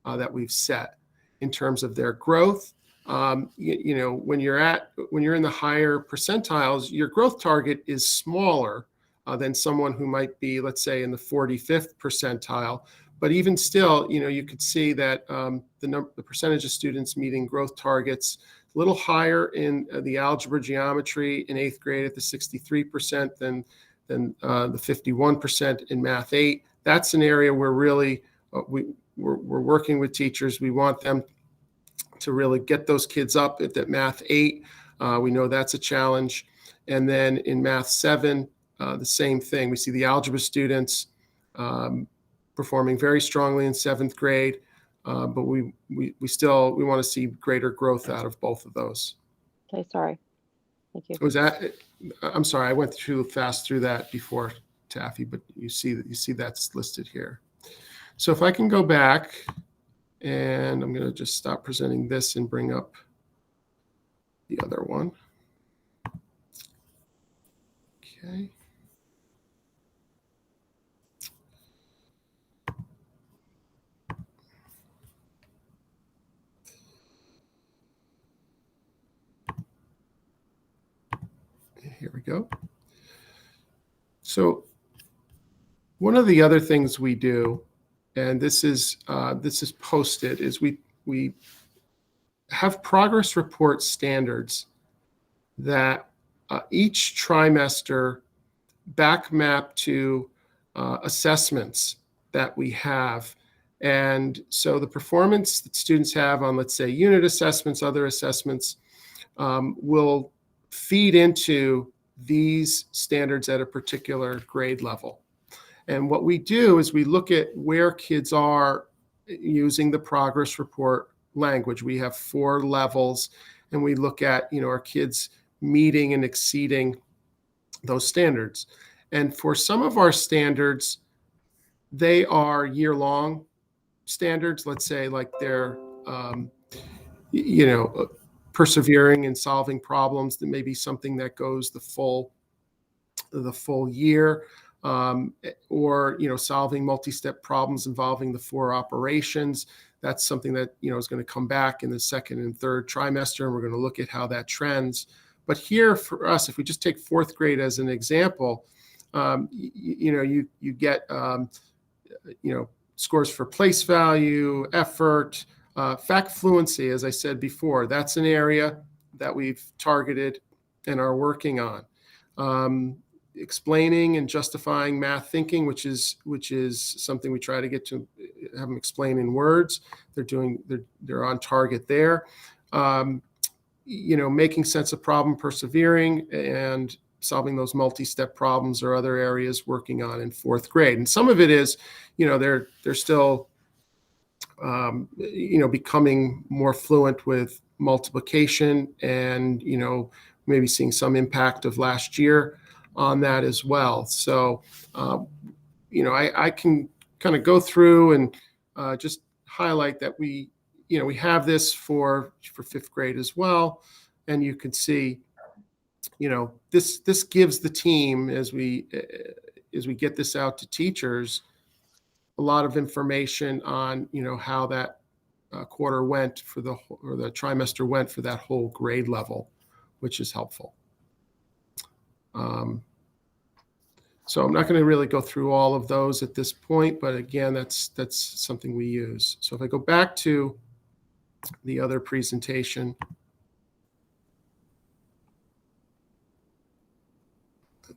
that we've set in terms of their growth. When you're in the higher percentiles, your growth target is smaller than someone who might be, let's say, in the 45th percentile. But even still, you could see that the percentage of students meeting growth targets a little higher in the algebra geometry in 8th grade at the 63% than the 51% in math 8. That's an area where really we're working with teachers. We want them to really get those kids up at that math 8. We know that's a challenge. And then in math 7, the same thing. We see the algebra students performing very strongly in 7th grade, but we want to see greater growth out of both of those. Okay, sorry. Thank you. I'm sorry, I went too fast through that before, Taffy, but you see that's listed here. So if I can go back, and I'm going to just stop presenting this and bring up the other one. Okay. Here we go. So one of the other things we do, and this is posted, is we have progress report standards that each trimester back map to assessments that we have. And so the performance that students have on, let's say, unit assessments, other assessments, will feed into these standards at a particular grade level. And what we do is we look at where kids are using the progress report language. We have 4 levels, and we look at, our kids meeting and exceeding those standards. And for some of our standards, they are year-long standards. Let's say like they're, persevering and solving problems. That may be something that goes the full year, or solving multi-step problems involving the 4 operations. That's something that is going to come back in the 2nd and 3rd trimester, and we're going to look at how that trends. But here for us, if we just take 4th grade as an example, you get scores for place value, effort, fact fluency. As I said before, that's an area that we've targeted and are working on. Explaining and justifying math thinking, which is something we try to get to have them explain in words. They're on target there. Making sense of problem, persevering, and solving those multi-step problems or other areas working on in 4th grade. And some of it is, they're still becoming more fluent with multiplication, and maybe seeing some impact of last year on that as well. So I can kind of go through and just highlight that we have this for 5th grade as well. And you can see this gives the team, as we get this out to teachers, a lot of information on how that quarter went or the trimester went for that whole grade level, which is helpful. So I'm not going to really go through all of those at this point, but again, that's something we use. So if I go back to the other presentation,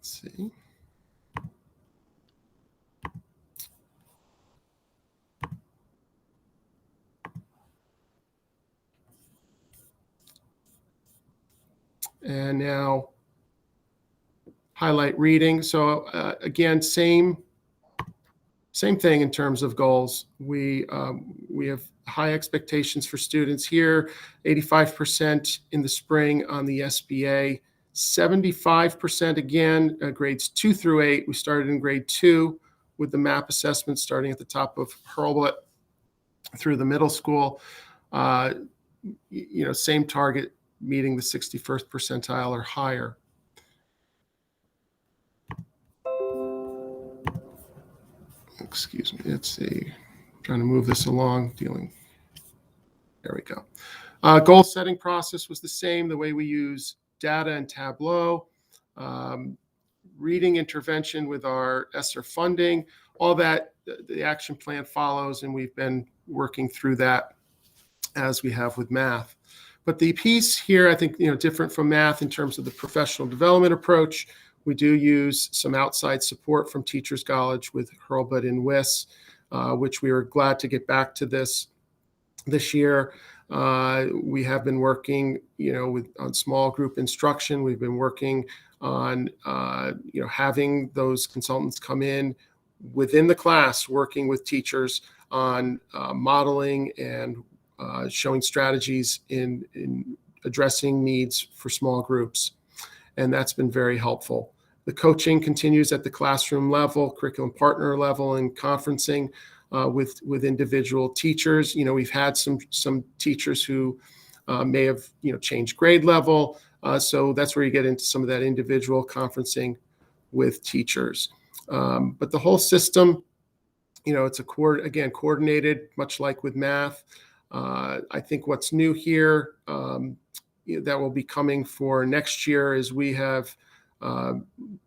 Let's see. And now highlight reading. So again, same thing in terms of goals. We have high expectations for students here, 85% in the spring on the SBA, 75% again, grades 2 through 8. We started in grade 2 with the MAP assessment starting at the top of Hurlbut through the middle school. Same target, meeting the 61st percentile or higher. Excuse me, let's see. Trying to move this along, there we go. Goal setting process was the same, the way we use data and Tableau. Reading intervention with our ESSER funding, all that, the action plan follows, and we've been working through that as we have with math. But the piece here, I think, different from math in terms of the professional development approach. We do use some outside support from Teachers College with Hurlbut and WIS, which we were glad to get back to this year. We have been working, on small group instruction. We've been working on, having those consultants come in within the class, working with teachers on modeling and showing strategies in addressing needs for small groups. And that's been very helpful. The coaching continues at the classroom level, curriculum partner level, and conferencing with individual teachers. We've had some teachers who may have changed grade level. So that's where you get into some of that individual conferencing with teachers. But the whole system, it's coordinated, much like with math. I think what's new here that will be coming for next year is we have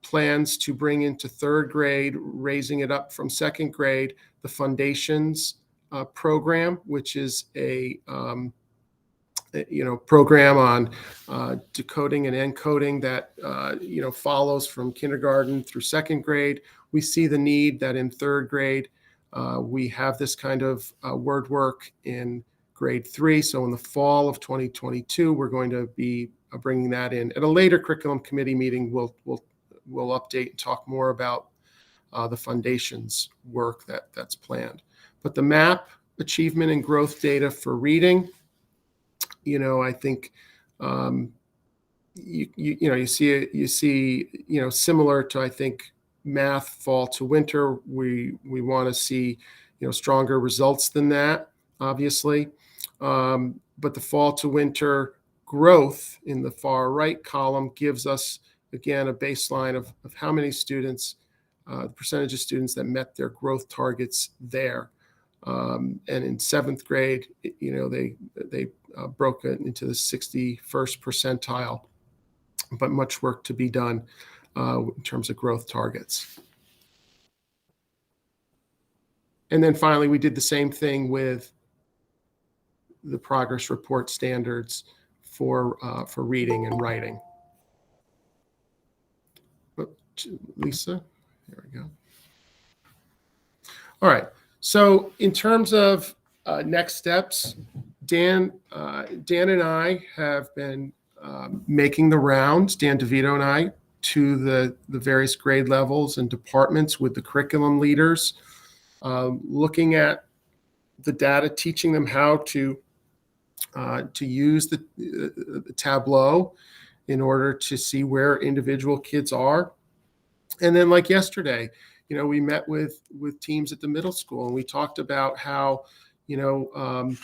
plans to bring into 3rd grade, raising it up from 2nd grade, the Foundations program, which is a program on decoding and encoding that follows from kindergarten through 2nd grade. We see the need that in 3rd grade we have this kind of word work in grade 3. So in the fall of 2022, we're going to be bringing that in. At a later curriculum committee meeting, we'll update and talk more about the Foundations work that's planned. But the MAP achievement and growth data for reading, I think you see similar to, I think, math fall to winter. We want to see stronger results than that, obviously. But the fall to winter growth in the far right column gives us, again, a baseline of how many students, the percentage of students that met their growth targets there. And in 7th grade, they broke it into the 61st percentile, but much work to be done in terms of growth targets. And then finally, we did the same thing with the progress report standards for reading and writing. Lisa, there we go. All right. So in terms of next steps, Dan and I have been making the rounds, Dan DeVito and I, to the various grade levels and departments with the curriculum leaders, looking at the data, teaching them how to use the Tableau in order to see where individual kids are. And then, like yesterday, we met with teams at the middle school, and we talked about how their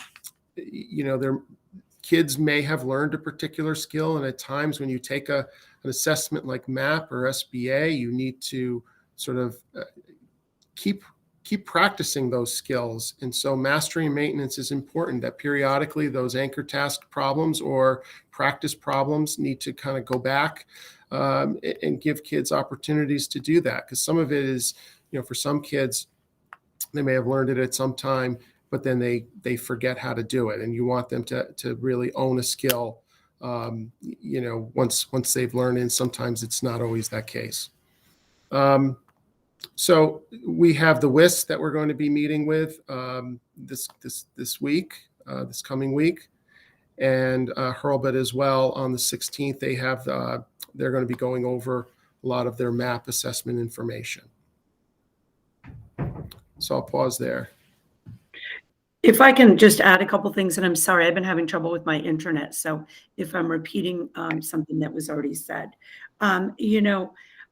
kids may have learned a particular skill, and at times when you take an assessment like MAP or SBA, you need to sort of keep practicing those skills. And so mastery and maintenance is important, that periodically those anchor task problems or practice problems need to kind of go back and give kids opportunities to do that. Because some of it is, for some kids, they may have learned it at some time, but then they forget how to do it. And you want them to really own a skill, once they've learned it. And sometimes it's not always that case. So we have the WIS that we're going to be meeting with this week, this coming week, and Hurlbut as well on the 16th. They have they're going to be going over a lot of their MAP assessment information. So I'll pause there. If I can just add a couple things, and I'm sorry, I've been having trouble with my internet. So if I'm repeating something that was already said,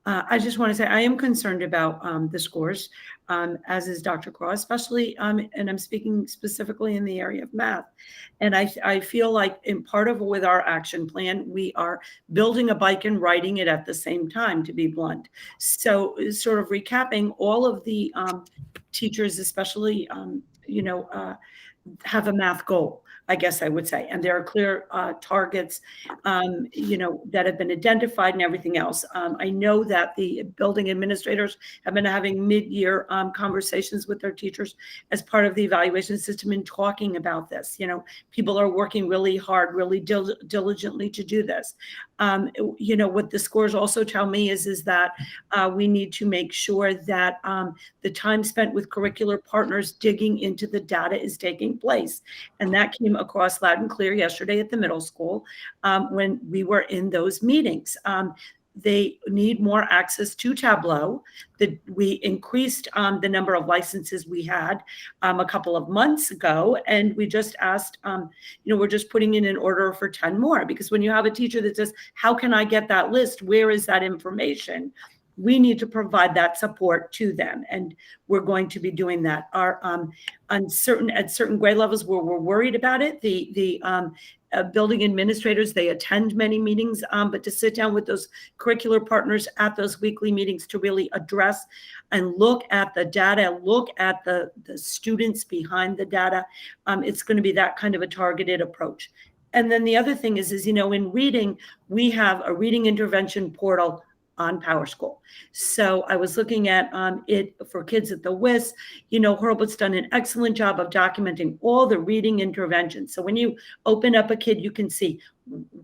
I just want to say I am concerned about the scores, as is Dr. Craw, especially, and I'm speaking specifically in the area of math. And I feel like in part of with our action plan, we are building a bike and riding it at the same time, to be blunt. So sort of recapping, all of the teachers, especially, have a math goal, I guess I would say. And there are clear targets, that have been identified and everything else. I know that the building administrators have been having mid-year conversations with their teachers as part of the evaluation system and talking about this. People are working really hard, really diligently to do this. What the scores also tell me is that we need to make sure that the time spent with curricular partners digging into the data is taking place. And that came across loud and clear yesterday at the middle school when we were in those meetings. They need more access to Tableau. We increased the number of licenses we had a couple of months ago, and we just asked, we're just putting in an order for 10 more, because when you have a teacher that says, how can I get that list? Where is that information? We need to provide that support to them, and we're going to be doing that. Our at certain grade levels where we're worried about it, the building administrators, they attend many meetings, but to sit down with those curricular partners at those weekly meetings to really address and look at the data, look at the students behind the data, it's going to be that kind of a targeted approach. And then the other thing is in reading, we have a reading intervention portal on Powerschool. So I was looking at it for kids at the WIS. Hurlbut's done an excellent job of documenting all the reading interventions. So when you open up a kid, you can see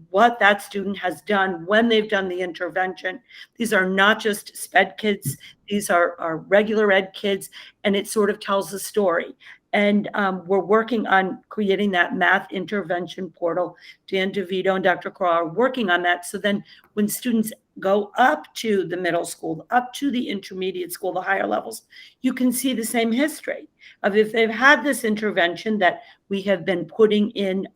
what that student has done when they've done the intervention. These are not just SPED kids. These are regular ed kids, and it sort of tells a story. And we're working on creating that math intervention portal. Dan DeVito and Dr. Craw are working on that. So then when students go up to the middle school, up to the intermediate school, the higher levels, you can see the same history of if they've had this intervention that we have been putting in,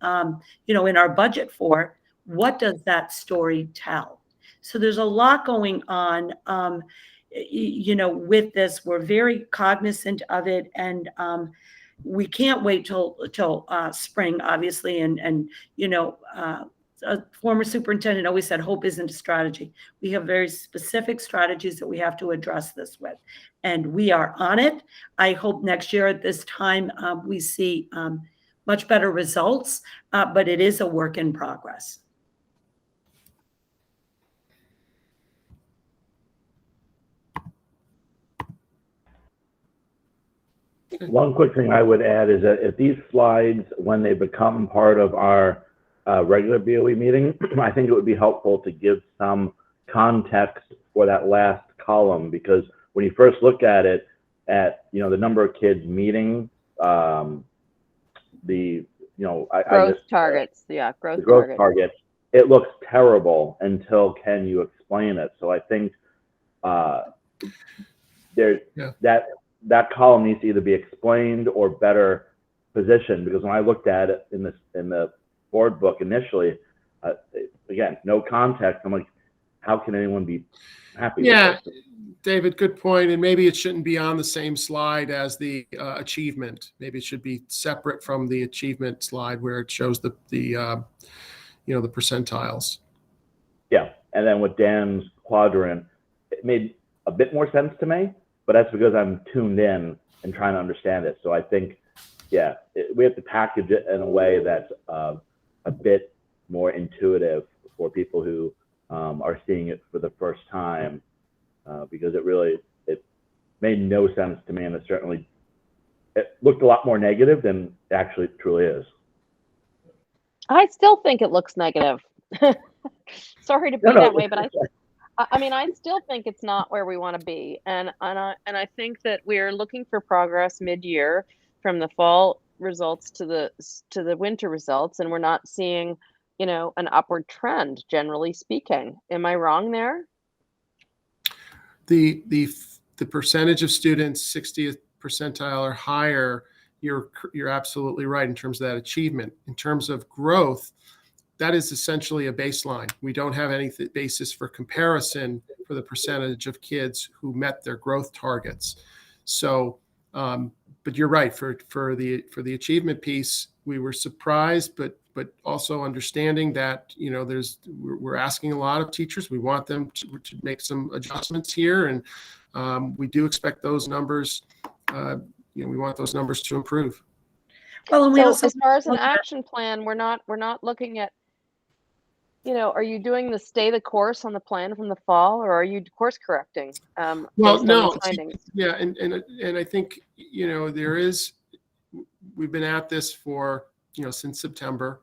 in our budget for, what does that story tell? So there's a lot going on, with this. We're very cognizant of it, and we can't wait till spring, obviously. And a former superintendent always said, hope isn't a strategy. We have very specific strategies that we have to address this with, and we are on it. I hope next year at this time we see much better results, but it is a work in progress. One quick thing I would add is that if these slides, when they become part of our regular BOE meeting, I think it would be helpful to give some context for that last column, because when you first look at it, the number of kids meeting, growth targets, the growth targets, it looks terrible until can you explain it? So I think that column needs to either be explained or better positioned, because when I looked at it in the board book initially, again, no context, I'm like, how can anyone be happy with this? David, good point. And maybe it shouldn't be on the same slide as the achievement. Maybe it should be separate from the achievement slide where it shows the percentiles. Yeah, and then with Dan's quadrant, it made a bit more sense to me, but that's because I'm tuned in and trying to understand it. So I think, we have to package it in a way that's a bit more intuitive for people who are seeing it for the first time, because it made no sense to me, and it looked a lot more negative than it actually truly is. I still think it looks negative. Sorry to be that way, but I mean, I still think it's not where we want to be, and I think that we're looking for progress mid-year from the fall results to the winter results, and we're not seeing, an upward trend, generally speaking. Am I wrong there? The percentage of students 60th percentile or higher, you're absolutely right in terms of that achievement. In terms of growth, that is essentially a baseline. We don't have any basis for comparison for the percentage of kids who met their growth targets. So, but you're right, for the achievement piece, we were surprised, but also understanding that, we're asking a lot of teachers. We want them to make some adjustments here, and we do expect those numbers. We want those numbers to improve. Well, and we So also as far as an action plan, we're not looking at, are you doing the stay the course on the plan from the fall, or are you course correcting? Well, based on no, these findings? yeah, and I think we've been at this for since September.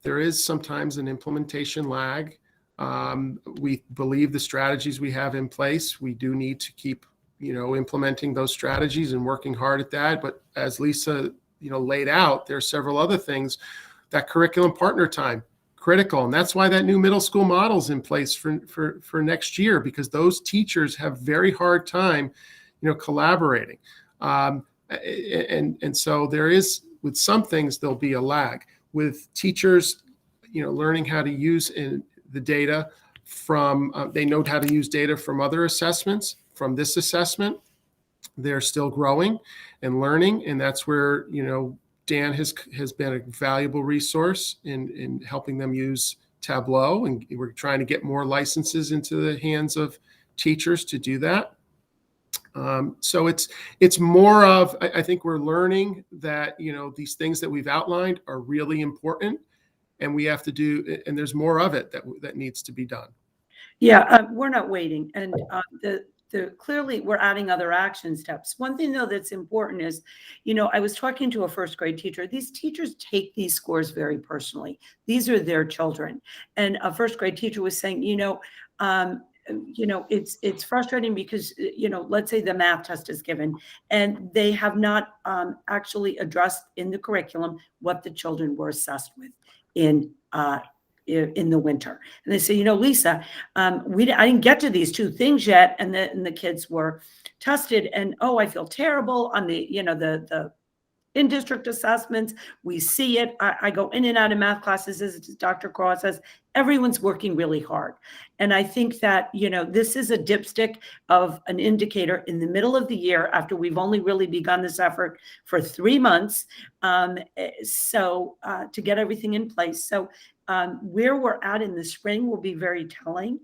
There is sometimes an implementation lag. We believe the strategies we have in place, we do need to keep implementing those strategies and working hard at that. But as Lisa laid out, there are several other things. That curriculum partner time, critical, and that's why that new middle school model is in place for next year, because those teachers have very hard time collaborating, and so there is, with some things there'll be a lag with teachers learning how to use the data from they know how to use data from other assessments. From this assessment, they're still growing and learning, and that's where Dan has been a valuable resource in helping them use Tableau, and we're trying to get more licenses into the hands of teachers to do that. So it's more of, I think we're learning that these things that we've outlined are really important, and we have to do, and there's more of it that needs to be done. Yeah, we're not waiting, and clearly we're adding other action steps. One thing though that's important is, I was talking to a first grade teacher. These teachers take these scores very personally. These are their children, and a first grade teacher was saying, it's frustrating because let's say the math test is given, and they have not actually addressed in the curriculum what the children were assessed with in the winter. And they say, Lisa, I didn't get to these two things yet. And the kids were tested, and, oh, I feel terrible on the in-district assessments. We see it. I go in and out of math classes, as Dr. Cross says, everyone's working really hard. And I think that, this is a dipstick of an indicator in the middle of the year after we've only really begun this effort for 3 months. So to get everything in place. So where we're at in the spring will be very telling.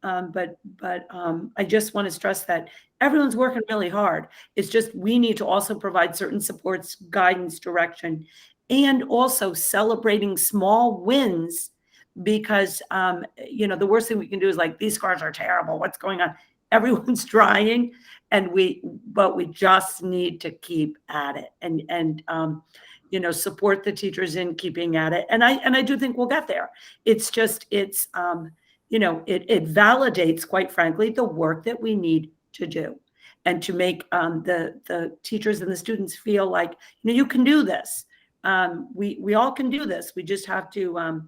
But I just want to stress that everyone's working really hard. It's just we need to also provide certain supports, guidance, direction, and also celebrating small wins, because the worst thing we can do is like, these scores are terrible. What's going on? Everyone's trying, but we just need to keep at it and support the teachers in keeping at it. And I do think we'll get there. It's just it validates, quite frankly, the work that we need to do, and to make the teachers and the students feel like, you can do this. We all can do this. We just have to,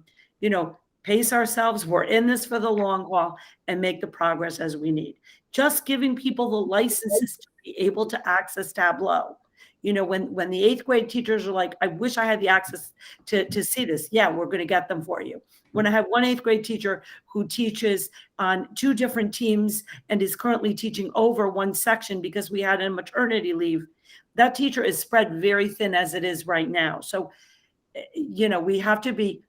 pace ourselves. We're in this for the long haul, and make the progress as we need. Just giving people the licenses to be able to access Tableau. When the 8th grade teachers are like, I wish I had the access to see this. Yeah, we're going to get them for you. When I have one 8th grade teacher who teaches on 2 different teams and is currently teaching over one section because we had a maternity leave, that teacher is spread very thin as it is right now. So, we have to be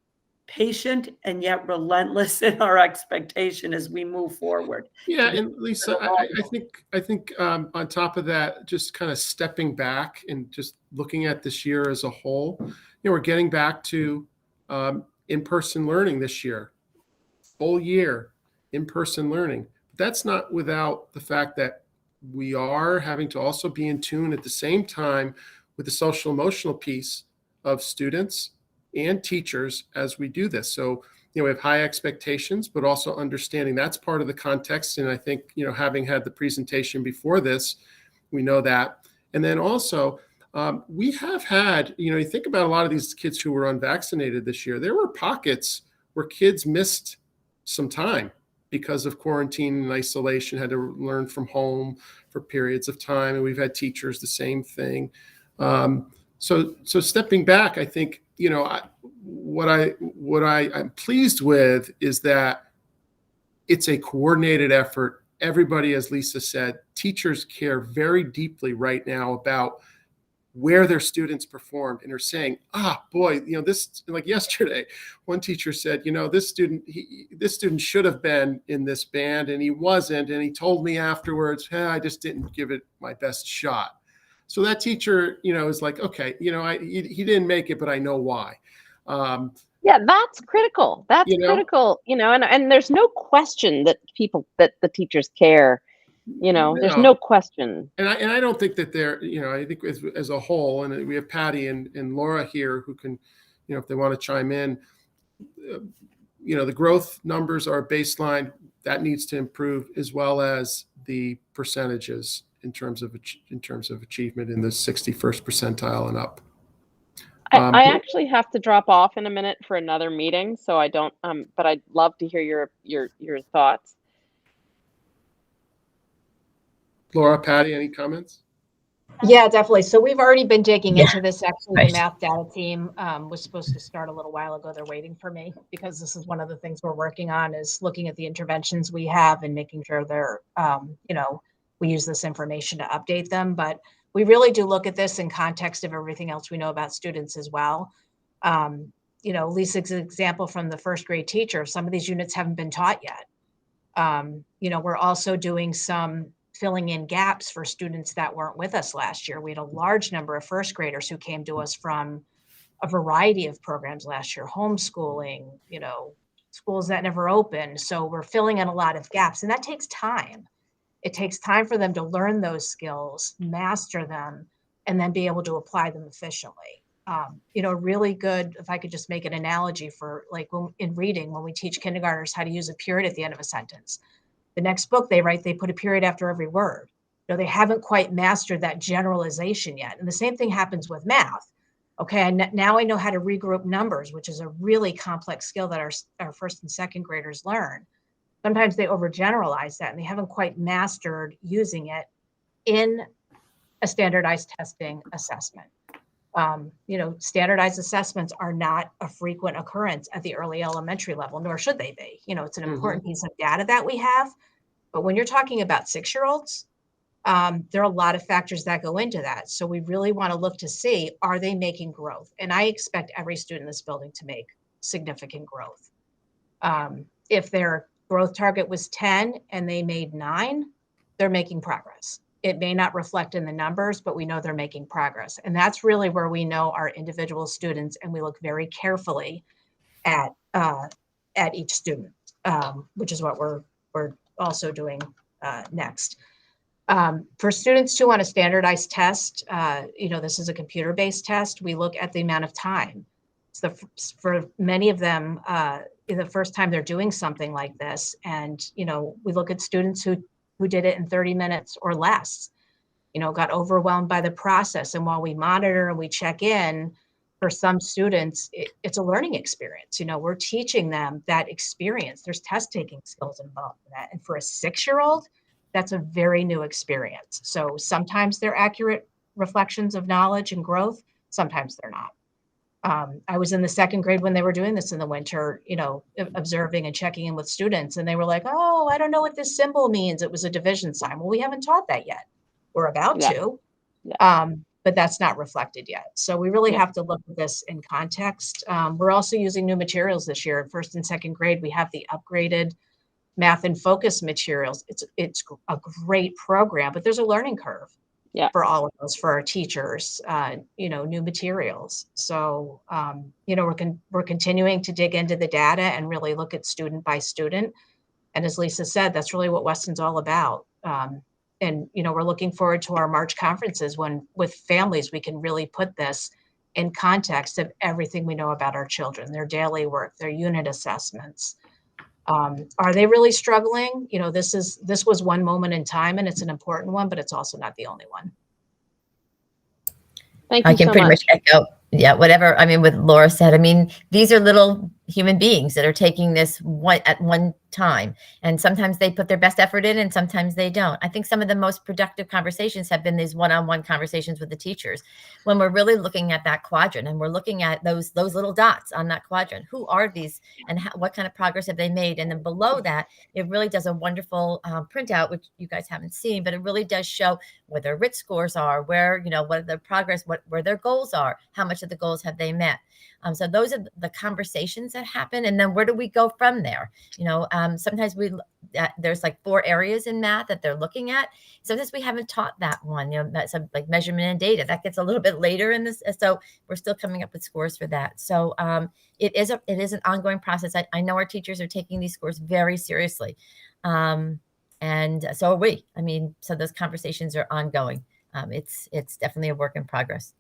patient and yet relentless in our expectation as we move forward. Yeah, and Lisa, I think on top of that, just kind of stepping back and just looking at this year as a whole, we're getting back to in-person learning this year, full year in-person learning. That's not without the fact that we are having to also be in tune at the same time with the social emotional piece of students and teachers as we do this. So, we have high expectations, but also understanding that's part of the context. And I think, having had the presentation before this, we know that. And then also, we have had, you think about a lot of these kids who were unvaccinated this year, there were pockets where kids missed some time because of quarantine and isolation, had to learn from home for periods of time. And we've had teachers, the same thing. So stepping back, I think, what I'm pleased with is that it's a coordinated effort. Everybody, as Lisa said, teachers care very deeply right now about where their students performed and are saying, boy, this, like yesterday, one teacher said, this student should have been in this band and he wasn't. And he told me afterwards, I just didn't give it my best shot. So that teacher, is like, okay, he didn't make it, but I know why. Yeah, that's critical. That's critical, and there's no question that the teachers care, there's no question. And I don't think that they're, I think as a whole, and we have Patty and Laura here who can, if they want to chime in, the growth numbers are baseline that needs to improve, as well as the percentages in terms of achievement in the 61st percentile and up. I actually have to drop off in a minute for another meeting, so I don't. But I'd love to hear your thoughts. Laura, Patty, any comments? Yeah, definitely. So we've already been digging into this. Actually, the math data team was supposed to start a little while ago. They're waiting for me because this is one of the things we're working on, is looking at the interventions we have and making sure they're, we use this information to update them. But we really do look at this in context of everything else we know about students as well. Lisa's example from the first grade teacher, some of these units haven't been taught yet. We're also doing some filling in gaps for students that weren't with us last year. We had a large number of first graders who came to us from a variety of programs last year, homeschooling, schools that never opened. So we're filling in a lot of gaps, and that takes time. It takes time for them to learn those skills, master them, and then be able to apply them efficiently. Really good, if I could just make an analogy for like in reading, when we teach kindergartners how to use a period at the end of a sentence. The next book they write, they put a period after every word. They haven't quite mastered that generalization yet. And the same thing happens with math. Okay, now I know how to regroup numbers, which is a really complex skill that our first and second graders learn. Sometimes they overgeneralize that and they haven't quite mastered using it in a standardized testing assessment. Standardized assessments are not a frequent occurrence at the early elementary level, nor should they be. It's an important piece of data that we have. But when you're talking about 6-year-olds, there are a lot of factors that go into that. So we really want to look to see, are they making growth? And I expect every student in this building to make significant growth. If their growth target was 10 and they made 9, they're making progress. It may not reflect in the numbers, but we know they're making progress. And that's really where we know our individual students, and we look very carefully at each student, which is what we're also doing next. For students who want a standardized test, this is a computer-based test. We look at the amount of time. So for many of them, the first time they're doing something like this, and we look at students who did it in 30 minutes or less, got overwhelmed by the process. And while we monitor and we check in, for some students, it's a learning experience. We're teaching them that experience. There's test taking skills involved in that. And for a 6-year-old, that's a very new experience. So sometimes they're accurate reflections of knowledge and growth. Sometimes they're not. I was in the second grade when they were doing this in the winter, observing and checking in with students. And they were like, oh, I don't know what this symbol means. It was a division sign. Well, we haven't taught that yet. We're about to, but that's not reflected yet. So we really have to look at this in context. We're also using new materials this year. In first and second grade, we have the upgraded Math and Focus materials. It's a great program, but there's a learning curve. For all of those, for our teachers, new materials. So, we're continuing to dig into the data and really look at student by student. And as Lisa said, that's really what Weston's all about. And we're looking forward to our March conferences when with families, we can really put this in context of everything we know about our children, their daily work, their unit assessments. Are they really struggling? You know, this was one moment in time, and it's an important one, but it's also not the only one. Thank I you can so pretty much much. echo, yeah, whatever. I mean, what Laura said. I mean, these are little human beings that are taking this at one time, and sometimes they put their best effort in, and sometimes they don't. I think some of the most productive conversations have been these one-on-one conversations with the teachers, when we're really looking at that quadrant and we're looking at those little dots on that quadrant. Who are these, and what kind of progress have they made? And then below that, it really does a wonderful printout, which you guys haven't seen, but it really does show where their RIT scores are, where, you know, what their progress, where their goals are, how much of the goals have they met. So those are the conversations that happen. And then where do we go from there? You know, sometimes there's like 4 areas in math that they're looking at. Sometimes we haven't taught that one, you know, some like measurement and data that gets a little bit later in this. So we're still coming up with scores for that. So it is an ongoing process. I know our teachers are taking these scores very seriously. And so are we. I mean, so those conversations are ongoing. It's definitely a work in progress.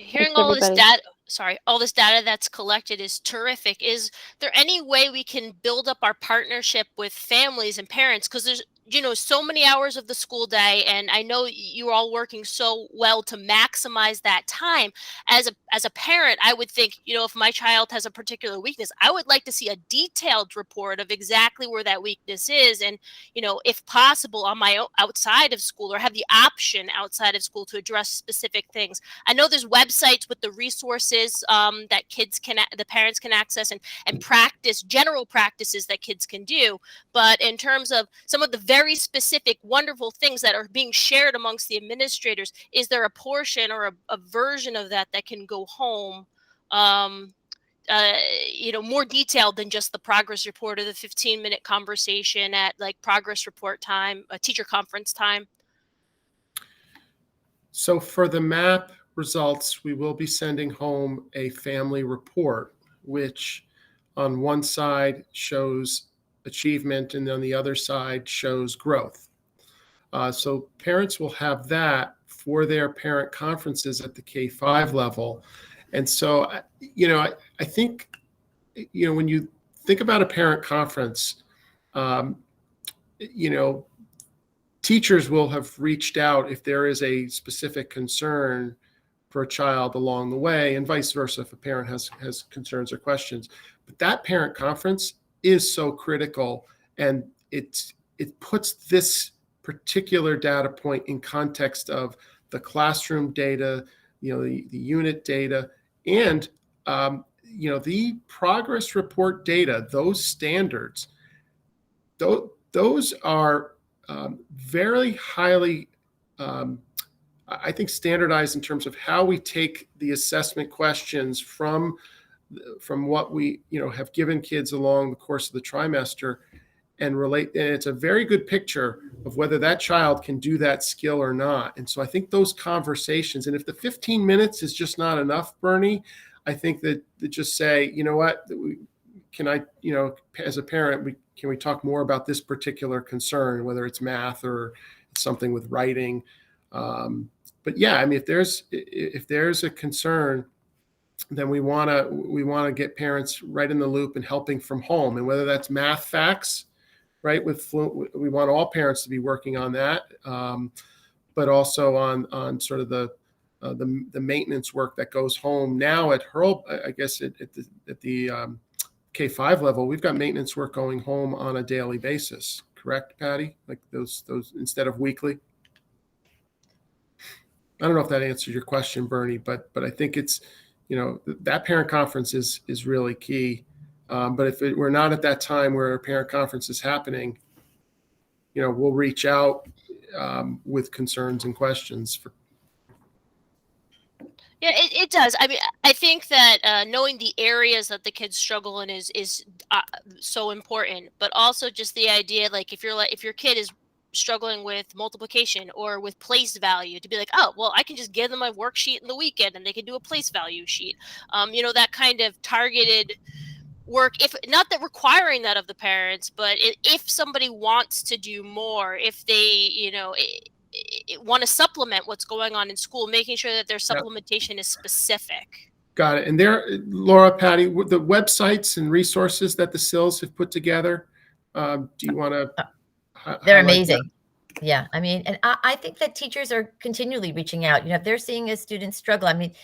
Hearing Thanks, all this everybody. data, all this data that's collected is terrific. Is there any way we can build up our partnership with families and parents? Because there's, you know, so many hours of the school day, and I know you're all working so well to maximize that time. As a parent, I would think, you know, if my child has a particular weakness, I would like to see a detailed report of exactly where that weakness is, and, you know, if possible, on my own, outside of school, or have the option outside of school to address specific things. I know there's websites with the resources that the parents can access, and practice, general practices that kids can do. But in terms of some of the very specific, wonderful things that are being shared amongst the administrators, is there a portion or a version of that that can go home, you know, more detailed than just the progress report or the 15-minute conversation at like progress report time, teacher conference time? So for the MAP results, we will be sending home a family report, which on one side shows achievement and on the other side shows growth. So parents will have that for their parent conferences at the K-5 level. And so, you know, I think, you know, when you think about a parent conference, you know, teachers will have reached out if there is a specific concern for a child along the way, and vice versa if a parent has concerns or questions. But that parent conference is so critical, and it puts this particular data point in context of the classroom data, you know, the unit data, and you know, the progress report data. Those standards, those are very highly, I think, standardized in terms of how we take the assessment questions from what we, you know, have given kids along the course of the trimester, and relate. And it's a very good picture of whether that child can do that skill or not. And so I think those conversations, and if the 15 minutes is just not enough, Bernie, I think that just say, you know what, can I, you know, as a parent, can we talk more about this particular concern, whether it's math or it's something with writing. But yeah, I mean, if there's a concern, then we want to get parents right in the loop and helping from home, and whether that's math facts, right? We want all parents to be working on that, but also on sort of the maintenance work that goes home now at Hurl. I guess at the K-5 level, we've got maintenance work going home on a daily basis. Correct, Patty? Like those instead of weekly. I don't know if that answers your question, Bernie, but I think it's, you know, that parent conference is really key. But if we're not at that time where a parent conference is happening, you know, we'll reach out with concerns and questions. Yeah, it does. I mean, I think that knowing the areas that the kids struggle in is so important. But also just the idea, like if your kid is struggling with multiplication or with place value, to be like, oh, well, I can just give them a worksheet in the weekend and they can do a place value sheet. You know, that kind of targeted work, if not that requiring that of the parents, but if somebody wants to do more, if they, you know, want to supplement what's going on in school, making sure that their Yep. supplementation is specific. Got it. And there, Laura, Patty, the websites and resources that the SILs have put together, do you want to? They're amazing. Yeah, I mean, and I think that teachers are continually reaching out. You know, if they're seeing a student struggle, I mean,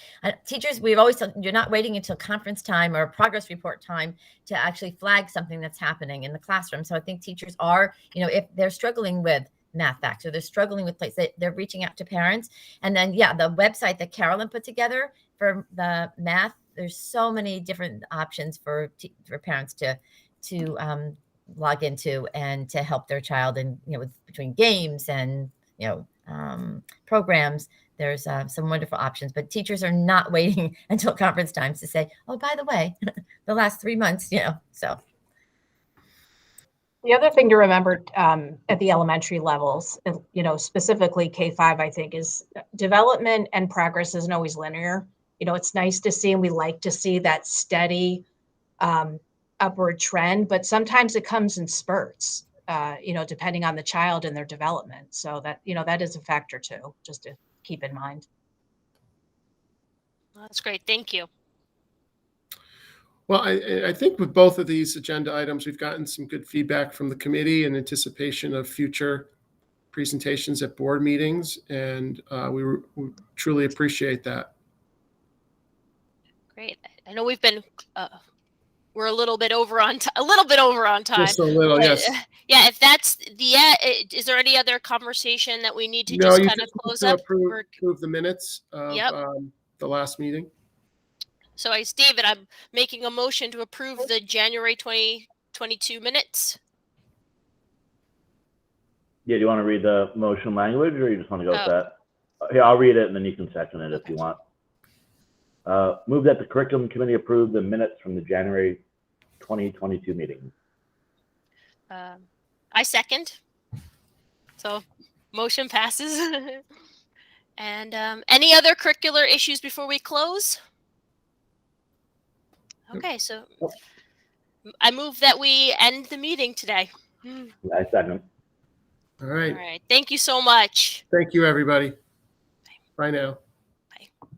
teachers, we've always told, you're not waiting until conference time or progress report time to actually flag something that's happening in the classroom. So I think teachers are, you know, if they're struggling with math facts or they're struggling with places, they're reaching out to parents. And then, yeah, the website that Carolyn put together for the math, there's so many different options for parents to log into and to help their child, and you know, between games and programs, there's some wonderful options. But teachers are not waiting until conference times to say, oh, by the way, the last 3 months, you know. So the other thing to remember at the elementary levels, you know, specifically K-5, I think, is development and progress isn't always linear. You know, it's nice to see, and we like to see that steady upward trend, but sometimes it comes in spurts, you know, depending on the child and their development. So that, you know, that is a factor too, just to keep in mind. That's great. Thank you. Well, I think with both of these agenda items, we've gotten some good feedback from the committee in anticipation of future presentations at board meetings, and we truly appreciate that. Great. I know we've been we're a little bit over on time. Just a little, yes. Yeah, if that's is there any other conversation that we need to No, just you kind of just close need to up? approve the minutes of the last meeting. So David, I'm making a motion to approve the January 2022 minutes. Yeah, do you want to read the motion language, or you just want to go with that? Here, I'll read it, and then you can second it if you want. Move that the curriculum committee approve the minutes from the January 2022 meeting. I second. So motion passes. And any other curricular issues before we close? Okay, so I move that we end the meeting today. I second. All right. All right. Thank you so much. Thank you, everybody. Bye now. Bye.